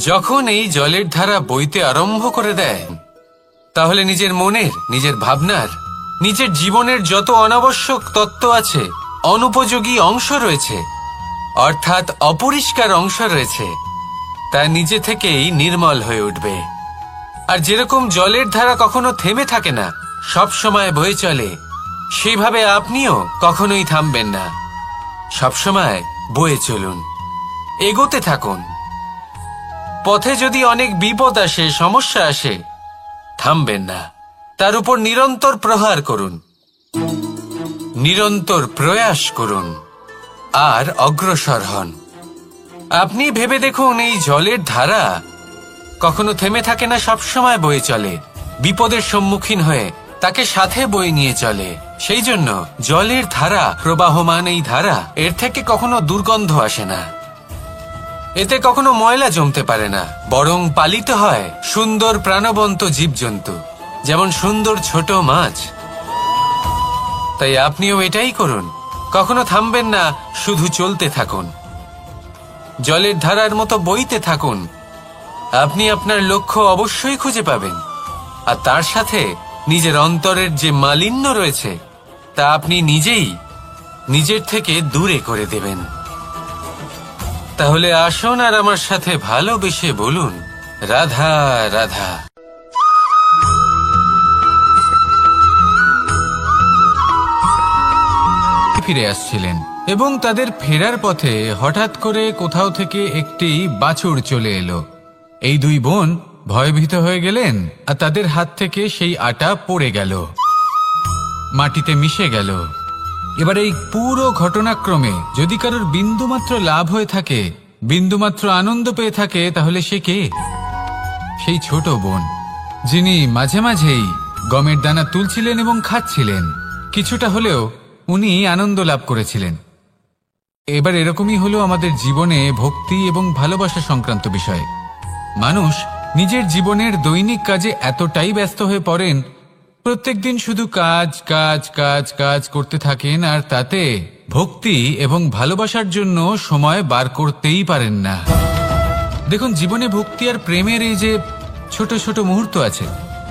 যখন এই জলের ধারা বইতে আরম্ভ করে দেয়, তাহলে নিজের মনের, নিজের ভাবনার, নিজের জীবনের যত অনাবশ্যক তত্ত্ব আছে, অনুপযোগী অংশ রয়েছে, অর্থাৎ অপরিষ্কার অংশ রয়েছে, তা নিজে থেকেই নির্মল হয়ে উঠবে। আর যেরকম জলের ধারা কখনো থেমে থাকে না, সব সময় বয়ে চলে, সেইভাবে আপনিও কখনোই থামবেন না। সবসময় বয়ে চলুন, এগোতে থাকুন। পথে যদি অনেক বিপদ আসে, সমস্যা আসে, থামবেন না, তার উপর নিরন্তর প্রহার করুন, নিরন্তর প্রয়াস করুন আর অগ্রসর হন। আপনি ভেবে দেখুন, এই জলের ধারা কখনো থেমে থাকে না, সবসময় বয়ে চলে, বিপদের সম্মুখীন হয়ে তাকে সাথে বয়ে নিয়ে চলে। সেই জন্য জলের ধারা, প্রবাহমান এই ধারা, এর থেকে কখনো দুর্গন্ধ আসে না, এতে কখনো ময়লা জমতে পারে না, বরং পালিত হয় সুন্দর প্রাণবন্ত জীবজন্তু, যেমন সুন্দর ছোট মাছ। তাই আপনিও এটাই করুন, কখনো থামবেন না, শুধু চলতে থাকুন, জলের ধারার মতো বইতে থাকুন। আপনি আপনার লক্ষ্য অবশ্যই খুঁজে পাবেন, আর তার সাথে নিজের অন্তরের যে মালিন্য রয়েছে তা আপনি নিজেই নিজের থেকে দূরে করে দেবেন। তাহলে আসুন আর আমার সাথে ভালোবেসে বলুন, রাধা রাধা। ফিরে আসছিলেন এবং তাদের ফেরার পথে হঠাৎ করে কোথাও থেকে একটি বাছুর চলে এলো। এই দুই বোন ভয়ভীত হয়ে গেলেন আর তাদের হাত থেকে সেই আটা পড়ে গেল, মাটিতে মিশে গেল। এবার এই পুরো ঘটনাক্রমে যদি কারোর বিন্দুমাত্র লাভ হয়ে থাকে, বিন্দুমাত্র আনন্দ পেয়ে থাকে, তাহলে সে কে? সেই ছোট বোন, যিনি মাঝে মাঝেই গমের দানা তুলছিলেন এবং খাচ্ছিলেন। কিছুটা হলেও উনি আনন্দ লাভ করেছিলেন। এবার এরকমই হলো আমাদের জীবনে ভক্তি এবং ভালোবাসা সংক্রান্ত বিষয়। মানুষ নিজের জীবনের দৈনিক কাজে এতটাই ব্যস্ত হয়ে পড়েন, প্রত্যেকদিন শুধু কাজ কাজ কাজ কাজ করতে থাকেন, আর তাতে ভক্তি এবং ভালোবাসার জন্য সময় বার করতেই পারেন না। দেখুন, জীবনে ভক্তি আর প্রেমের এই যে ছোট ছোট মুহূর্ত আছে,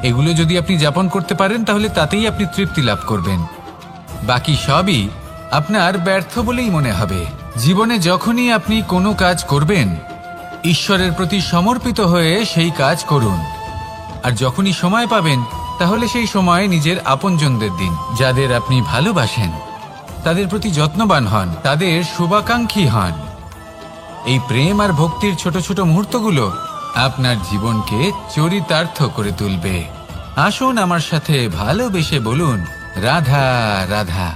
এগুলো যদি আপনি যাপন করতে পারেন তাহলে তাতেই আপনি তৃপ্তি লাভ করবেন। বাকি সবই আপনার ব্যর্থ বলেই মনে হবে। জীবনে যখনই আপনি কোনো কাজ করবেন, ঈশ্বরের প্রতি সমর্পিত হয়ে সেই কাজ করুন। আর যখনই সময় পাবেন, তাহলে সেই সময় নিজের আপনজনদের দিন। যাদের আপনি ভালোবাসেন তাদের প্রতি যত্নবান হন, তাদের শুভাকাঙ্ক্ষী হন। এই প্রেম আর ভক্তির ছোট ছোট মুহূর্তগুলো আপনার জীবনকে চরিতার্থ করে তুলবে। আসুন আমার সাথে ভালোবেসে বলুন, রাধা রাধা।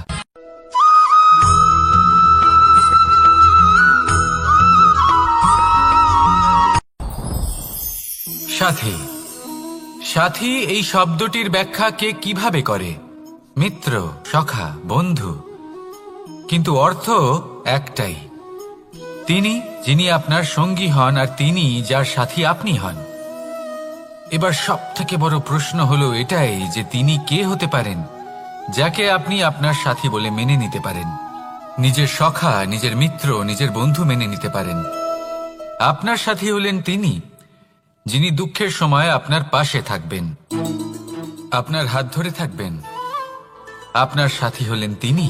সাথী। সাথী এই শব্দটির ব্যাখ্যা কে কিভাবে করে? মিত্র, সখা, বন্ধু। কিন্তু অর্থ একটাই, তিনি যিনি আপনার সঙ্গী হন আর তিনি যার সাথী আপনি হন। এবার সব থেকে বড় প্রশ্ন হলো এটাই যে তিনি কে হতে পারেন যাকে আপনি আপনার সাথী বলে মেনে নিতে পারেন, নিজের সখা, নিজের মিত্র, নিজের বন্ধু মেনে নিতে পারেন। আপনার সাথী হলেন তিনি যিনি দুঃখের সময় আপনার পাশে থাকবেন, আপনার হাত ধরে থাকবেন। আপনার সাথী হলেন তিনি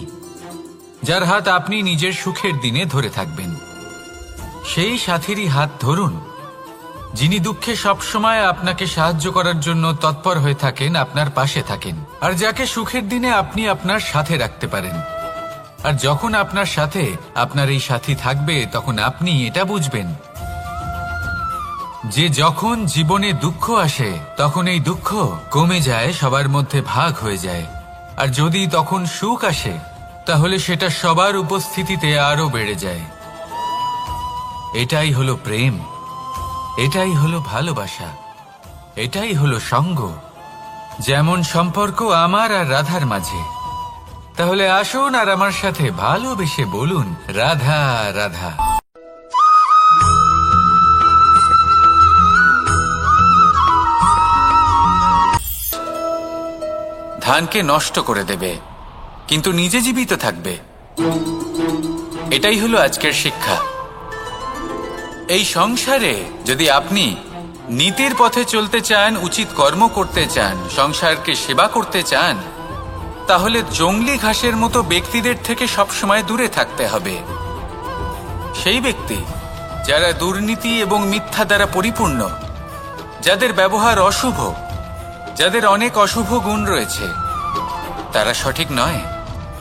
যার হাত আপনি নিজের সুখের দিনে ধরে থাকবেন। সেই সাথীরই হাত ধরুন যিনি দুঃখে সবসময় আপনাকে সাহায্য করার জন্য তৎপর হয়ে থাকেন, আপনার পাশে থাকেন, আর যাকে সুখের দিনে আপনি আপনার সাথে রাখতে পারেন। আর যখন আপনার সাথে আপনার এই সাথী থাকবে, তখন আপনি এটা বুঝবেন যে যখন জীবনে দুঃখ আসে, তখন এই দুঃখ কমে যায়, সবার মধ্যে ভাগ হয়ে যায়। আর যদি তখন সুখ আসে, তাহলে সেটা সবার উপস্থিতিতে আরো বেড়ে যায়। এটাই হলো প্রেম, এটাই হলো ভালোবাসা, এটাই হলো সঙ্গ। যেমন সম্পর্ক আমার আর রাধার মাঝে। তাহলে আসুন আর আমার সাথে ভালোবেসে বলুন, রাধা রাধা। ধানকে নষ্ট করে দেবে, কিন্তু নিজে জীবিত থাকবে। এটাই হলো আজকের শিক্ষা। এই সংসারে যদি আপনি নীতির পথে চলতে চান, উচিত কর্ম করতে চান, সংসারকে সেবা করতে চান, তাহলে জংলি ঘাসের মতো ব্যক্তিদের থেকে সবসময় দূরে থাকতে হবে। সেই ব্যক্তি যারা দুর্নীতি এবং মিথ্যা দ্বারা পরিপূর্ণ, যাদের ব্যবহার অশুভ, যাদের অনেক অশুভ গুণ রয়েছে, তারা সঠিক নয়।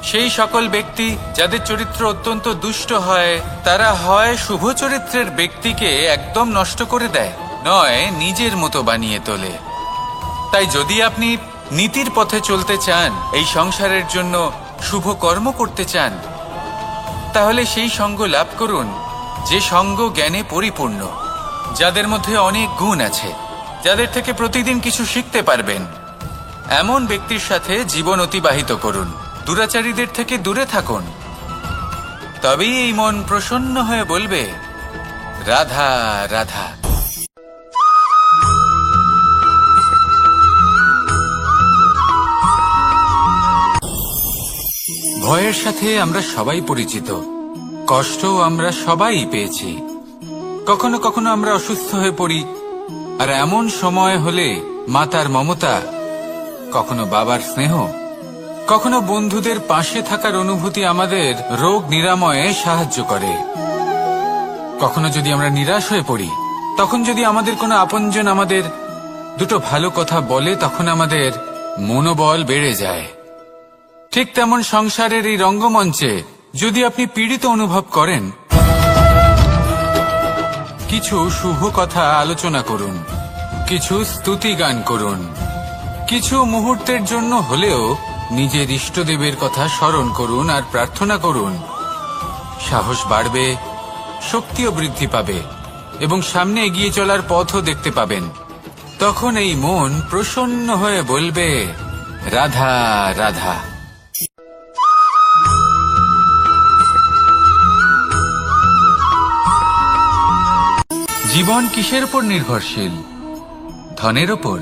সেই সকল ব্যক্তি যাদের চরিত্র অত্যন্ত দুষ্ট হয়, তারা হয় শুভ চরিত্রের ব্যক্তিকে একদম নষ্ট করে দেয়, নয় নিজের মতো বানিয়ে তোলে। তাই যদি আপনি নীতির পথে চলতে চান, এই সংসারের জন্য শুভ কর্ম করতে চান, তাহলে সেই সঙ্গ লাভ করুন যে সঙ্গ জ্ঞানে পরিপূর্ণ, যাদের মধ্যে অনেক গুণ আছে, যাদের থেকে প্রতিদিন কিছু শিখতে পারবেন। এমন ব্যক্তির সাথে জীবন অতিবাহিত করুন, দুরাচারীদের থেকে দূরে থাকুন। তবেই এই মন প্রসন্ন হয়ে বলবে, রাধা রাধা। ভয়ের সাথে আমরা সবাই পরিচিত, কষ্টও আমরা সবাই পেয়েছি। কখনো কখনো আমরা অসুস্থ হয়ে পড়ি, আর এমন সময় হলে মাতার মমতা, কখনো বাবার স্নেহ, কখনো বন্ধুদের পাশে থাকার অনুভূতি আমাদের রোগ নিরাময়ে সাহায্য করে। কখনো যদি আমরা নিরাশ হয়ে পড়ি, তখন যদি আমাদের কোনো আপনজন আমাদের দুটো ভালো কথা বলে, তখন আমাদের মনোবল বেড়ে যায়। ঠিক তেমন সংসারের এই রঙ্গমঞ্চে যদি আপনি পীড়িত অনুভব করেন, কিছু শুভ কথা আলোচনা করুন। কিছু স্তুতি গান করুন। কিছু মুহূর্তের জন্য হলেও নিজের ইষ্টদেবের কথা স্মরণ করুন আর প্রার্থনা করুন। সাহস বাড়বে, শক্তিও বৃদ্ধি পাবে এবং সামনে এগিয়ে চলার পথও দেখতে পাবেন। তখন এই মন প্রসন্ন হয়ে বলবে, রাধা রাধা। জীবন কিসের উপর নির্ভরশীল? ধনের ওপর?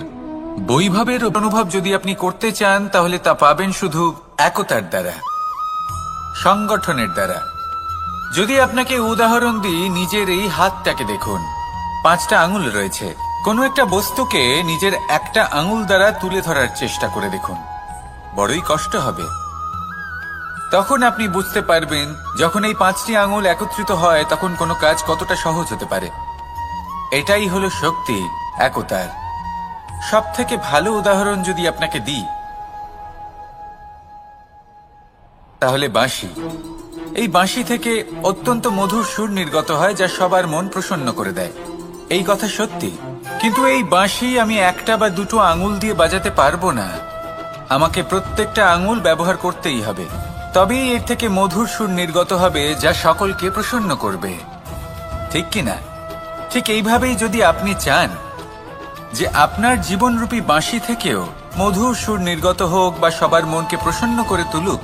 বৈভবের অনুভব যদি আপনি করতে চান তাহলে তা পাবেন শুধু একতার দ্বারা, সংগঠনের দ্বারা। যদি আপনাকে উদাহরণ দিই, নিজের এই হাতটাকে দেখুন। 5টা আঙুল রয়েছে। কোনো একটা বস্তুকে নিজের একটা আঙুল দ্বারা তুলে ধরার চেষ্টা করে দেখুন, বড়ই কষ্ট হবে। তখন আপনি বুঝতে পারবেন যখন এই 5টি আঙুল একত্রিত হয় তখন কোনো কাজ কতটা সহজ হতে পারে। এটাই হলো শক্তি, একতার। সব থেকে ভালো উদাহরণ যদি আপনাকে দিই তাহলে বাঁশি। এই বাঁশি থেকে অত্যন্ত মধুর সুর নির্গত হয় যা সবার মন প্রসন্ন করে দেয়। এই কথা সত্যি, কিন্তু এই বাঁশি আমি একটা বা দুটো আঙুল দিয়ে বাজাতে পারবো না। আমাকে প্রত্যেকটা আঙুল ব্যবহার করতেই হবে, তবেই এর থেকে মধুর সুর নির্গত হবে যা সকলকে প্রসন্ন করবে, ঠিক কিনা? ঠিক এইভাবেই যদি আপনি চান যে আপনার জীবনরূপী বাঁশি থেকেও মধুর সুর নির্গত হোক বা সবার মনকে প্রসন্ন করে তুলুক,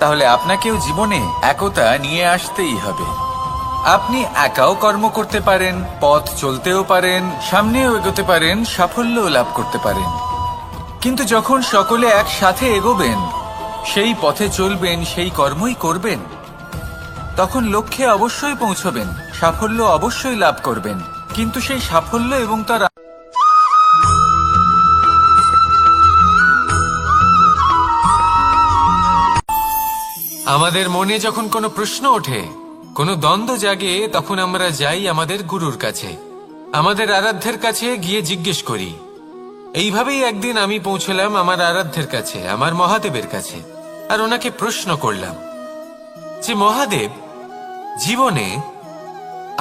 তাহলে আপনাকেও জীবনে একতা নিয়ে আসতেই হবে। আপনি একাও কর্ম করতে পারেন, পথ চলতেও পারেন, সামনেও এগোতে পারেন, সাফল্যও লাভ করতে পারেন। কিন্তু যখন সকলে একসাথে এগোবেন, সেই পথে চলবেন, সেই কর্মই করবেন, তখন লক্ষ্যে অবশ্যই পৌঁছবেন, সাফল্য অবশ্যই লাভ করবেন। কিন্তু সেই সাফল্য এবং তার আমাদের মনে যখন কোনো প্রশ্ন ওঠে, কোনো দ্বন্দ্ব জাগে, তখন আমরা যাই আমাদের গুরুর কাছে, আমাদের আরাধ্যের কাছে গিয়ে জিজ্ঞেস করি। এইভাবেই একদিন আমি পৌঁছলাম আমার আরাধ্যের কাছে, আমার মহাদেবের কাছে, আর ওনাকে প্রশ্ন করলাম যে মহাদেব, জীবনে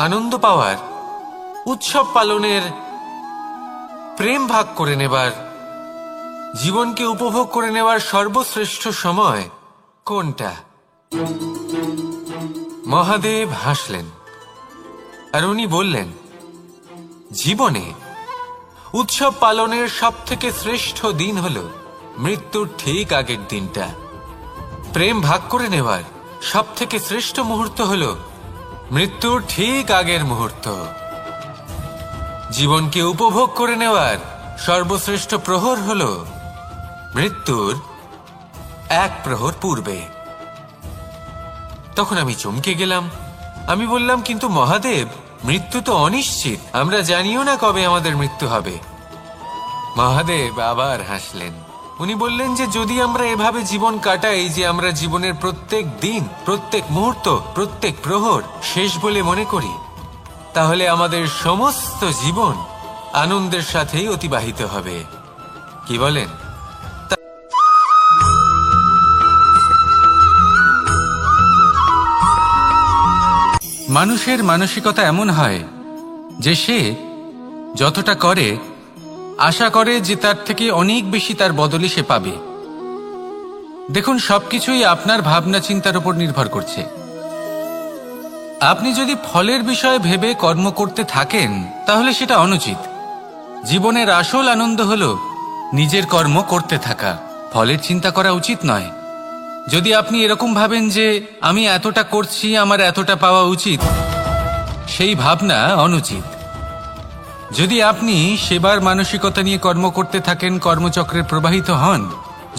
আনন্দ পাওয়ার, উৎসব পালনের, প্রেম ভাগ করে নেবার, জীবনকে উপভোগ করে নেওয়ার সর্বশ্রেষ্ঠ সময় কোনটা? মহাদেব হাসলেন আর উনি বললেন, জীবনে উৎসব পালনের সব থেকে শ্রেষ্ঠ দিন হল মৃত্যুর ঠিক আগের দিনটা। প্রেম ভাগ করে নেওয়ার সব থেকে শ্রেষ্ঠ মুহূর্ত হল মৃত্যুর ঠিক আগের মুহূর্ত। জীবনকে উপভোগ করে নেওয়ার সর্বশ্রেষ্ঠ প্রহর হল মৃত্যুর 1 প্রহর পূর্বে। তখন আমি চমকে গেলাম। আমি বললাম, কিন্তু মহাদেব, মৃত্যু তো অনিশ্চিত, আমরা জানিও না কবে আমাদের মৃত্যু হবে। মহাদেব আবার হাসলেন। উনি বললেন যে যদি আমরা এভাবে জীবন কাটাই যে আমরা জীবনের প্রত্যেক দিন, প্রত্যেক মুহূর্ত, প্রত্যেক প্রহর শেষ বলে মনে করি, তাহলে আমাদের সমস্ত জীবন আনন্দের সাথেই অতিবাহিত হবে। কি বলেন? মানুষের মানসিকতা এমন হয় যে সে যতটা করে আশা করে যে তার থেকে অনেক বেশি তার বদলে সে পাবে। দেখুন, সবকিছুই আপনার ভাবনা চিন্তার উপর নির্ভর করছে। আপনি যদি ফলের বিষয়ে ভেবে কর্ম করতে থাকেন তাহলে সেটা অনুচিত। জীবনের আসল আনন্দ হলো নিজের কর্ম করতে থাকা, ফলের চিন্তা করা উচিত নয়। যদি আপনি এরকম ভাবেন যে আমি এতটা করছি, আমার এতটা পাওয়া উচিত, সেই ভাবনা অনুচিত। যদি আপনি সেবার মানসিকতা নিয়ে কর্ম করতে থাকেন, কর্মচক্রে প্রবাহিত হন,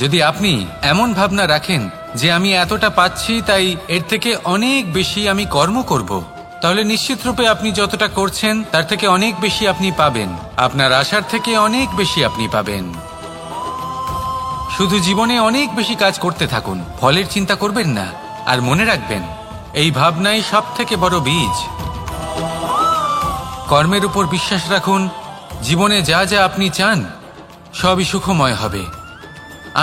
যদি আপনি এমন ভাবনা রাখেন যে আমি এতটা পাচ্ছি তাই এর থেকে অনেক বেশি আমি কর্ম করব, তাহলে নিশ্চিতরূপে আপনি যতটা করছেন তার থেকে অনেক বেশি আপনি পাবেন, আপনার আশার থেকে অনেক বেশি আপনি পাবেন। শুধু জীবনে অনেক বেশি কাজ করতে থাকুন, ফলের চিন্তা করবেন না। আর মনে রাখবেন, এই ভাবনাই সব থেকে বড় বীজ। কর্মের উপর বিশ্বাস রাখুন, জীবনে যা যা আপনি চান সবই সুখময় হবে।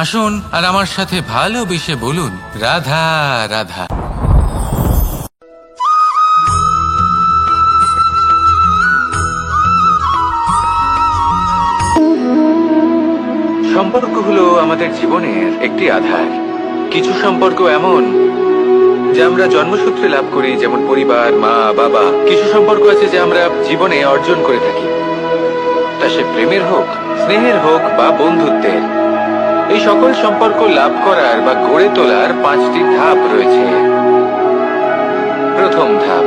আসুন আর আমার সাথে ভালোবেসে বলুন, রাধা রাধা। সম্পর্ক হলো আমাদের জীবনের একটি আধার। কিছু সম্পর্ক এমন যা আমরা জন্মসূত্রে লাভ করি, যেমন পরিবার, মা, বাবা। কিছু সম্পর্ক আছে যা আমরা জীবনে অর্জন করে থাকি, তা সে প্রেমের হোক, স্নেহের হোক বা বন্ধুত্বের। এই সকল সম্পর্ক লাভ করার বা গড়ে তোলার 5টি ধাপ রয়েছে। প্রথম ধাপ,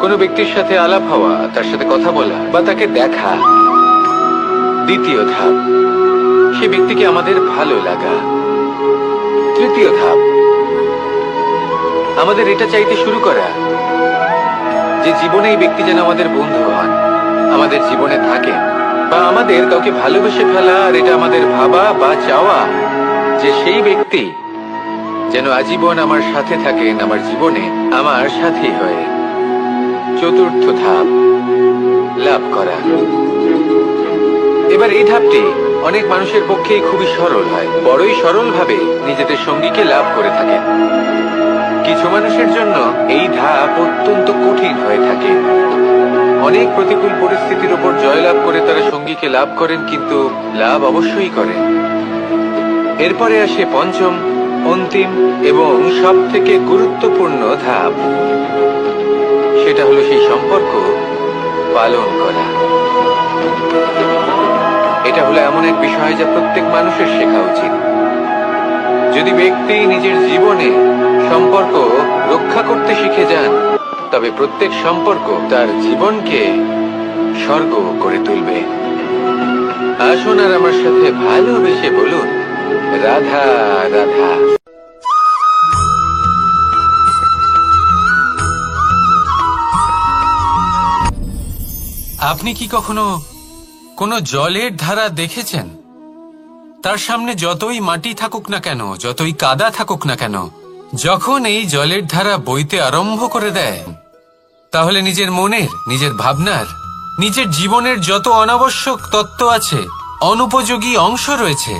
কোনো ব্যক্তির সাথে আলাপ হওয়া, তার সাথে কথা বলা বা তাকে দেখা। দ্বিতীয় ধাপ, সে ব্যক্তিকে আমাদের ভালো লাগা। তৃতীয় ধাপ, আমাদের এটা চাইতে শুরু করা যে জীবনে এই ব্যক্তি যেন আমাদের বন্ধু হন, আমাদের জীবনে থাকেন, বা আমাদের কাউকে ভালোবেসে ফেলা আর এটা আমাদের ভাবা বা চাওয়া যে সেই ব্যক্তি যেন আজীবন আমার সাথে থাকেন, আমার জীবনে আমার সাথী হয়ে। চতুর্থ ধাপ, লাভ করা। এবার এই ধাপটি অনেক মানুষের পক্ষেই খুবই সরল হয়, বড়ই সরলভাবে নিজেদের সঙ্গীকে লাভ করে থাকেন। কিছু মানুষের জন্য এই ধাপ অত্যন্ত কঠিন হয়ে থাকে। অনেক প্রতিকূল পরিস্থিতির উপর জয়লাভ করে তারা সঙ্গীকে লাভ করেন, কিন্তু লাভ অবশ্যই করেন। এরপরে আসে পঞ্চম, অন্তিম এবং সব থেকে গুরুত্বপূর্ণ ধাপ। সেটা হলো সেই সম্পর্ক পালন করা। এটা হলো এমন এক বিষয় যা প্রত্যেক মানুষের শেখা উচিত। যদি ব্যক্তি নিজের জীবনে সম্পর্ক রক্ষা করতে শিখে যান, তবে প্রত্যেক সম্পর্ক তার জীবনকে স্বর্গ করে তুলবে। আসুন আর আমার সাথে ভালোবেসে বলুন, রাধা রাধা। আপনি কি কখনো কোনো জলের ধারা দেখেছেন? তার সামনে যতই মাটি থাকুক না কেন, যতই কাদা থাকুক না কেন, যখন এই জলের ধারা বইতে আরম্ভ করে দেয়, তাহলে নিজের মনের, নিজের ভাবনার, নিজের জীবনের যত অনাবশ্যক তত্ত্ব আছে, অনুপযোগী অংশ রয়েছে,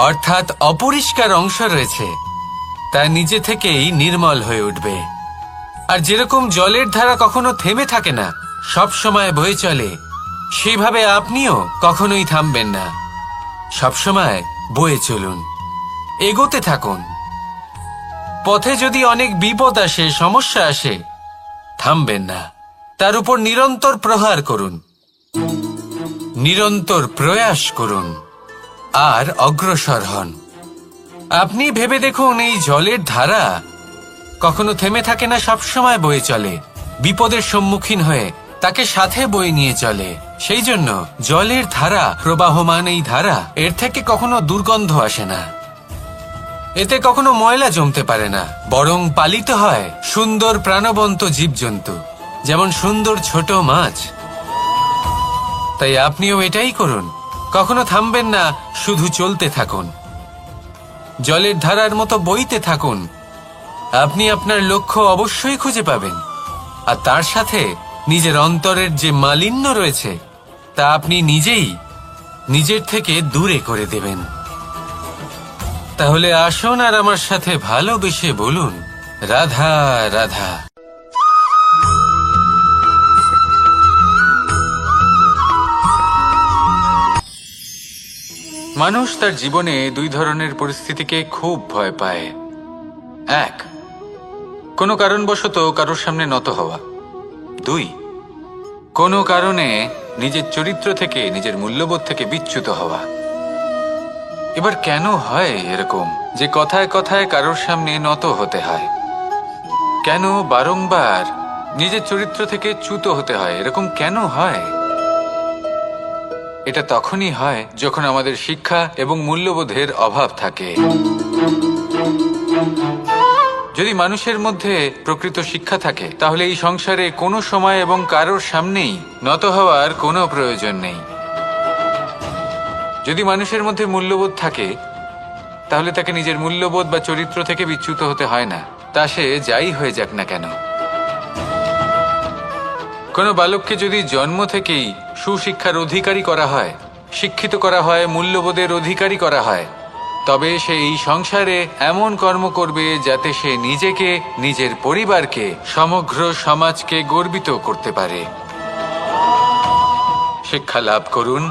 অর্থাৎ অপরিষ্কার অংশ রয়েছে, তা নিজে থেকেই নির্মল হয়ে উঠবে। আর যেরকম জলের ধারা কখনো থেমে থাকে না, সব সময় বয়ে চলে, সেইভাবে আপনিও কখনোই থামবেন না। সবসময় বয়ে চলুন, এগোতে থাকুন। পথে যদি অনেক বিপদ আসে, সমস্যা আসে, থামবেন না, তার উপর নিরন্তর প্রহার করুন, নিরন্তর প্রয়াস করুন আর অগ্রসর হন। আপনি ভেবে দেখুন, এই জলের ধারা কখনো থেমে থাকে না, সবসময় বয়ে চলে, বিপদের সম্মুখীন হয়ে তাকে সাথে বয়ে নিয়ে চলে। সেই জন্য জলের ধারা, প্রবাহমান এই ধারা, এর থেকে কখনো দুর্গন্ধ আসে না, এতে কখনো ময়লা জমতে পারে না, বরং পালিত হয় সুন্দর প্রাণবন্ত জীবজন্তু, যেমন সুন্দর ছোট মাছ। তাই আপনিও এটাই করুন, কখনো থামবেন না, শুধু চলতে থাকুন, জলের ধারার মতো বইতে থাকুন। আপনি আপনার লক্ষ্য অবশ্যই খুঁজে পাবেন, আর তার সাথে নিজের অন্তরের যে মালিন্য রয়েছে তা আপনি নিজেই নিজের থেকে দূরে করে দেবেন। তাহলে আসুন আর আমার সাথে ভালোবেসে বলুন, রাধা রাধা। মানুষ তার জীবনে দুই ধরনের পরিস্থিতিকে খুব ভয় পায়। এক, কোনো কারণবশত কারোর সামনে নত হওয়া। দুই, কোনো কারণে নিজের চরিত্র থেকে, নিজের মূল্যবোধ থেকে বিচ্যুত হওয়া। এবার কেন হয় এরকম যে কথায় কথায় কারোর সামনে নত হতে হয়? কেন বারংবার নিজের চরিত্র থেকে চ্যুত হতে হয়? এরকম কেন হয়? এটা তখনই হয় যখন আমাদের শিক্ষা এবং মূল্যবোধের অভাব থাকে। যদি মানুষের মধ্যে প্রকৃত শিক্ষা থাকে, তাহলে এই সংসারে কোনো সময় এবং কারোর সামনেই নত হওয়ার কোনো প্রয়োজন নেই। যদি মানুষের মধ্যে মূল্যবোধ থাকে, তাহলে তাকে নিজের মূল্যবোধ বা চরিত্র থেকে বিচ্যুত হতে হয় না, তা সে যাই হয়ে যাক না কেন। কোনো বালককে যদি জন্ম থেকেই সুশিক্ষার অধিকারী করা হয়, শিক্ষিত করা হয়, মূল্যবোধের অধিকারী করা হয়, তবে সে এই সংসারে এমন কর্ম করবে যাতে সে নিজেকে, নিজের পরিবারকে, সমগ্র সমাজকে গর্বিত করতে পারে। শিক্ষা লাভ করুন,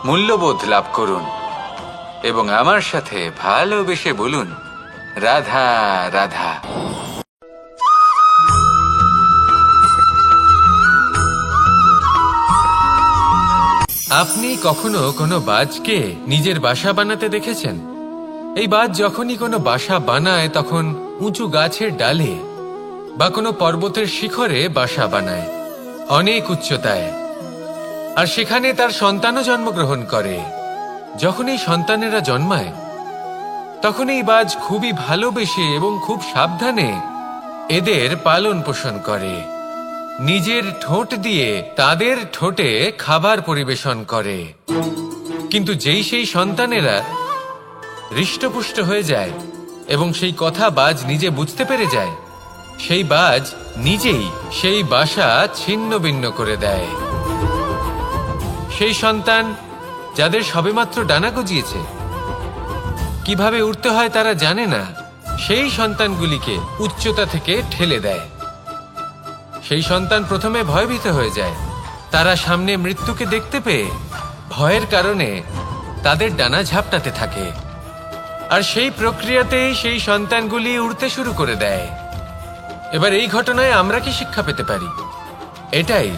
মূল্যবোধ লাভ করুন, এবং আমার সাথে ভালোবেসে বলুন, রাধা রাধা। আপনি কখনো কোনো বাজকে নিজের বাসা বানাতে দেখেছেন? এই বাজ যখনই কোনো বাসা বানায় তখন উঁচু গাছের ডালে বা কোনো পর্বতের শিখরে বাসা বানায়, অনেক উচ্চতায়, আর সেখানে তার সন্তানও জন্মগ্রহণ করে। যখন এই সন্তানেরা জন্মায় তখন এই বাজ খুবই ভালোবেসে এবং খুব সাবধানে এদের পালন পোষণ করে। নিজের ঠোঁট দিয়ে তাদের ঠোঁটে খাবার পরিবেশন করে। কিন্তু যেই সেই সন্তানেরা হৃষ্টপুষ্ট হয়ে যায় এবং সেই কথা বাজ নিজে বুঝতে পেরে যায়, সেই বাজ নিজেই সেই বাসা ছিন্ন ভিন্ন করে দেয়। সেই সন্তান যাদের সবেমাত্র ডানা গজিয়েছে, কিভাবে উড়তে হয় তারা জানে না, সেই সন্তানগুলিকে উচ্চতা থেকে ঠেলে দেয়। সেই সন্তান প্রথমে ভয়ভীত হয়ে যায়। তারা সামনে মৃত্যুকে দেখতে পেয়ে ভয়ের কারণে তাদের ডানা ঝাপটাতে থাকে, আর সেই প্রক্রিয়াতেই সেই সন্তানগুলি উড়তে শুরু করে দেয়। এবার এই ঘটনায় আমরা কি শিক্ষা পেতে পারি? এটাই,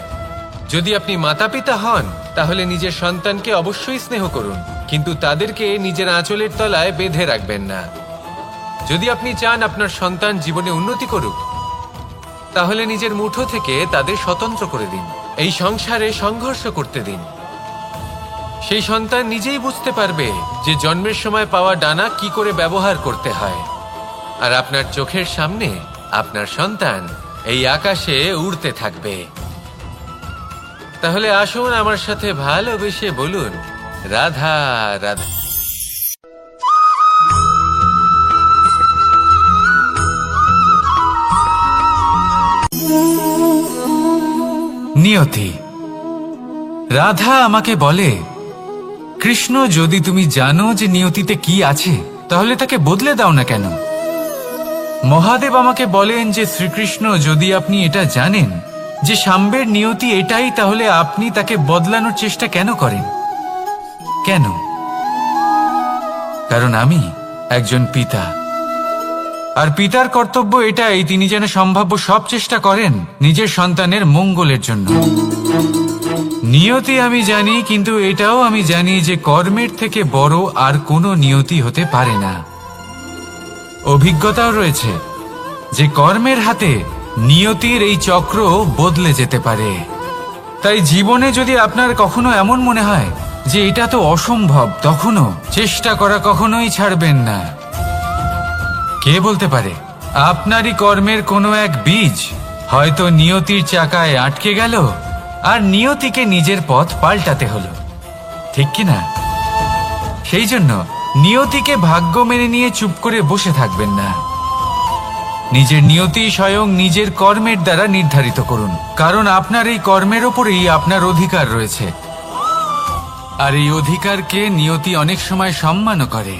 যদি আপনি মাতা পিতা হন তাহলে নিজের সন্তানকে অবশ্যই স্নেহ করুন, কিন্তু তাদেরকে নিজের আঁচলের তলায় বেঁধে রাখবেন না। যদি আপনি চান আপনার সন্তান জীবনে উন্নতি করুক, তাহলে নিজের মুঠো থেকে তাদের স্বতন্ত্র করে দিন, এই সংসারে সংঘর্ষ করতে দিন। সেই সন্তান নিজেই বুঝতে পারবে যে জন্মের সময় পাওয়া ডানা কি করে ব্যবহার করতে হয়, আর আপনার চোখের সামনে আপনার সন্তান এই আকাশে উড়তে থাকবে। তাহলে আসুন আমার সাথে ভালোবেসে বলুন, রাধা রাধা। নিয়তি। রাধা আমাকে বলে, কৃষ্ণ, যদি তুমি জানো যে নিয়তিতে কি আছে তাহলে তাকে বদলে দাও না কেন? মহাদেব আমাকে বলেন যে শ্রীকৃষ্ণ, যদি আপনি এটা জানেন যে সাম্বের নিয়তি এটাই, তাহলে আপনি তাকে বদলানোর চেষ্টা কেন করেন? কেন? কারণ আমি একজন পিতা, আর পিতার কর্তব্য এটাই, তিনি যেন সম্ভাব্য সব চেষ্টা করেন নিজের সন্তানের মঙ্গলের জন্য। নিয়তি আমি জানি, কিন্তু এটাও আমি জানি যে কর্মের থেকে বড় আর কোনো নিয়তি হতে পারে না। অভিজ্ঞতাও রয়েছে যে কর্মের হাতে নিয়তির এই চক্র বদলে যেতে পারে। তাই জীবনে যদি আপনার কখনো এমন মনে হয় যে এটা তো অসম্ভব, তখনও চেষ্টা করা কখনোই ছাড়বেন না। কে বলতে পারে আপনারই কর্মের কোনো এক বীজ হয়তো নিয়তির চাকায় আটকে গেল আর নিয়তিকে নিজের পথ পাল্টাতে হলো, ঠিক কি না? সেই জন্য নিয়তিকে ভাগ্য মেনে নিয়ে চুপ করে বসে থাকবেন না। নিজের নিয়তি স্বয়ং নিজের কর্মের দ্বারা নির্ধারিত করুন, কারণ আপনার এই কর্মের ওপরেই আপনার অধিকার রয়েছে, আর এই অধিকারকে নিয়তি অনেক সময় সম্মানও করে।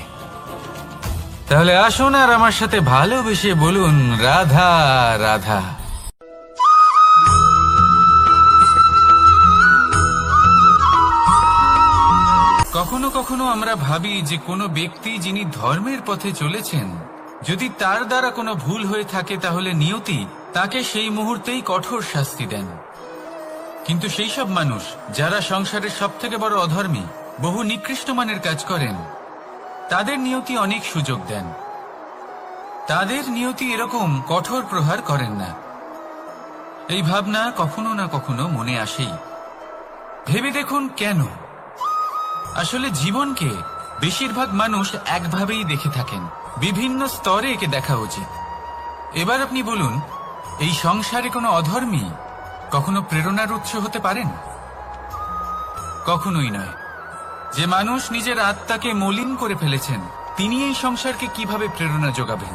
তাহলে আসুন আর আমার সাথে ভালোবেসে বলুন, রাধা রাধা। কখনো কখনো আমরা ভাবি যে কোনো ব্যক্তি যিনি ধর্মের পথে চলেছেন, যদি তার দ্বারা কোনো ভুল হয়ে থাকে তাহলে নিয়তি তাকে সেই মুহূর্তেই কঠোর শাস্তি দেন। কিন্তু সেই সব মানুষ যারা সংসারের সবথেকে বড় অধর্মী, বহু নিকৃষ্ট মানের কাজ করেন, তাদের নিয়তি অনেক সুযোগ দেন। তাদের নিয়তি এরকম কঠোর প্রহার করেন না। এই ভাবনা কখনো না কখনো মনে আসেই। ভেবে দেখুন কেন? আসলে জীবনকে বেশিরভাগ মানুষ একভাবেই দেখে থাকেন, বিভিন্ন স্তরে একে দেখা উচিত। এবার আপনি বলুন, এই সংসারে কোনো অধর্মী কখনো প্রেরণার উৎস হতে পারেন? কখনোই নয়। যে মানুষ নিজের আত্মাকে মলিন করে ফেলেছেন, তিনি এই সংসারকে কিভাবে প্রেরণা যোগাবেন?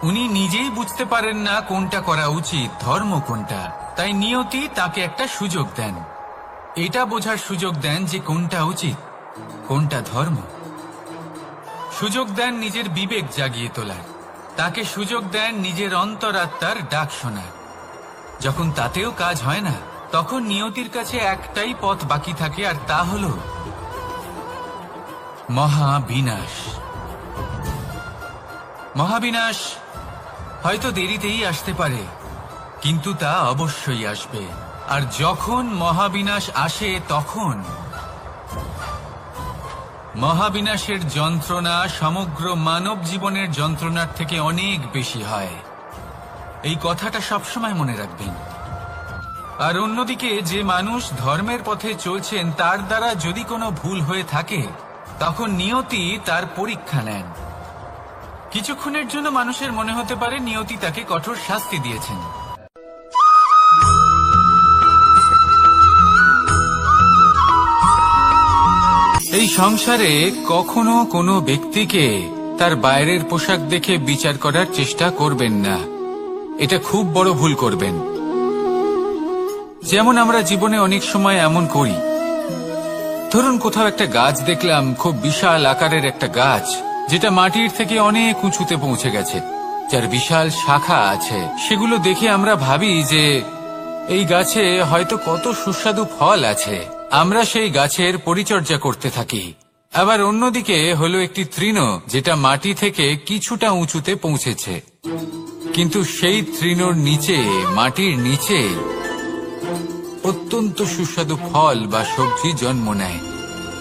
উনি নিজেই বুঝতে পারেন না কোনটা করা উচিত, ধর্ম কোনটা। তাই নিয়তি তাকে একটা সুযোগ দেন, এটা বোঝার সুযোগ দেন যে কোনটা উচিত, কোনটা ধর্ম। সুযোগ দেন নিজের বিবেক জাগিয়ে তোলার, তাকে সুযোগ দেন নিজের অন্তরাত্মার ডাক শোনার। যখন তাতেও কাজ হয় না, তখন নিয়তির কাছে একটাই পথ বাকি থাকে, আর তা হলো মহাবিনাশ। মহাবিনাশ হয়তো দেরিতেই আসতে পারে, কিন্তু তা অবশ্যই আসবে। আর যখন মহাবিনাশ আসে, তখন মহাবিনাশের যন্ত্রণা সমগ্র মানব জীবনের যন্ত্রণার থেকে অনেক বেশি হয়। এই কথাটা সবসময় মনে রাখবেন। আর অন্যদিকে যে মানুষ ধর্মের পথে চলছেন, তার দ্বারা যদি কোনো ভুল হয়ে থাকে, তখন নিয়তি তার পরীক্ষা নেন। কিছুক্ষণের জন্য মানুষের মনে হতে পারে নিয়তি তাকে কঠোর শাস্তি দিয়েছেন। এই সংসারে কখনো কোনো ব্যক্তিকে তার বাইরের পোশাক দেখে বিচার করার চেষ্টা করবেন না। এটা খুব বড় ভুল করবেন। যেমন আমরা জীবনে অনেক সময় এমন করি। ধরুন কোথাও একটা গাছ দেখলাম, খুব বিশাল আকারের একটা গাছ, যেটা মাটির থেকে অনেক উঁচুতে পৌঁছে গেছে, যার বিশাল শাখা আছে। সেগুলো দেখে আমরা ভাবি যে এই গাছে হয়তো কত সুস্বাদু ফল আছে। আমরা সেই গাছের পরিচর্যা করতে থাকি। আবার অন্যদিকে হলো একটি তৃণ, যেটা মাটি থেকে কিছুটা উঁচুতে পৌঁছেছে, কিন্তু সেই তৃণর নিচে, মাটির নিচে অত্যন্ত সুস্বাদু ফল বা সবজি জন্ম নেয়,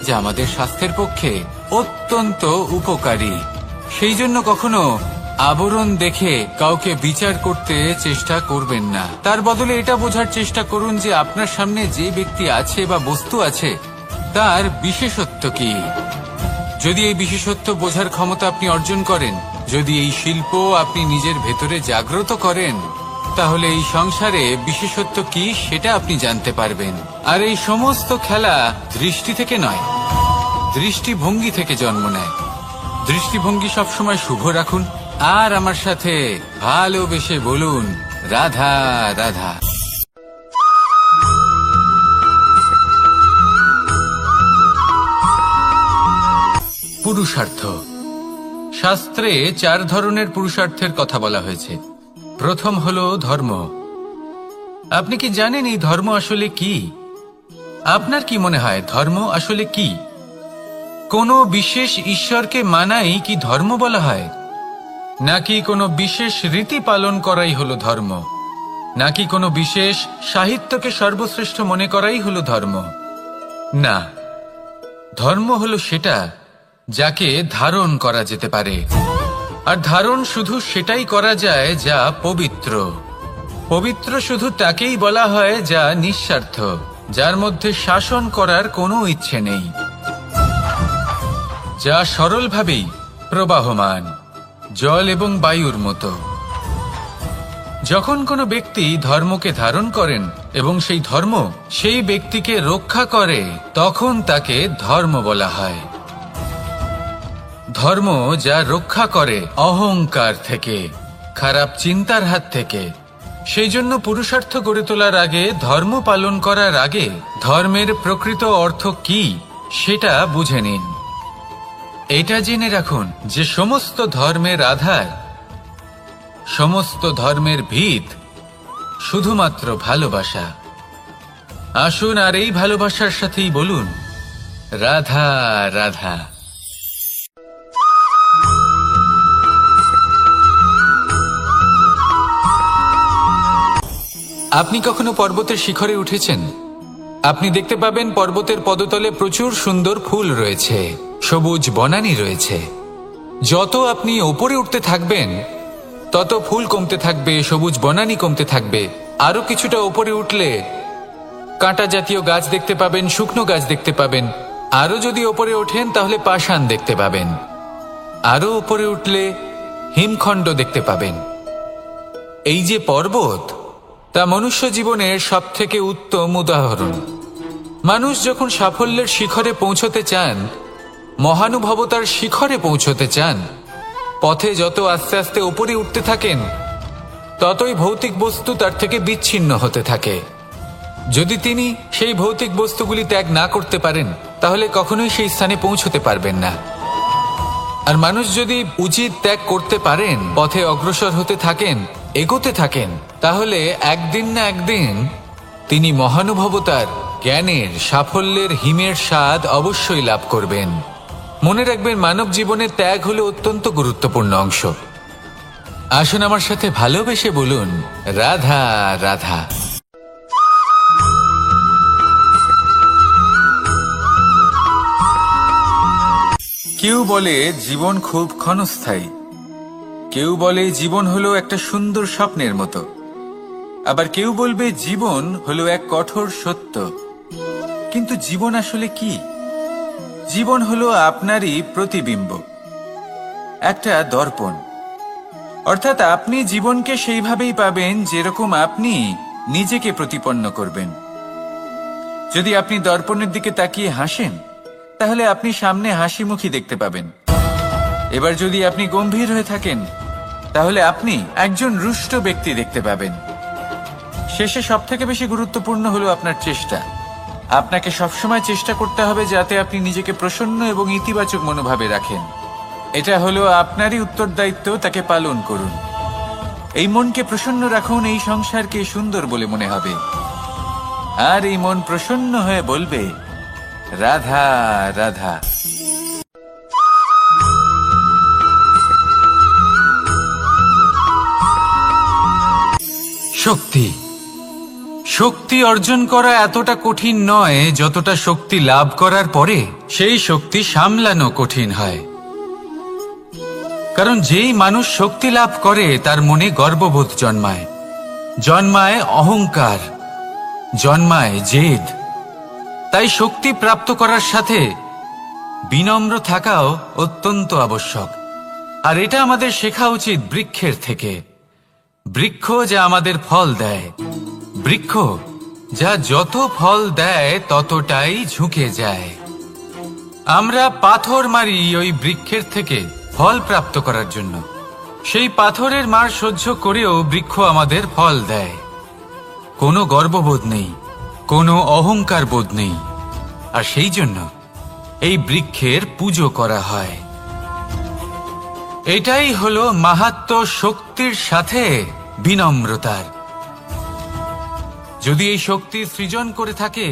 যা আমাদের স্বাস্থ্যের পক্ষে অত্যন্ত উপকারী। সেই জন্য কখনো আবরণ দেখে কাউকে বিচার করতে চেষ্টা করবেন না। তার বদলে এটা বোঝার চেষ্টা করুন যে আপনার সামনে যে ব্যক্তি আছে বা বস্তু আছে, তার বিশেষত্ব কি। যদি এই বিশেষত্ব বোঝার ক্ষমতা আপনি অর্জন করেন, যদি এই শিল্প আপনি নিজের ভেতরে জাগ্রত করেন, তাহলে এই সংসারে বিশেষত্ব কি সেটা আপনি জানতে পারবেন। আর এই সমস্ত খেলা দৃষ্টি থেকে নয়, দৃষ্টিভঙ্গি থেকে জন্ম নেয়। দৃষ্টিভঙ্গি সবসময় শুভ রাখুন, আর আমার সাথে ভালোবেসে বলুন, রাধা রাধা। পুরুষার্থ। শাস্ত্রে 4 ধরনের পুরুষার্থের কথা বলা হয়েছে। প্রথম হলো ধর্ম। আপনি কি জানেন এই ধর্ম আসলে কি? আপনার কি মনে হয় ধর্ম আসলে কি? কোনো বিশেষ ঈশ্বরকে মানাই কি ধর্ম বলা হয়? নাকি কোনো বিশেষ রীতি পালন করাই হলো ধর্ম? নাকি কোনো বিশেষ সাহিত্যকে সর্বশ্রেষ্ঠ মনে করাই হলো ধর্ম? না, ধর্ম হলো সেটা যাকে ধারণ করা যেতে পারে। আর ধারণ শুধু সেটাই করা যায় যা পবিত্র। পবিত্র শুধু তাকেই বলা হয় যা নিঃস্বার্থ, যার মধ্যে শাসন করার কোনো ইচ্ছে নেই, যা সরলভাবেই প্রবাহমান, জল এবং বায়ুর মতো। যখন কোনো ব্যক্তি ধর্মকে ধারণ করেন এবং সেই ধর্ম সেই ব্যক্তিকে রক্ষা করে, তখন তাকে ধর্ম বলা হয়। ধর্ম যা রক্ষা করে অহংকার থেকে, খারাপ চিন্তার হাত থেকে। সেই জন্য পুরুষার্থ গড়ে তোলার আগে, ধর্ম পালন করার আগে, ধর্মের প্রকৃত অর্থ কি সেটা বুঝে নিন। এটা জেনে রাখুন যে সমস্ত ধর্মের আধার, সমস্ত ধর্মের ভিত শুধুমাত্র ভালোবাসা। আসুন আর এই ভালোবাসার সাথেই বলুন, রাধা রাধা। আপনি কখনো পর্বতের শিখরে উঠেছেন? আপনি দেখতে পাবেন পর্বতের পদতলে প্রচুর সুন্দর ফুল রয়েছে, সবুজ বনানী রয়েছে। যত আপনি ওপরে উঠতে থাকবেন, তত ফুল কমতে থাকবে, সবুজ বনানী কমতে থাকবে। আরো কিছুটা ওপরে উঠলে কাঁটা জাতীয় গাছ দেখতে পাবেন, শুকনো গাছ দেখতে পাবেন। আরো যদি ওপরে ওঠেন তাহলে পাষাণ দেখতে পাবেন। আরো ওপরে উঠলে হিমখণ্ড দেখতে পাবেন। এই যে পর্বত, তা মনুষ্য জীবনের সবথেকে উত্তম উদাহরণ। মানুষ যখন সাফল্যের শিখরে পৌঁছতে চান, মহানুভবতার শিখরে পৌঁছতে চান, পথে যত আস্তে আস্তে উপরে উঠতে থাকেন, ততই ভৌতিক বস্তু তার থেকে বিচ্ছিন্ন হতে থাকে। যদি তিনি সেই ভৌতিক বস্তুগুলি ত্যাগ না করতে পারেন, তাহলে কখনোই সেই স্থানে পৌঁছতে পারবেন না। আর মানুষ যদি উচিত ত্যাগ করতে পারেন, পথে অগ্রসর হতে থাকেন, এগোতে থাকেন, তাহলে একদিন না একদিন তিনি মহানুভবতার, জ্ঞানের, সাফল্যের হিমের স্বাদ অবশ্যই লাভ করবেন। মনে রাখবেন, মানব জীবনে ত্যাগ হলো অত্যন্ত গুরুত্বপূর্ণ অংশ। আসুন আমার সাথে ভালোবেসে বলুন, রাধা রাধা। কেউ বলে জীবন খুব ক্ষণস্থায়ী, কেউ বলে জীবন হলো একটা সুন্দর স্বপ্নের মতো, আবার কেউ বলবে জীবন হলো এক কঠোর সত্য। কিন্তু জীবন আসলে কি? জীবন হলো আপনারই প্রতিবিম্ব, একটা দর্পণ। অর্থাৎ আপনি জীবনকে সেইভাবেই পাবেন যেরকম আপনি নিজেকে প্রতিপন্ন করবেন। যদি আপনি দর্পণের দিকে তাকিয়ে হাসেন, তাহলে আপনি সামনে হাসি মুখী দেখতে পাবেন। এবার যদি আপনি গম্ভীর হয়ে থাকেন, তাহলে আপনি একজন রুষ্ট ব্যক্তি দেখতে পাবেন। শেষে সবথেকে বেশি গুরুত্বপূর্ণ হলো আপনার চেষ্টা। আপনাকে সবসময় চেষ্টা করতে হবে যাতে আপনি নিজেকে প্রসন্ন এবং ইতিবাচক মনোভাবে রাখেন। এটা হলো আপনারই উত্তরদায়িত্ব, তাকে পালন করুন। এই মনকে প্রসন্ন রাখুন, এই সংসারকে সুন্দর বলে মনে হবে। আর এই মন প্রসন্ন হয়ে বলবে, রাধা রাধা। শক্তি শক্তি অর্জন করা এতটা কঠিন নয় যতটা শক্তি লাভ করার পরে সেই শক্তি সামলানো কঠিন হয়। কারণ যেই মানুষ শক্তি লাভ করে তার মনে গর্ববোধ জন্মায়, জন্মায় অহংকার, জন্মায় জেদ। তাই শক্তি প্রাপ্ত করার সাথে বিনম্র থাকাও অত্যন্ত আবশ্যক। আর এটা আমাদের শেখা উচিত বৃক্ষের থেকে। বৃক্ষ যা আমাদের ফল দেয়, বৃক্ষ যা যত ফল দেয় ততটাই ঝুঁকে যায়। আমরা পাথর মারি ওই বৃক্ষের থেকে ফল প্রাপ্ত করার জন্য। সেই পাথরের মার সহ্য করেও বৃক্ষ আমাদের ফল দেয়। কোনো গর্ববোধ নেই, কোনো অহংকার বোধ নেই। আর সেই জন্য এই বৃক্ষের পুজো করা হয়। এটাই হলো মাহাত্ম্য শক্তির সাথে বিনম্রতার। যদি এই শক্তি সৃজন করে থাকে,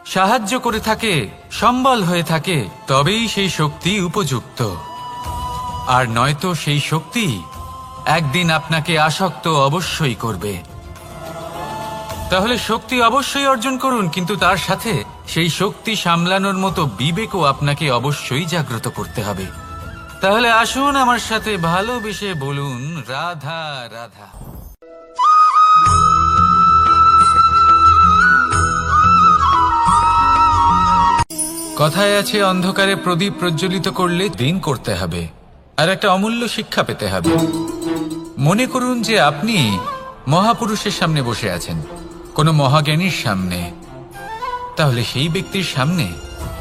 সাহায্য করে থাকে, সম্বল হয়ে থাকে, তবেই সেই শক্তি উপযুক্ত। আর নয়তো সেই শক্তি একদিন আপনাকে আসক্ত অবশ্যই করবে। তাহলে শক্তি অবশ্যই অর্জন করুন, কিন্তু তার সাথে সেই শক্তি সামলানোর মতো বিবেকও আপনাকে অবশ্যই জাগ্রত করতে হবে। তাহলে আসুন আমার সাথে ভালোবেসে বলুন, রাধা রাধা। কথায় আছে, অন্ধকারে প্রদীপ প্রজ্বলিত করলে দিন করতে হবে। আর একটা অমূল্য শিক্ষা পেতে হবে। মনে করুন যে আপনি মহাপুরুষের সামনে বসে আছেন, কোনো মহাজ্ঞানীর সামনে। তাহলে সেই ব্যক্তির সামনে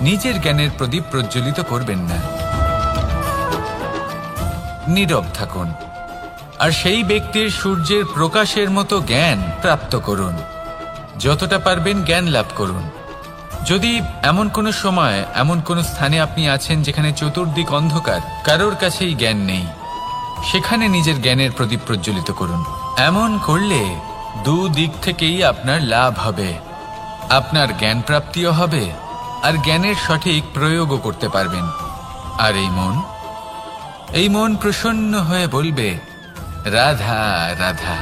নিজের জ্ঞানের প্রদীপ প্রজ্বলিত করবেন না, নীরব থাকুন। আর সেই ব্যক্তির সূর্যের প্রকাশের মতো জ্ঞান প্রাপ্ত করুন। যতটা পারবেন জ্ঞান লাভ করুন। যদি এমন কোনো সময়, এমন কোনো স্থানে আপনি আছেন যেখানে চতুর্দিক অন্ধকার, কারোর কাছেই জ্ঞান নেই, সেখানে নিজের জ্ঞানের প্রদীপ প্রজ্বলিত করুন। এমন করলে দুদিক থেকেই আপনার লাভ হবে। আপনার জ্ঞান প্রাপ্তিও হবে, আর জ্ঞানের সঠিক প্রয়োগও করতে পারবেন। আর এই মন প্রসন্ন হয়ে বলবে, রাধা রাধা।